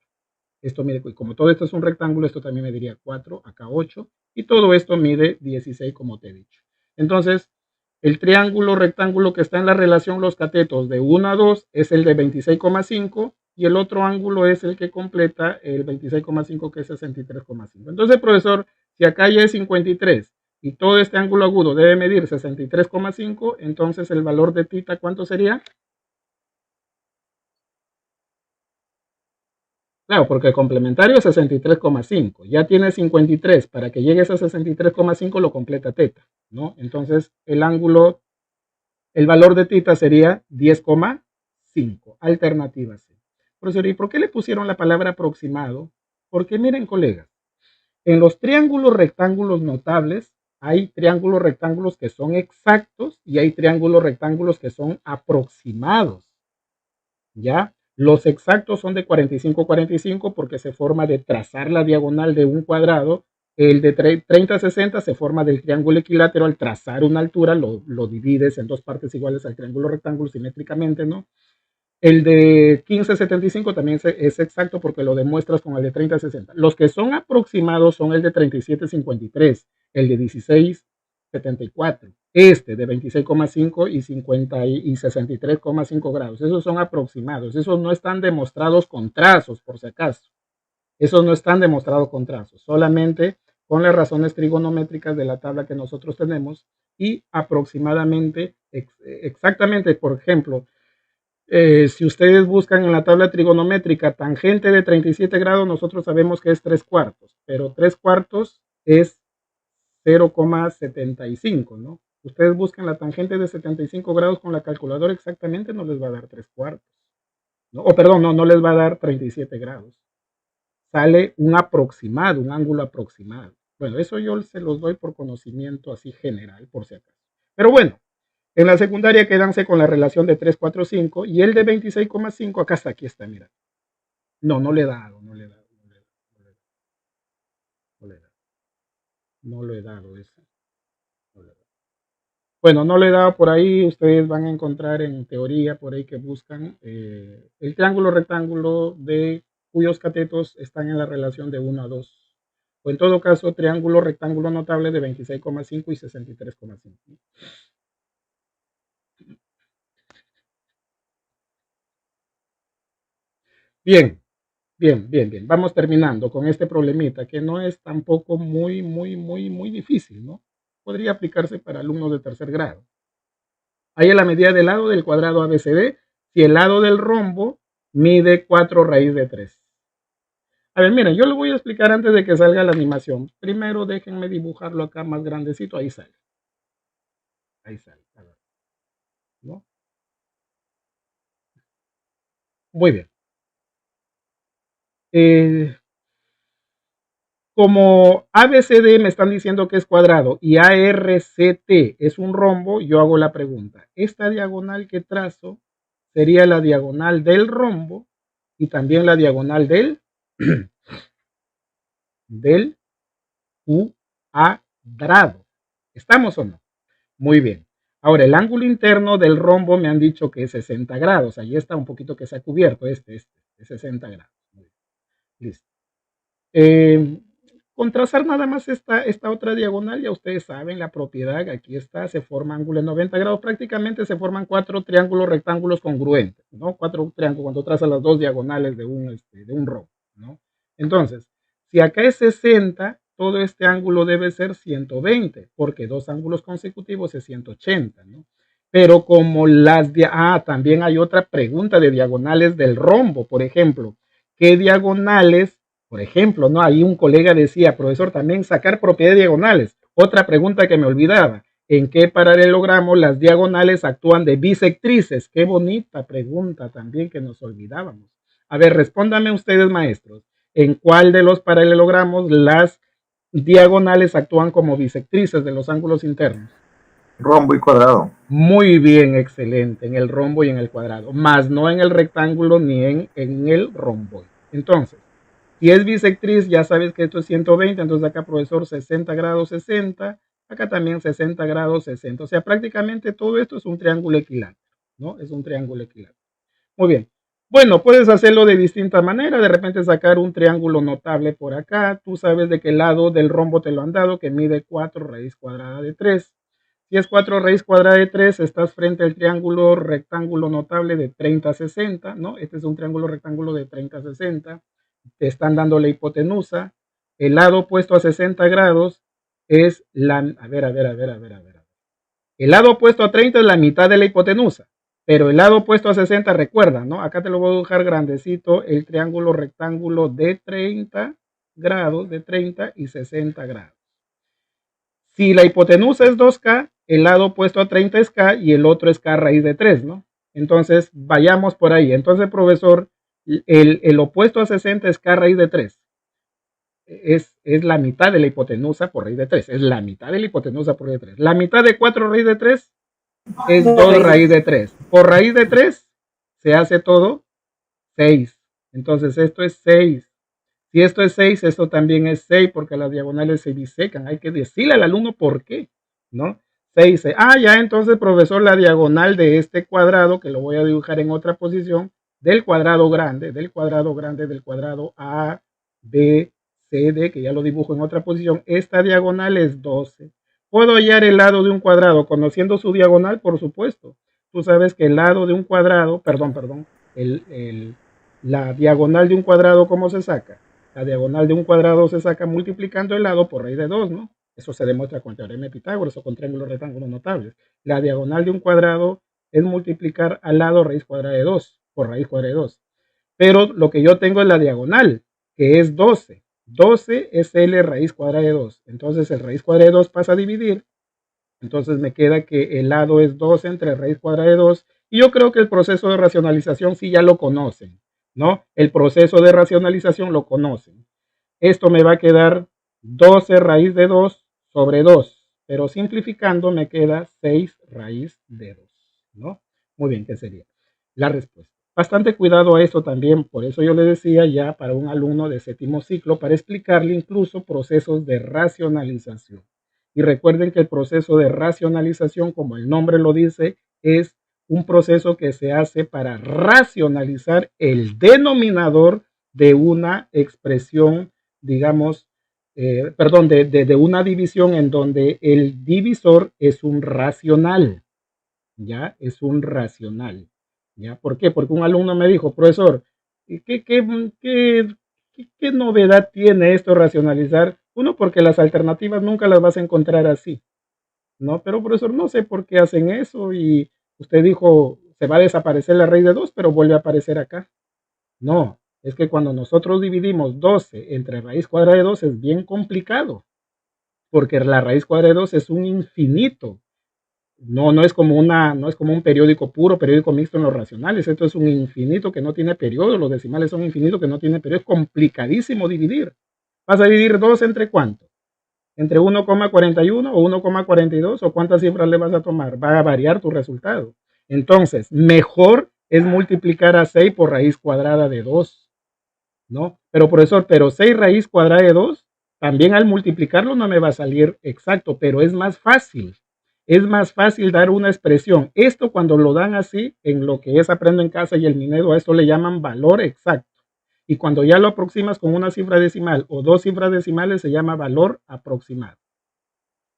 Esto mide, como todo esto es un rectángulo, esto también mediría 4, acá 8, y todo esto mide 16, como te he dicho. Entonces, el triángulo rectángulo que está en la relación los catetos de 1 a 2 es el de 26,5 y el otro ángulo es el que completa el 26,5 que es 63,5. Entonces, profesor, si acá ya es 53 y todo este ángulo agudo debe medir 63,5, entonces el valor de tita, ¿cuánto sería? Claro, porque el complementario es 63,5. Ya tiene 53. Para que llegues a 63,5 lo completa teta, ¿no? Entonces, el ángulo, el valor de tita sería 10,5. Alternativa C. Profesor, ¿y por qué le pusieron la palabra aproximado? Porque miren, colegas, en los triángulos rectángulos notables, hay triángulos rectángulos que son exactos y hay triángulos rectángulos que son aproximados. ¿Ya? Los exactos son de 45-45 porque se forma de trazar la diagonal de un cuadrado. El de 30-60 se forma del triángulo equilátero al trazar una altura, lo divides en dos partes iguales al triángulo rectángulo simétricamente, ¿no? El de 15-75 también es exacto porque lo demuestras con el de 30-60. Los que son aproximados son el de 37-53, el de 16-74, este de 26,5 y 50 y 63,5 grados. Esos son aproximados. Esos no están demostrados con trazos, por si acaso. Esos no están demostrados con trazos, solamente con las razones trigonométricas de la tabla que nosotros tenemos y aproximadamente, exactamente, por ejemplo, si ustedes buscan en la tabla trigonométrica tangente de 37 grados, nosotros sabemos que es 3 cuartos, pero 3 cuartos es 0,75, ¿no? Ustedes buscan la tangente de 75 grados con la calculadora exactamente, no les va a dar 3 cuartos, ¿no? O perdón, no les va a dar 37 grados. Sale un aproximado, un ángulo aproximado. Bueno, eso yo se los doy por conocimiento así general, por si acaso. Pero bueno, en la secundaria quédanse con la relación de 3, 4, 5 y el de 26,5, acá está, aquí está, mira. No le he dado, no le he dado, no le he dado ese. No le he dado. Bueno, no le he dado por ahí, ustedes van a encontrar en teoría por ahí que buscan el triángulo rectángulo de cuyos catetos están en la relación de 1 a 2. O en todo caso, triángulo rectángulo notable de 26,5 y 63,5. Bien, bien. Vamos terminando con este problemita que no es tampoco muy difícil, ¿no? Podría aplicarse para alumnos de tercer grado. Hay la medida del lado del cuadrado ABCD si el lado del rombo mide 4 raíz de 3. A ver, miren, yo lo voy a explicar antes de que salga la animación. Primero déjenme dibujarlo acá más grandecito. Ahí sale. Ahí sale. A ver, ¿no? Muy bien. como ABCD me están diciendo que es cuadrado y ARCT es un rombo, yo hago la pregunta. Esta diagonal que trazo sería la diagonal del rombo y también la diagonal del, del cuadrado. ¿Estamos o no? Muy bien. Ahora, el ángulo interno del rombo me han dicho que es 60 grados. Ahí está un poquito que se ha cubierto. Es 60 grados. Listo. Con trazar nada más esta otra diagonal, ya ustedes saben la propiedad, aquí está, se forma ángulo de 90 grados, prácticamente se forman 4 triángulos rectángulos congruentes, ¿no? 4 triángulos cuando trazas las dos diagonales de un rombo, ¿no? Entonces, si acá es 60, todo este ángulo debe ser 120, porque dos ángulos consecutivos es 180, ¿no? Pero como también hay otra pregunta de diagonales del rombo, por ejemplo, ¿qué diagonales? Por ejemplo, ¿no? Ahí un colega decía, profesor, también sacar propiedades diagonales. Otra pregunta que me olvidaba, ¿en qué paralelogramo las diagonales actúan de bisectrices? Qué bonita pregunta también que nos olvidábamos. A ver, respóndame ustedes, maestros. ¿En cuál de los paralelogramos las diagonales actúan como bisectrices de los ángulos internos? Rombo y cuadrado. Muy bien, excelente, en el rombo y en el cuadrado, más no en el rectángulo ni en el rombo. Entonces, si es bisectriz, ya sabes que esto es 120, entonces acá, profesor, 60 grados 60, acá también 60 grados 60. O sea, prácticamente todo esto es un triángulo equilátero, ¿no? Es un triángulo equilátero. Muy bien. Bueno, puedes hacerlo de distinta manera, de repente sacar un triángulo notable por acá. Tú sabes de qué lado del rombo te lo han dado, que mide 4 raíz cuadrada de 3. Si es 4 raíz cuadrada de 3, estás frente al triángulo rectángulo notable de 30 a 60, ¿no? Este es un triángulo rectángulo de 30 a 60. Te están dando la hipotenusa. El lado opuesto a 60 grados es la... A ver. El lado opuesto a 30 es la mitad de la hipotenusa. Pero el lado opuesto a 60, recuerda, ¿no? Acá te lo voy a dejar grandecito, el triángulo rectángulo de 30 grados, de 30 y 60 grados. Si la hipotenusa es 2K, el lado opuesto a 30 es K y el otro es K raíz de 3, ¿no? Entonces, vayamos por ahí. Entonces, profesor, el opuesto a 60 es K raíz de 3. Es la mitad de la hipotenusa por raíz de 3. Es la mitad de la hipotenusa por raíz de 3. La mitad de 4 raíz de 3 es 2 raíz de 3. Por raíz de 3 se hace todo 6. Entonces, esto es 6. Si esto es 6, esto también es 6 porque las diagonales se bisecan. Hay que decirle al alumno por qué, ¿no? 6. Ya entonces, profesor, la diagonal de este cuadrado, que lo voy a dibujar en otra posición, del cuadrado grande del cuadrado A, B, C, D, que ya lo dibujo en otra posición, esta diagonal es 12. ¿Puedo hallar el lado de un cuadrado conociendo su diagonal? Por supuesto. Tú sabes que el lado de un cuadrado, la diagonal de un cuadrado, ¿cómo se saca? La diagonal de un cuadrado se saca multiplicando el lado por raíz de 2, ¿no? Eso se demuestra con el teorema de Pitágoras o con triángulos rectángulos notables. La diagonal de un cuadrado es multiplicar al lado raíz cuadrada de 2 por raíz cuadrada de 2. Pero lo que yo tengo es la diagonal, que es 12. 12 es L raíz cuadrada de 2. Entonces el raíz cuadrada de 2 pasa a dividir. Entonces me queda que el lado es 12 entre raíz cuadrada de 2. Y yo creo que el proceso de racionalización sí ya lo conocen, ¿no? El proceso de racionalización lo conocen. Esto me va a quedar 12 raíz de 2 sobre 2. Pero simplificando me queda 6 raíz de 2, ¿no? Muy bien, ¿qué sería? La respuesta. Bastante cuidado a esto también, por eso yo le decía ya para un alumno de séptimo ciclo, para explicarle incluso procesos de racionalización. Y recuerden que el proceso de racionalización, como el nombre lo dice, es un proceso que se hace para racionalizar el denominador de una expresión, digamos, de una división en donde el divisor es un racional, ¿ya? Es un racional, ¿ya? ¿Por qué? Porque un alumno me dijo, profesor, ¿qué novedad tiene esto racionalizar? Uno, porque las alternativas nunca las vas a encontrar así, ¿no? Pero profesor, no sé por qué hacen eso y usted dijo, se va a desaparecer la raíz de 2, pero vuelve a aparecer acá. No, es que cuando nosotros dividimos 12 entre raíz cuadrada de 2 es bien complicado, porque la raíz cuadrada de 2 es un infinito. No es como un periódico puro, periódico mixto en los racionales. Esto es un infinito que no tiene periodo. Los decimales son infinitos que no tienen periodo. Es complicadísimo dividir. ¿Vas a dividir 2 entre cuánto? ¿Entre 1,41 o 1,42 o cuántas cifras le vas a tomar? Va a variar tu resultado. Entonces, mejor es multiplicar a 6 por raíz cuadrada de 2, ¿no? Pero profesor, 6 raíz cuadrada de 2, también al multiplicarlo no me va a salir exacto, pero es más fácil. Es más fácil dar una expresión. Esto cuando lo dan así, en lo que es Aprendo en Casa y el Minedo, a esto le llaman valor exacto. Y cuando ya lo aproximas con una cifra decimal o 2 cifras decimales, se llama valor aproximado.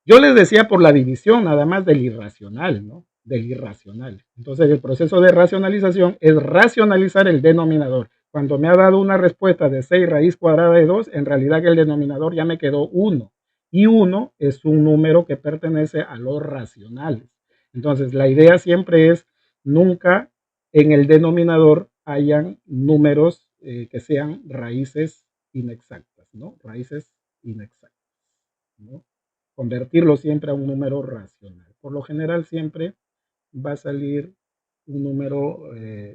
Yo les decía por la división nada más del irracional, ¿no? Del irracional. Entonces el proceso de racionalización es racionalizar el denominador. Cuando me ha dado una respuesta de 6 raíz cuadrada de 2, en realidad el denominador ya me quedó 1. Y 1 es un número que pertenece a los racionales. Entonces la idea siempre es nunca en el denominador hayan números que sean raíces inexactas, ¿no? Raíces inexactas, ¿no? Convertirlo siempre a un número racional. Por lo general siempre va a salir un número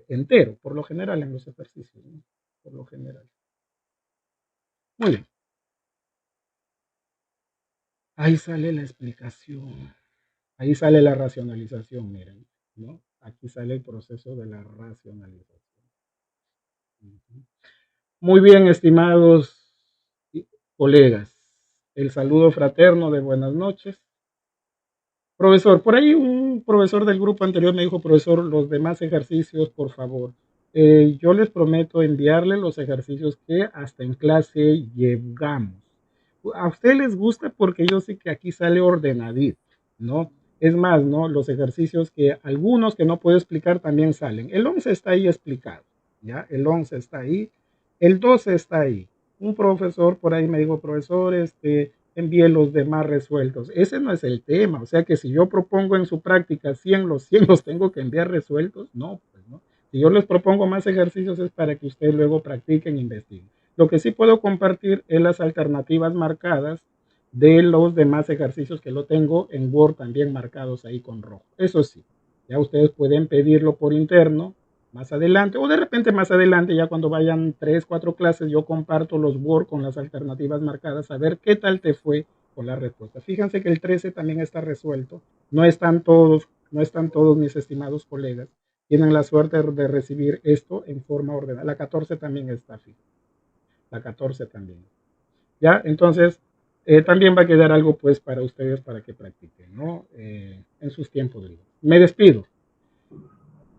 entero, por lo general en los ejercicios, ¿no? Por lo general. Muy bien. Ahí sale la explicación. Ahí sale la racionalización, miren, ¿no? Aquí sale el proceso de la racionalización. Muy bien, estimados colegas. El saludo fraterno de buenas noches. Profesor, por ahí un profesor del grupo anterior me dijo, profesor, los demás ejercicios, por favor. Yo les prometo enviarle los ejercicios que hasta en clase llegamos. A ustedes les gusta porque yo sé que aquí sale ordenadito, ¿no? Es más, ¿no? Los ejercicios que algunos que no puedo explicar también salen. El 11 está ahí explicado, ¿ya? El 11 está ahí. El 12 está ahí. Un profesor por ahí me dijo, profesor, envíe los demás resueltos. Ese no es el tema. O sea que si yo propongo en su práctica 100 los tengo que enviar resueltos. No, pues no. Si yo les propongo más ejercicios es para que ustedes luego practiquen e investiguen. Lo que sí puedo compartir es las alternativas marcadas de los demás ejercicios que lo tengo en Word también marcados ahí con rojo. Eso sí, ya ustedes pueden pedirlo por interno más adelante o de repente más adelante ya cuando vayan 3, 4 clases yo comparto los Word con las alternativas marcadas a ver qué tal te fue con la respuesta. Fíjense que el 13 también está resuelto. No están todos mis estimados colegas. Tienen la suerte de recibir esto en forma ordenada. La 14 también está fija. La 14 también. Ya, entonces también va a quedar algo pues para ustedes para que practiquen, ¿no? En sus tiempos libres. Me despido.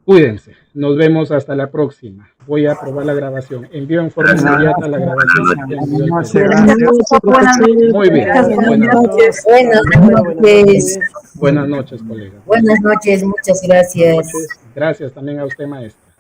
Cuídense. Nos vemos hasta la próxima. Voy a probar la grabación. Envío en forma inmediata la grabación. Muy bien. Buenas noches, colegas. Buenas noches, muchas gracias. Gracias también a usted, maestra.